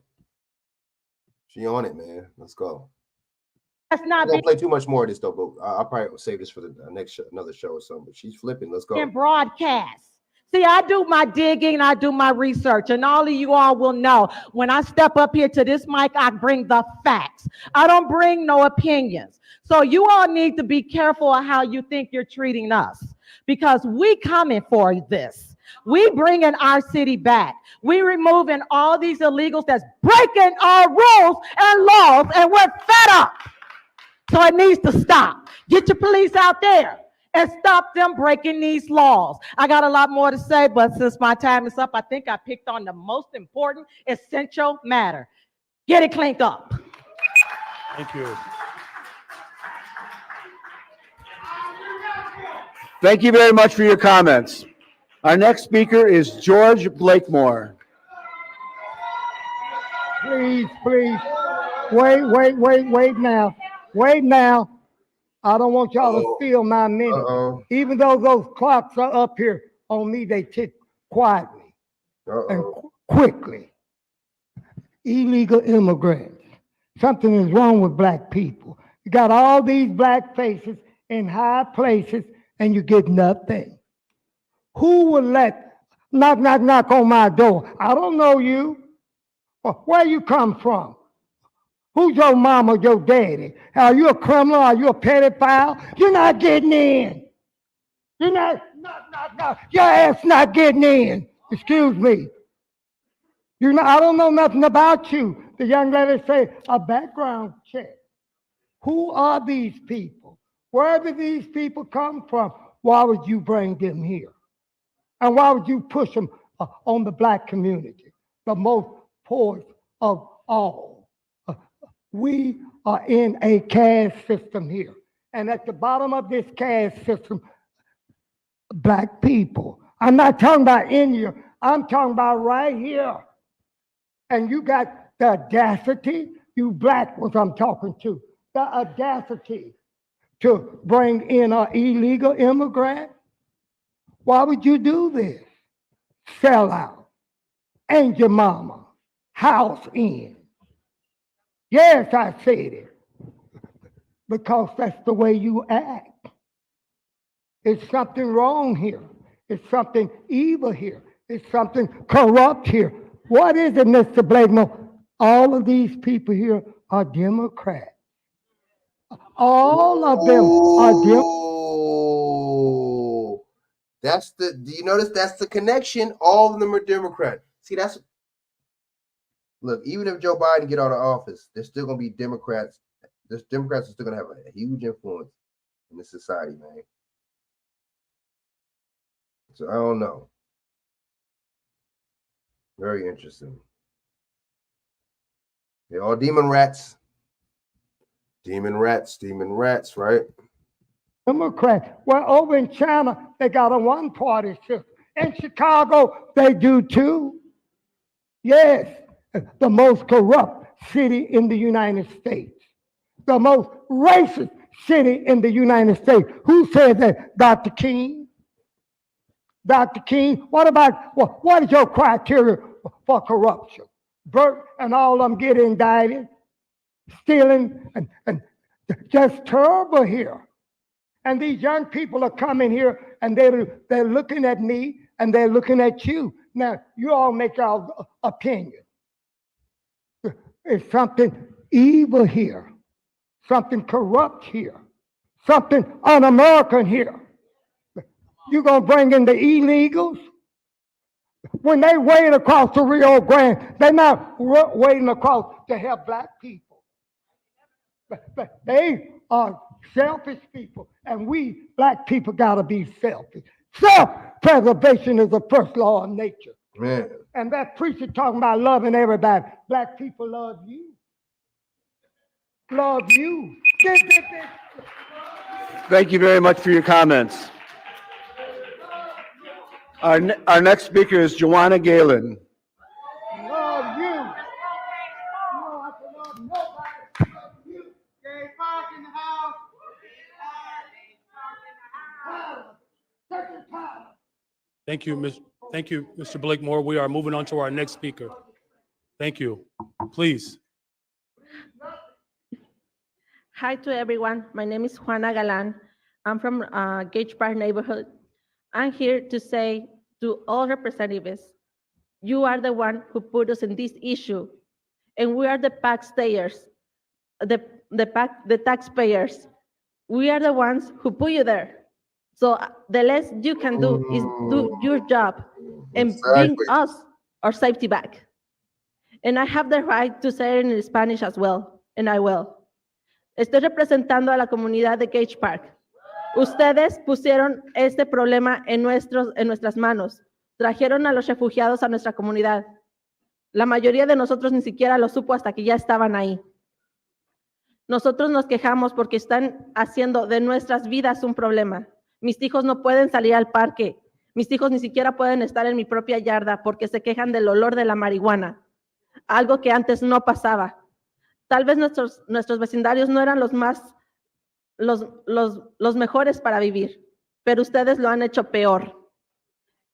Speaker 1: She on it, man. Let's go.
Speaker 21: That's not
Speaker 1: gonna play too much more of this though, but I'll probably save this for the next show, another show or something. But she's flipping. Let's go.
Speaker 21: In broadcast. See, I do my digging, I do my research, and all of you all will know when I step up here to this mic, I bring the facts. I don't bring no opinions. So you all need to be careful of how you think you're treating us, because we coming for this. We bringing our city back. We removing all these illegals that's breaking our rules and laws, and we're fed up. So it needs to stop. Get your police out there and stop them breaking these laws. I got a lot more to say, but since my time is up, I think I picked on the most important, essential matter. Get it cleaned up.
Speaker 2: Thank you. Thank you very much for your comments. Our next speaker is George Blakemore.
Speaker 4: please, please. Wait now. Wait now. I don't want y'all to steal my minute. Even though those clocks are up here on me, they tick quietly and quickly. Illegal immigrants. Something is wrong with black people. You got all these black faces in high places and you get nothing. Who will let knock on my door? I don't know you. Where you come from? Who's your mama, your daddy? Are you a criminal? Are you a pedophile? You're not getting in. You're not. Your ass not getting in. Excuse me. You're not. I don't know nothing about you. The young lady say a background check. Who are these people? Where did these people come from? Why would you bring them here? And why would you push them on the black community, the most poor of all? We are in a caste system here. And at the bottom of this caste system, black people. I'm not talking about India. I'm talking about right here. And you got the audacity, you black ones I'm talking to, the audacity to bring in an illegal immigrant. Why would you do this? Sell out. Ain't your mama. House in. Yes, I said it. Because that's the way you act. It's something wrong here. It's something evil here. It's something corrupt here. What is it, Mr. Blakemore? All of these people here are Democrats. All of them are Democrats.
Speaker 1: That's the, do you notice that's the connection? All of them are Democrat. See, that's, look, even if Joe Biden get out of office, there's still going to be Democrats. There's Democrats are still going to have a huge influence in this society, man. So I don't know. Very interesting. They're all demon rats. Demon rats, right?
Speaker 4: Democrat. Well, over in China, they got a one-party system. In Chicago, they do too. Yes, the most corrupt city in the United States. The most racist city in the United States. Who said that? Dr. King? Dr. King, what about, what is your criteria for corruption? Bert and all of them get indicted, stealing, and just terrible here. And these young people are coming here and they're looking at me and they're looking at you. Now, you all make your opinion. It's something evil here, something corrupt here, something un-American here. You're going to bring in the illegals? When they wade across the Rio Grande, they're not wading across to help black people. But they are selfish people, and we black people got to be selfish. Self-preservation is the first law of nature.
Speaker 1: Man.
Speaker 4: And that preacher talking about loving everybody. Black people love you. Love you.
Speaker 2: Thank you very much for your comments. Our next speaker is Joanna Galen.
Speaker 4: Love you. No, I can love nobody but you. Gay Park in the house.
Speaker 8: Thank you, Mr. Blakemore. We are moving on to our next speaker. Thank you. Please.
Speaker 22: Hi to everyone. My name is Juana Galan. I'm from Gage Park neighborhood. I'm here to say to all representatives, you are the one who put us in this issue, and we are the taxpayers. The taxpayers. We are the ones who put you there. So the less you can do is do your job and bring us our safety back. And I have the right to say it in Spanish as well, and I will. Estoy representando a la comunidad de Gage Park. Ustedes pusieron este problema en nuestras manos. Trajeron a los refugiados a nuestra comunidad. La mayoría de nosotros ni siquiera lo supo hasta que ya estaban ahí. Nosotros nos quejamos porque están haciendo de nuestras vidas un problema. Mis hijos no pueden salir al parque. Mis hijos ni siquiera pueden estar en mi propia yarda porque se quejan del olor de la marihuana. algo que antes no pasaba. Tal vez nuestros vecindarios no eran los mejores para vivir, pero ustedes lo han hecho peor.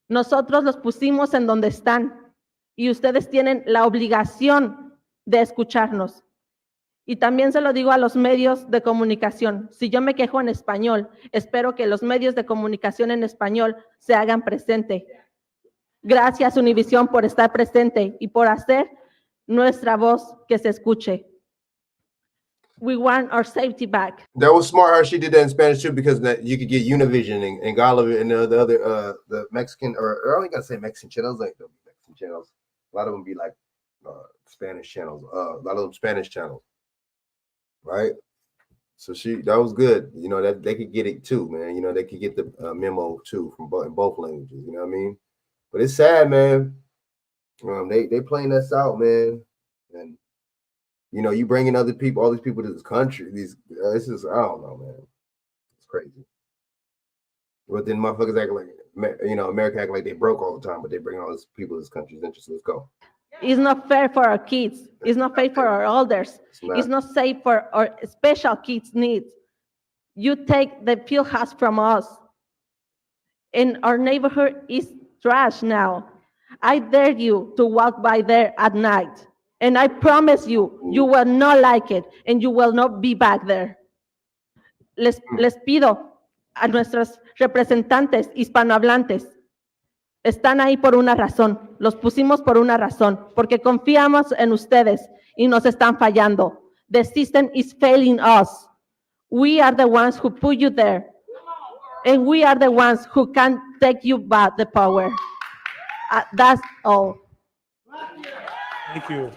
Speaker 22: Nosotros los pusimos en donde están y ustedes tienen la obligación de escucharnos. Y también se lo digo a los medios de comunicación. Si yo me quejo en español, espero que los medios de comunicación en español se hagan presente. Gracias, Univisión, por estar presente y por hacer nuestra voz que se escuche. We want our safety back.
Speaker 1: That was smart how she did that in Spanish too, because that you could get Univision and Gala and the other the Mexican, or I only gotta say Mexican channels, like the Mexican channels. A lot of them be like Spanish channels. A lot of them Spanish channels, right? So that was good. You know, that they could get it too, man. You know, they could get the memo too from both languages. You know what I mean? But it's sad, man. They playing us out, man. And you know, you bringing other people, all these people to this country. This is, I don't know, man. It's crazy. But then motherfuckers act like, you know, America act like they broke all the time, but they bring all these people to this country. Let's go.
Speaker 22: It's not fair for our kids. It's not fair for our elders. It's not safe for our special kids' needs. You take the field house from us. And our neighborhood is trash now. I dare you to walk by there at night. And I promise you, you will not like it and you will not be back there. Les pido a nuestros representantes hispanohablantes, están ahí por una razón, los pusimos por una razón, porque confiamos en ustedes y nos están fallando. The system is failing us. We are the ones who put you there. And we are the ones who can take you back the power. That's all.
Speaker 8: Thank you.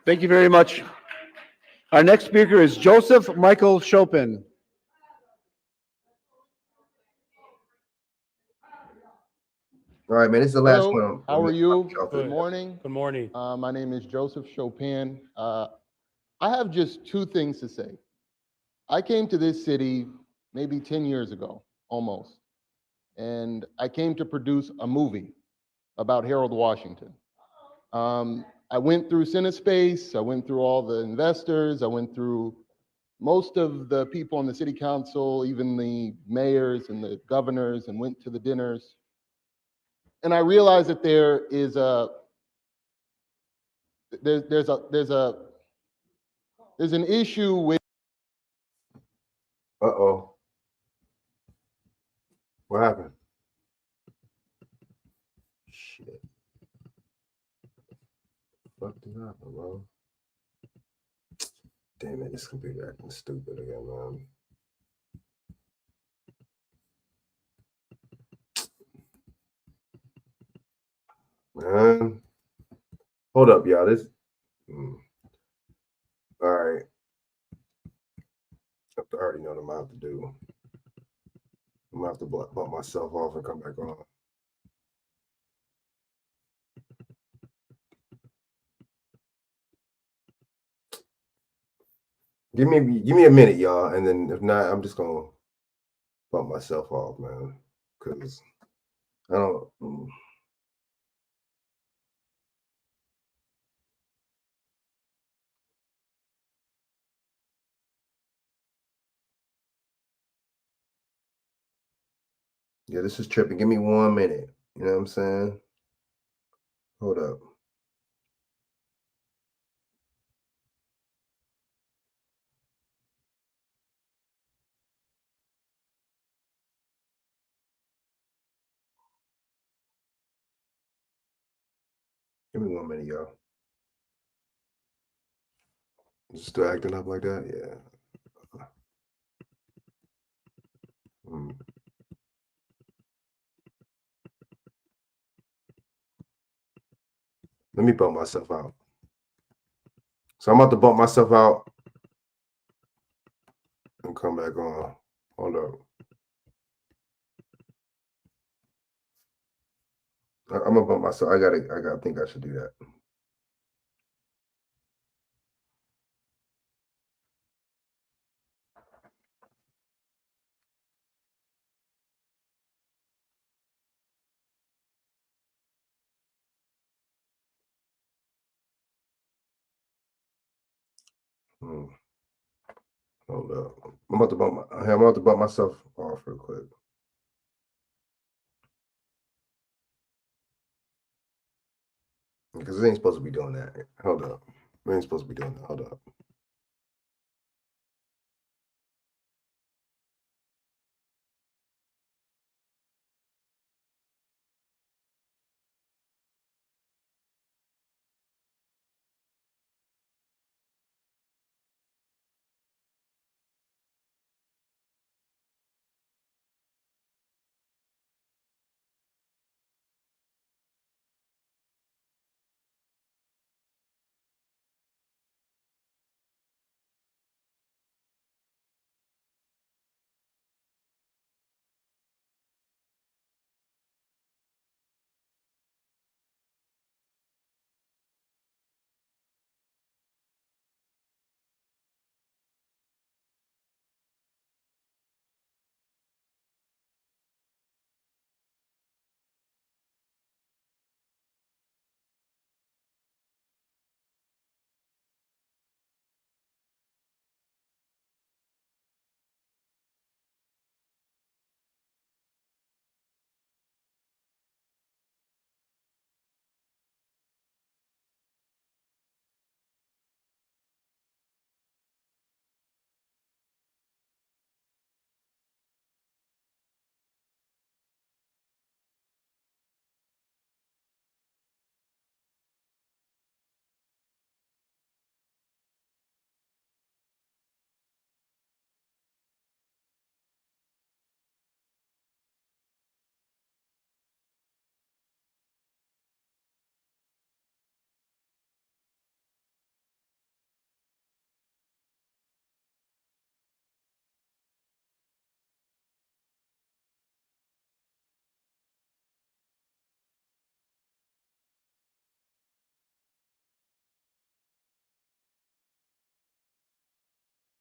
Speaker 2: Thank you very much. Our next speaker is Joseph Michael Chopin.
Speaker 1: All right, man. This is the last
Speaker 7: Hello,
Speaker 1: one.
Speaker 7: how are you?
Speaker 8: Good.
Speaker 7: Good morning.
Speaker 8: Good morning.
Speaker 7: My name is Joseph Chopin. I have just two things to say. I came to this city maybe 10 years ago, almost. And I came to produce a movie about Harold Washington. I went through CineSpace, I went through all the investors, I went through most of the people on the city council, even the mayors and the governors, and went to the dinners. And I realized that there's an issue with.
Speaker 1: Uh-oh. What happened? Shit. Fucked it up, bro. Damn it, this computer acting stupid again, man. Man. Hold up, y'all. This. All right. I already know what I'm gonna have to do. I'm gonna have to bump myself off and come back on. Give me a minute, y'all, and then if not, I'm just gonna bump myself off, man, because I don't. Yeah, this is tripping. Give me 1 minute. You know what I'm saying? Hold up. Give me 1 minute, y'all. Is it still acting up like that? Yeah. Let me bump myself out. So I'm about to bump myself out and come back on. Hold up. I'm gonna bump myself. I think I should do that. Hold up. I'm about to bump myself off real quick. Because it ain't supposed to be doing that. Hold up. We ain't supposed to be doing that. Hold up.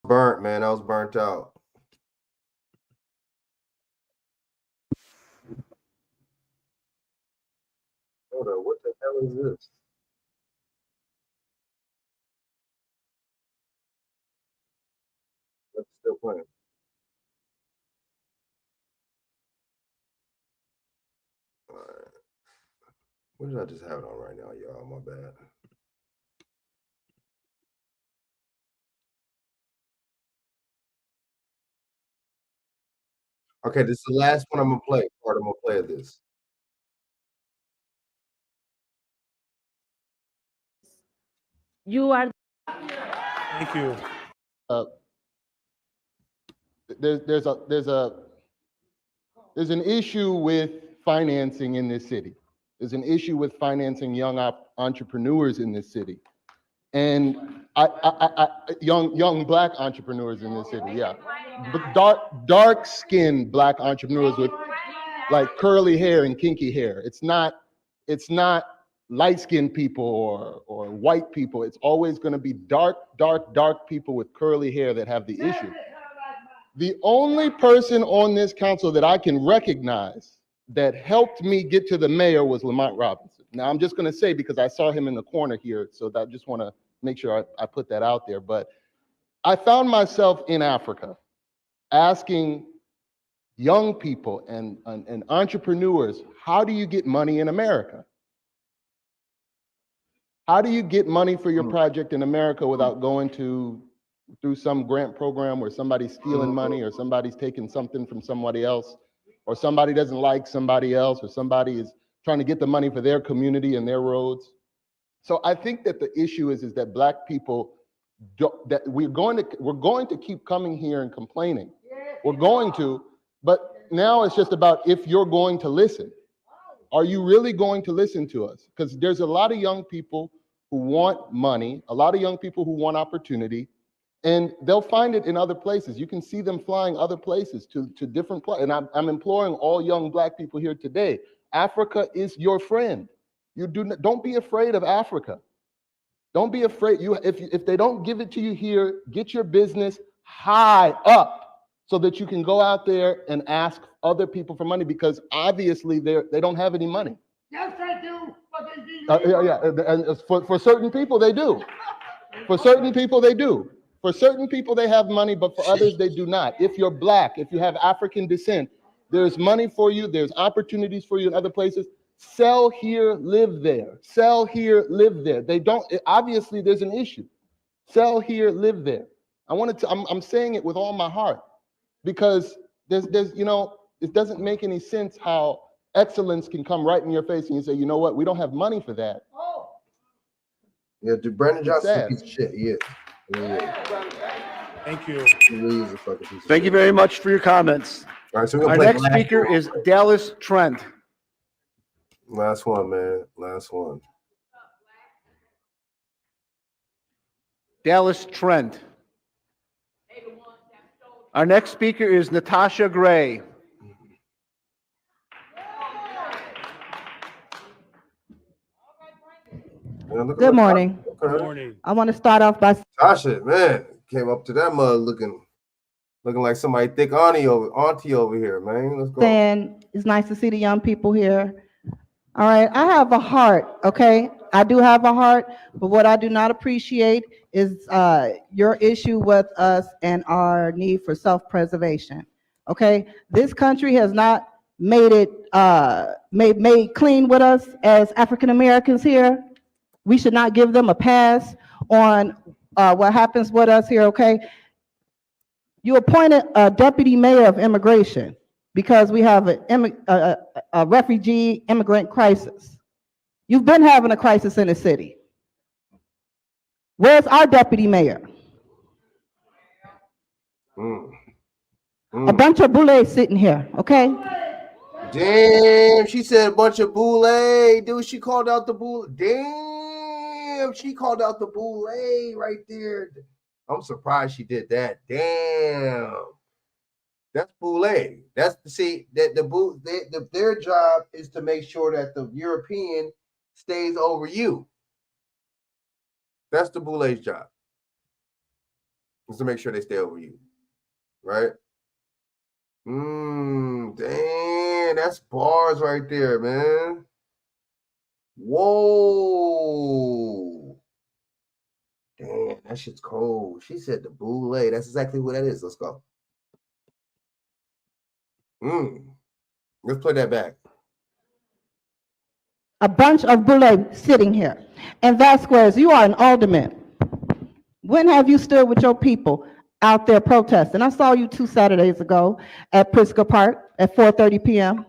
Speaker 1: Burnt, man. I was burnt out. Hold on. What the hell is this? It's still playing. All right. What did I just have it on right now, y'all? My bad. Okay, this is the last one I'm gonna play. Part I'm gonna play of this.
Speaker 22: You are.
Speaker 8: Thank you.
Speaker 7: There's an issue with financing in this city. There's an issue with financing young entrepreneurs in this city, and young black entrepreneurs in this city. Yeah, but dark skinned black entrepreneurs with like curly hair and kinky hair. It's not light skinned people or white people. It's always going to be dark people with curly hair that have the issue. The only person on this council that I can recognize that helped me get to the mayor was Lamont Robinson. Now, I'm just going to say, because I saw him in the corner here, so I just want to make sure I put that out there. But I found myself in Africa asking young people and entrepreneurs, how do you get money in America? How do you get money for your project in America without going through some grant program where somebody's stealing money or somebody's taking something from somebody else, or somebody doesn't like somebody else, or somebody is trying to get the money for their community and their roads? So I think that the issue is that black people, that we're going to keep coming here and complaining. We're going to, but now it's just about if you're going to listen. Are you really going to listen to us? Because there's a lot of young people who want money, a lot of young people who want opportunity, and they'll find it in other places. You can see them flying other places to different places. And I'm imploring all young black people here today, Africa is your friend. Don't be afraid of Africa. Don't be afraid. If they don't give it to you here, get your business high up so that you can go out there and ask other people for money, because obviously they don't have any money.
Speaker 4: Yes, they do. But they do.
Speaker 7: And for certain people, they do. For certain people, they do. For certain people, they have money, but for others, they do not. If you're Black, if you have African descent, there's money for you. There's opportunities for you in other places. Sell here, live there. Sell here, live there. They don't, obviously there's an issue. Sell here, live there. I'm saying it with all my heart because there's, you know, it doesn't make any sense how excellence can come right in your face and you say, you know what, we don't have money for that.
Speaker 1: Yeah, dude, Brandon Johnson's a
Speaker 7: sad.
Speaker 1: piece of shit. Yeah.
Speaker 8: Thank you.
Speaker 1: He really is a fucking piece of
Speaker 2: Thank you very much for your comments.
Speaker 1: All right, so we're gonna
Speaker 2: Our
Speaker 1: play
Speaker 2: next
Speaker 1: Black
Speaker 2: speaker
Speaker 1: Goon.
Speaker 2: is Dallas Trent.
Speaker 1: Last one, man. Last one.
Speaker 2: Dallas Trent. Our next speaker is Natasha Gray.
Speaker 5: Good morning.
Speaker 1: Good
Speaker 8: morning.
Speaker 5: I want to start off by
Speaker 1: Tasha, man, came up to that mud looking like somebody thick auntie over here, man. Let's go.
Speaker 5: saying it's nice to see the young people here. All right, I have a heart, okay? I do have a heart, but what I do not appreciate is your issue with us and our need for self-preservation, okay? This country has not made it, made clean with us as African Americans here. We should not give them a pass on what happens with us here, okay? You appointed a deputy mayor of immigration because we have a refugee immigrant crisis. You've been having a crisis in the city. Where's our deputy mayor? A bunch of boulets sitting here, okay?
Speaker 1: Damn, she said a bunch of boule. Dude, she called out the boule. Damn, she called out the boule right there. I'm surprised she did that. Damn. That's boule. That's their job is to make sure that the European stays over you. That's the boule's job. Is to make sure they stay over you. Right? Damn, that's bars right there, man. Whoa. Damn, that shit's cold. She said the boule. That's exactly what that is. Let's go. Let's play that back.
Speaker 5: A bunch of bullets sitting here. And Vasquez, you are an alderman. When have you stood with your people out there protesting? I saw you 2 Saturdays ago at Pritzker Park at 4:30 p.m.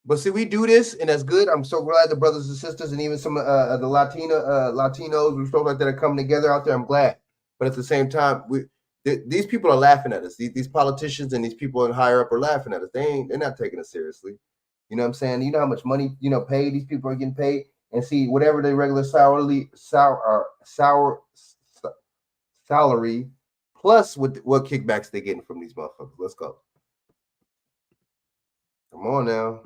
Speaker 1: But see, we do this, and that's good. I'm so glad the brothers and sisters, and even some of the Latinos and stuff like that are coming together out there. I'm glad. But at the same time, these people are laughing at us. These politicians and these people in higher up are laughing at us. They're not taking us seriously. You know what I'm saying? You know how much money paid these people are getting paid, and see whatever the regular salary plus what kickbacks they're getting from these motherfuckers. Let's go. Come on now.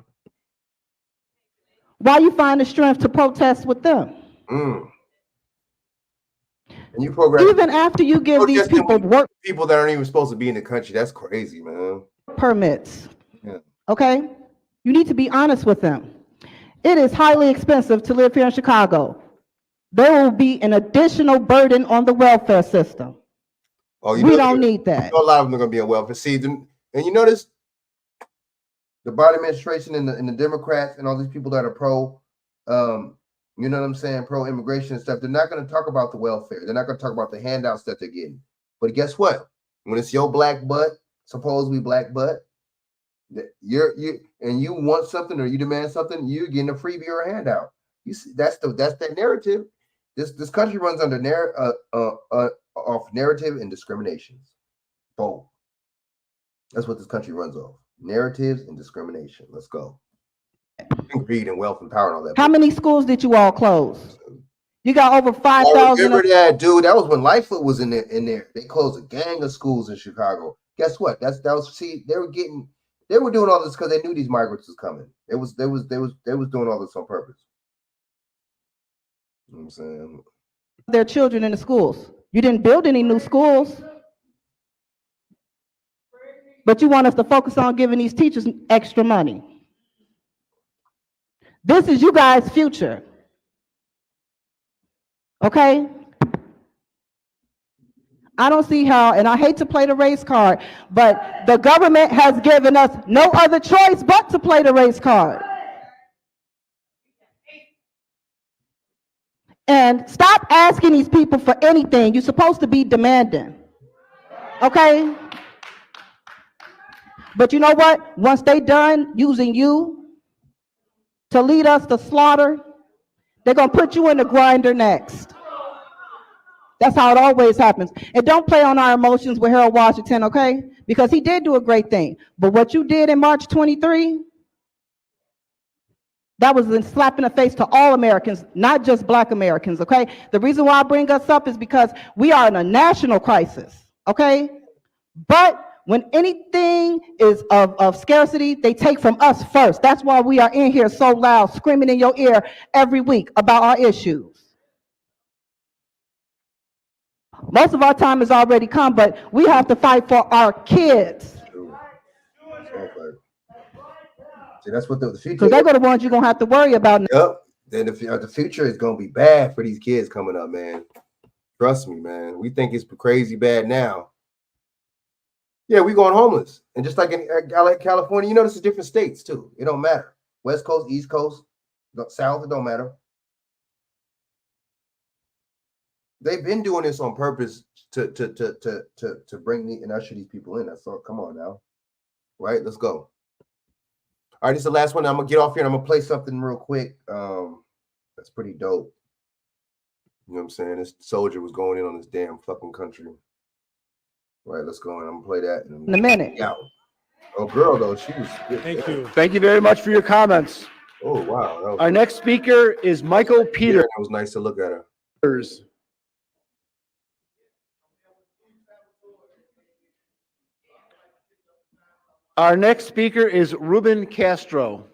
Speaker 5: Why you find the strength to protest with them?
Speaker 1: And you program
Speaker 5: even after you give these people work
Speaker 1: people that aren't even supposed to be in the country. That's crazy, man.
Speaker 5: Permits.
Speaker 1: Yeah.
Speaker 5: Okay? You need to be honest with them. It is highly expensive to live here in Chicago. There will be an additional burden on the welfare system.
Speaker 1: Oh,
Speaker 5: we don't need that.
Speaker 1: A lot of them are going to be on welfare. See, and you notice the Biden administration and the Democrats and all these people that are pro, you know what I'm saying, pro immigration and stuff. They're not going to talk about the welfare. They're not going to talk about the handouts that they're getting. But guess what? When it's your black butt, supposedly black butt, you want something or you demand something, you're getting a freebie or a handout. You see, that's that narrative. This country runs under off narrative and discriminations. Boom. That's what this country runs off. Narratives and discrimination. Let's go. Greed and wealth and power and all that.
Speaker 5: How many schools did you all close? You got over 5,000.
Speaker 1: I remember that, dude. That was when Lightfoot was in there. They closed a gang of schools in Chicago. Guess what? They were doing all this because they knew these migrants was coming. They was doing all this on purpose. You know what I'm saying?
Speaker 5: Their children in the schools. You didn't build any new schools. But you want us to focus on giving these teachers extra money. This is you guys' future. Okay? I don't see how, and I hate to play the race card, but the government has given us no other choice but to play the race card. And stop asking these people for anything. You're supposed to be demanding. Okay? But you know what? Once they done using you to lead us to slaughter, they're going to put you in the grinder next. That's how it always happens. And don't play on our emotions with Harold Washington, okay? Because he did do a great thing. But what you did in March 23, that was a slap in the face to all Americans, not just Black Americans, okay? The reason why I bring us up is because we are in a national crisis, okay? But when anything is of scarcity, they take from us first. That's why we are in here so loud, screaming in your ear every week about our issues. Most of our time has already come, but we have to fight for our kids.
Speaker 1: See, that's what the future.
Speaker 5: Because they're the ones you're gonna have to worry about.
Speaker 1: Yep. Then the future is gonna be bad for these kids coming up, man. Trust me, man. We think it's crazy bad now. Yeah, we going homeless, and just like in California, you know, this is different states too. It don't matter. West Coast, East Coast, South, it don't matter. They've been doing this on purpose to bring me and usher these people in. That's all. Come on now, right? Let's go. All right, this is the last one. I'm gonna get off here and I'm gonna play something real quick. That's pretty dope. You know what I'm saying? This soldier was going in on this damn fucking country. All right, let's go and I'm gonna play that
Speaker 5: in a minute.
Speaker 1: Yeah. Oh, girl, though, she was good.
Speaker 8: Thank you.
Speaker 2: Thank you very much for your comments.
Speaker 1: Oh, wow.
Speaker 2: Our next speaker is Michael Peters.
Speaker 1: It was nice to look at her.
Speaker 2: Our next speaker is Ruben Castro.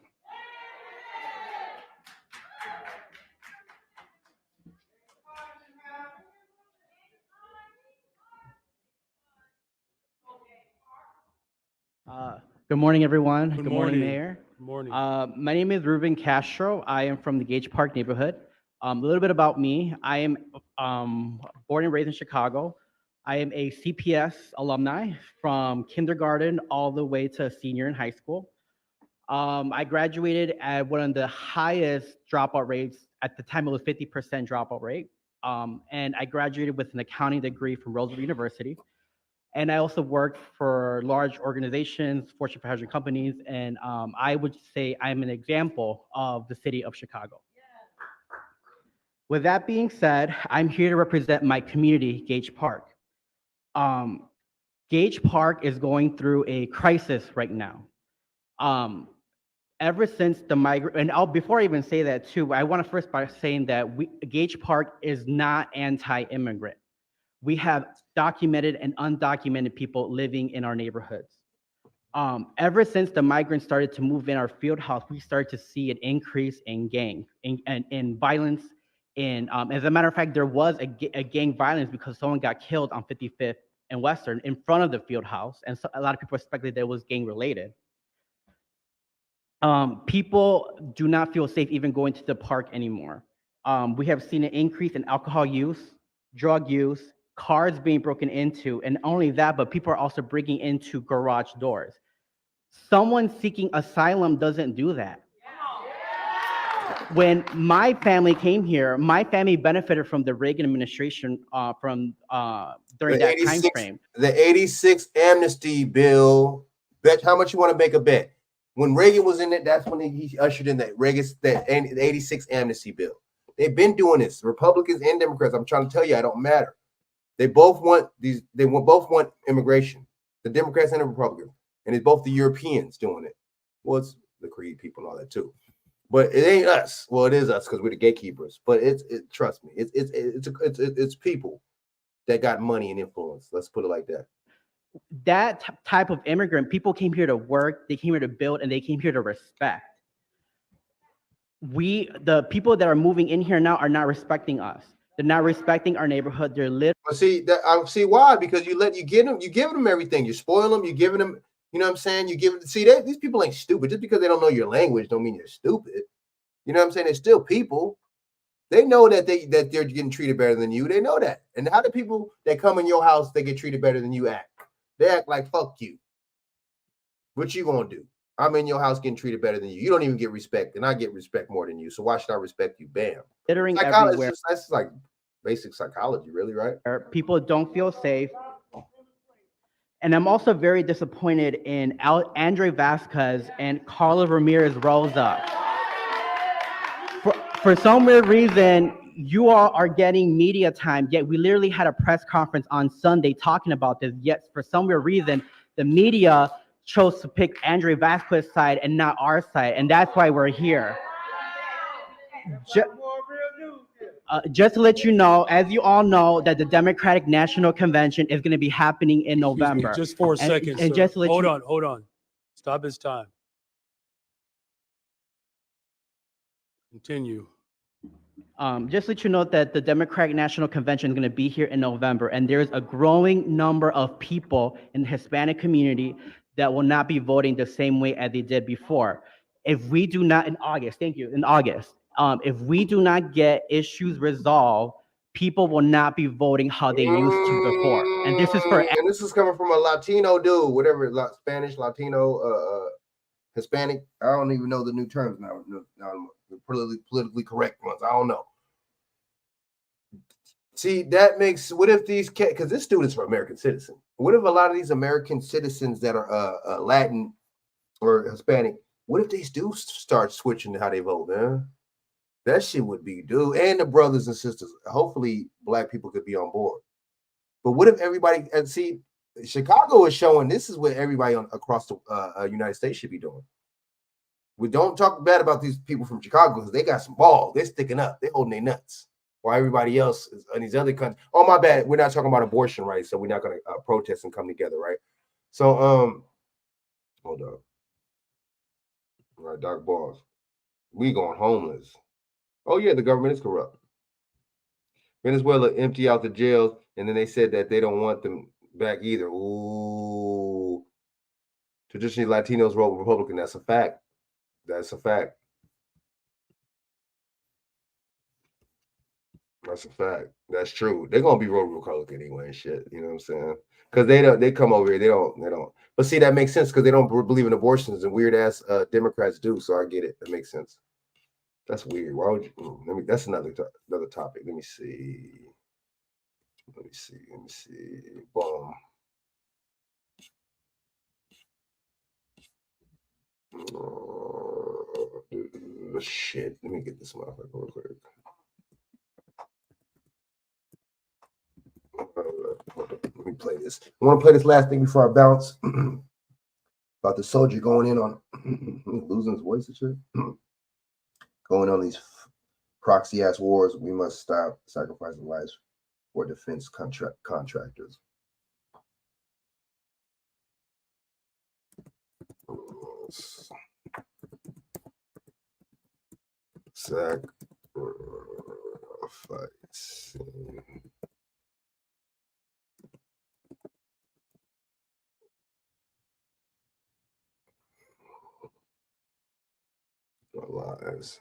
Speaker 9: Good morning, everyone.
Speaker 8: Good
Speaker 9: Good
Speaker 8: morning.
Speaker 9: morning, Mayor.
Speaker 8: Good morning.
Speaker 9: My name is Ruben Castro. I am from the Gage Park neighborhood. A little bit about me. I am born and raised in Chicago. I am a CPS alumni from kindergarten all the way to senior in high school. I graduated at one of the highest dropout rates. At the time, it was 50% dropout rate. And I graduated with an accounting degree from Roosevelt University. And I also worked for large organizations, Fortune 500 companies, and I would say I'm an example of the city of Chicago. With that being said, I'm here to represent my community, Gage Park. Gage Park is going through a crisis right now. Ever since the migrant, and before I even say that too, I want to first by saying that Gage Park is not anti-immigrant. We have documented and undocumented people living in our neighborhoods. Ever since the migrants started to move in our field house, we started to see an increase in in violence. And as a matter of fact, there was a gang violence because someone got killed on 55th and Western in front of the field house. And so a lot of people speculated that it was gang related. People do not feel safe even going to the park anymore. We have seen an increase in alcohol use, drug use, cars being broken into, and only that, but people are also breaking into garage doors. Someone seeking asylum doesn't do that. When my family came here, my family benefited from the Reagan administration during that time frame.
Speaker 1: The 86 amnesty bill. Bet how much you want to make a bet? When Reagan was in it, that's when he ushered in that 86 amnesty bill. They've been doing this, Republicans and Democrats. I'm trying to tell you, I don't matter. They both want these. Both want immigration. The Democrats and the Republicans, and it's both the Europeans doing it. Well, it's the Creed people and all that too, but it ain't us. Well, it is us because we're the gatekeepers. But trust me, it's people that got money and influence. Let's put it like that.
Speaker 9: That type of immigrant, people came here to work, they came here to build, and they came here to respect. The people that are moving in here now are not respecting us. They're not respecting our neighborhood. They're literally.
Speaker 1: See that I see why, because you give them everything. You spoil them. You're giving them. You know what I'm saying? These people ain't stupid. Just because they don't know your language don't mean you're stupid. You know what I'm saying? They're still people. They know that they're getting treated better than you. They know that. And how do people that come in your house they get treated better than you act? They act like fuck you. What you gonna do? I'm in your house getting treated better than you. You don't even get respect, and I get respect more than you. So why should I respect you? Bam.
Speaker 9: Everywhere.
Speaker 1: That's like basic psychology, really, right?
Speaker 9: People don't feel safe. And I'm also very disappointed in Andre Vasquez and Carla Ramirez Rosa. For some weird reason, you all are getting media time, yet we literally had a press conference on Sunday talking about this, yet for some weird reason, the media chose to pick Andre Vasquez's side and not our side, and that's why we're here. Just to let you know, as you all know, that the Democratic National Convention is going to be happening in November.
Speaker 8: Just for a second,
Speaker 9: and
Speaker 8: sir.
Speaker 9: just to let
Speaker 8: Hold on. Stop his time. Continue.
Speaker 9: Just to let you know that the Democratic National Convention is going to be here in November, and there's a growing number of people in the Hispanic community that will not be voting the same way as they did before. If we do not, in August, if we do not get issues resolved, people will not be voting how they used to before. And this is for.
Speaker 1: And this is coming from a Latino dude, whatever, Spanish, Latino, Hispanic. I don't even know the new terms now. The politically correct ones. I don't know. See, that makes, what if these, because this dude is for American citizen. What if a lot of these American citizens that are Latin or Hispanic, what if they do start switching to how they vote, man? That shit would be, dude. And the brothers and sisters. Hopefully, black people could be on board. But what if everybody, and see, Chicago is showing this is what everybody across the United States should be doing. We don't talk bad about these people from Chicago because they got some balls. They're sticking up. They're holding their nuts. While everybody else is in these other countries. Oh, my bad. We're not talking about abortion rights, so we're not going to protest and come together, right? So, hold up. All right, Doc Balls. We going homeless. Oh, yeah, the government is corrupt. Venezuela empty out the jails, and then they said that they don't want them back either. Ooh. Traditionally, Latinos vote Republican. That's a fact. That's a fact. That's a fact. That's true. They're gonna be voting Republican anyway and shit. You know what I'm saying? Because they come over here. They don't. But see, that makes sense because they don't believe in abortions and weird ass Democrats do. So I get it. That makes sense. That's weird. Why would you? That's another topic. Let me see. Boom. Shit. Let me get this motherfucker real quick. Let me play this. I want to play this last thing before I bounce. About the soldier going in on losing his voice and shit. Going on these proxy ass wars. We must stop sacrificing lives for defense contractors. Sacrifice. Lives.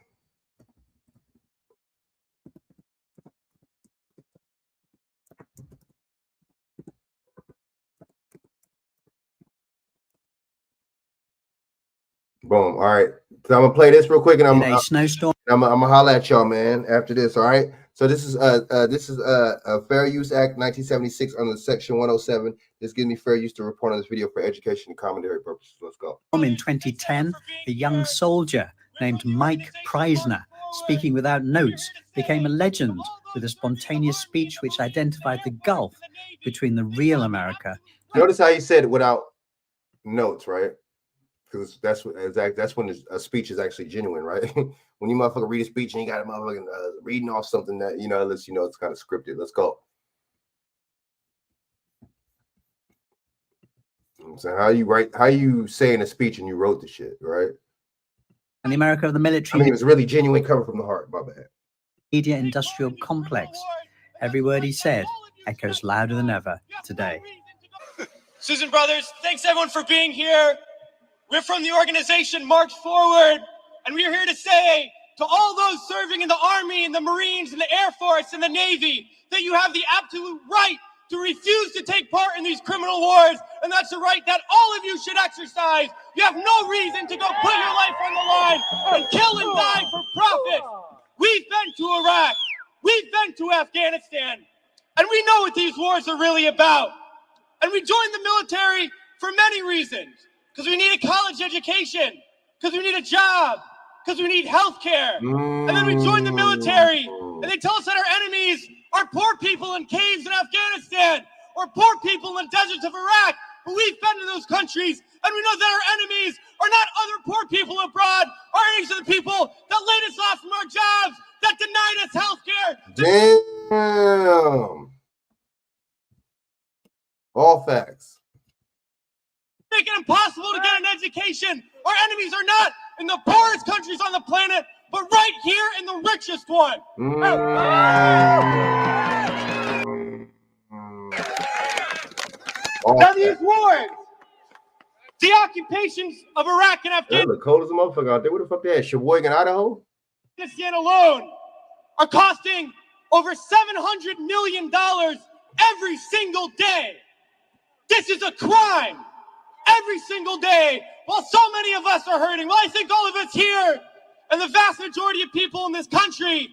Speaker 1: Boom. All right. So I'm gonna play this real quick, and I'm gonna holler at y'all, man. After this, all right. So this is a Fair Use Act 1976 under Section 107. This gives me fair use to report on this video for education and commentary purposes. Let's go.
Speaker 10: In 2010, a young soldier named Mike Preisner, speaking without notes, became a legend with a spontaneous speech which identified the gulf between the real America.
Speaker 1: Notice how he said it without notes, right? Because that's when a speech is actually genuine, right? When you motherfucker read a speech and you got a motherfucking reading off something that lets you know it's kind of scripted. Let's go. So how you saying a speech and you wrote the shit, right?
Speaker 10: And the America of the military.
Speaker 1: I mean, it was really genuine, coming from the heart. My bad.
Speaker 10: Media industrial complex. Every word he said echoes louder than ever today.
Speaker 13: Susan Brothers, thanks everyone for being here. We're from the organization March Forward, and we're here to say to all those serving in the Army and the Marines and the Air Force and the Navy that you have the absolute right to refuse to take part in these criminal wars, and that's a right that all of you should exercise. You have no reason to go put your life on the line and kill and die for profit. We've been to Iraq, we've been to Afghanistan, and we know what these wars are really about. And we joined the military for many reasons, because we need a college education, because we need a job, because we need health care. And then we joined the military, and they tell us that our enemies are poor people in caves in Afghanistan, or poor people in the deserts of Iraq. But we've been to those countries, and we know that our enemies are not other poor people abroad. Our enemies are the people that laid us off from our jobs, that denied us health care.
Speaker 1: Damn. All facts.
Speaker 13: Make it impossible to get an education. Our enemies are not in the poorest countries on the planet, but right here in the richest one. Now these wars, the occupations of Iraq and
Speaker 1: That's the coldest motherfucker out there. What the fuck that? Sheboygan, Idaho?
Speaker 13: Afghanistan alone are costing over $700 million every single day. This is a crime every single day, while so many of us are hurting. Well, I think all of us here and the vast majority of people in this country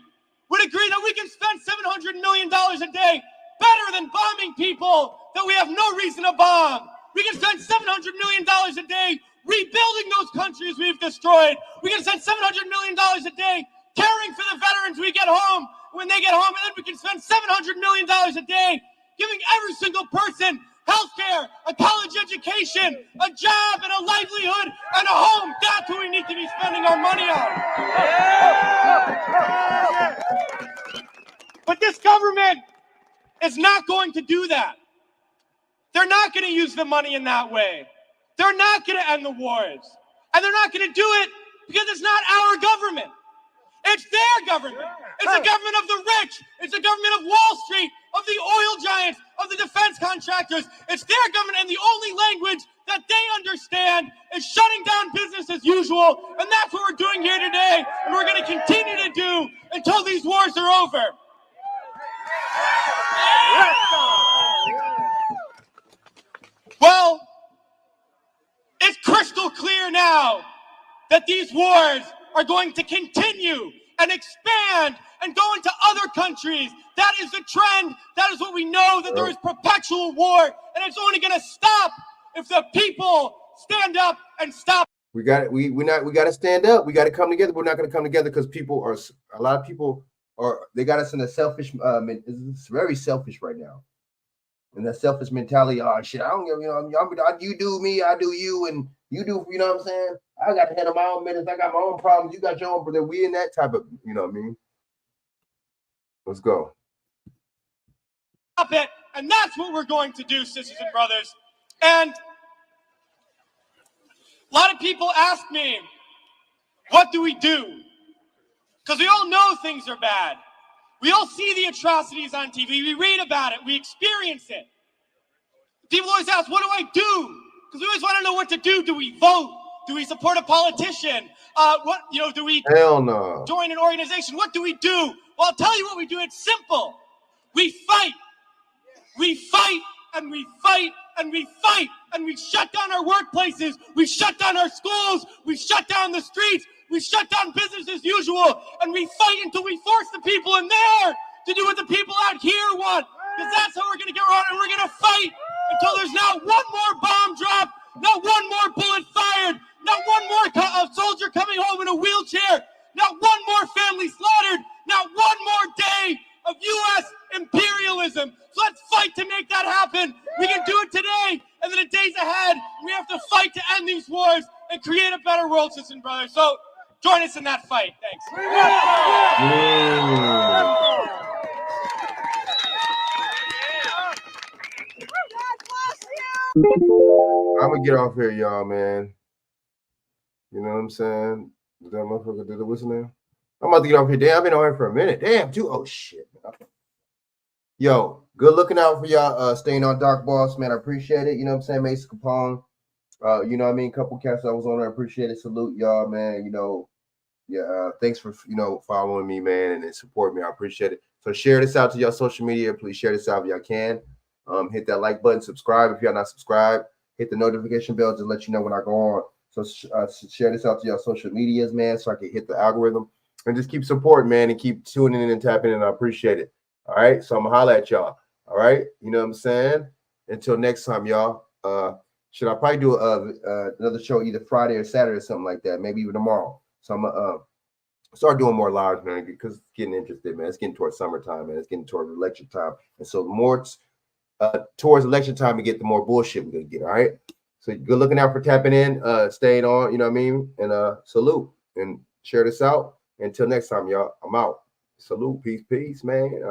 Speaker 13: would agree that we can spend $700 million a day better than bombing people that we have no reason to bomb. We can spend $700 million a day rebuilding those countries we've destroyed. We can spend $700 million a day caring for the veterans we get home when they get home, and then we can spend $700 million a day giving every single person healthcare, a college education, a job, and a livelihood, and a home. That's what we need to be spending our money on. But this government is not going to do that. They're not going to use the money in that way. They're not going to end the wars. And they're not going to do it because it's not our government. It's their government. It's the government of the rich. It's the government of Wall Street, of the oil giants, of the defense contractors. It's their government, and the only language that they understand is shutting down business as usual. And that's what we're doing here today, and we're going to continue to do until these wars are over. Well, it's crystal clear now that these wars are going to continue and expand and go into other countries. That is the trend. That is what we know, that there is perpetual war, and it's only going to stop if the people stand up and stop.
Speaker 1: We got to stand up. We got to come together. We're not going to come together because a lot of people they got us in a selfish, it's very selfish right now. And that selfish mentality, oh shit, I don't give, you do me, I do you, and you do, you know what I'm saying? I got to handle my own business. I got my own problems. You got your own, but we in that type of, you know what I mean? Let's go.
Speaker 13: Stop it. And that's what we're going to do, sisters and brothers. And a lot of people ask me, what do we do? Because we all know things are bad. We all see the atrocities on TV. We read about it. We experience it. People always ask, what do I do? Because we always want to know what to do. Do we vote? Do we support a politician? Do we
Speaker 1: Hell no.
Speaker 13: Join an organization? What do we do? Well, I'll tell you what we do. It's simple. We fight. We fight and we fight and we fight and we shut down our workplaces. We shut down our schools. We shut down the streets. We shut down business as usual. And we fight until we force the people in there to do what the people out here want. Because that's how we're going to get around, and we're going to fight until there's not one more bomb drop, not one more bullet fired, not one more soldier coming home in a wheelchair, not one more family slaughtered, not one more day of U.S. imperialism. So let's fight to make that happen. We can do it today, and then the days ahead, we have to fight to end these wars and create a better world, sisters and brothers. So join us in that fight. Thanks.
Speaker 1: I'm gonna get off here, y'all, man. You know what I'm saying? Does that motherfucker do the whistle now? I'm about to get off here. Damn, I've been on here for a minute. Damn, too. Oh shit. Yo, good looking out for y'all. Staying on Dark Boss, man. I appreciate it. You know what I'm saying? Mason Capone. You know what I mean? Couple cats I was on there. I appreciate it. Salute y'all, man. You know, Yeah, thanks for following me, man, and supporting me. I appreciate it. So share this out to your social media. Please share this out if y'all can. Hit that like button, subscribe if y'all not subscribed. Hit the notification bell to let you know when I go on. So share this out to your social medias, man, so I can hit the algorithm and just keep supporting, man, and keep tuning in and tapping in. I appreciate it. All right, so I'm gonna holler at y'all. All right, you know what I'm saying? Until next time, y'all. Should I probably do another show either Friday or Saturday or something like that? Maybe even tomorrow. So I'm gonna start doing more lives, man, because it's getting interested, man. It's getting towards summertime, man. It's getting towards election time, and so the more towards election time we get, the more bullshit we're gonna get. All right. So good looking out for tapping in, staying on. You know what I mean? And salute and share this out. Until next time, y'all. I'm out. Salute, peace, man.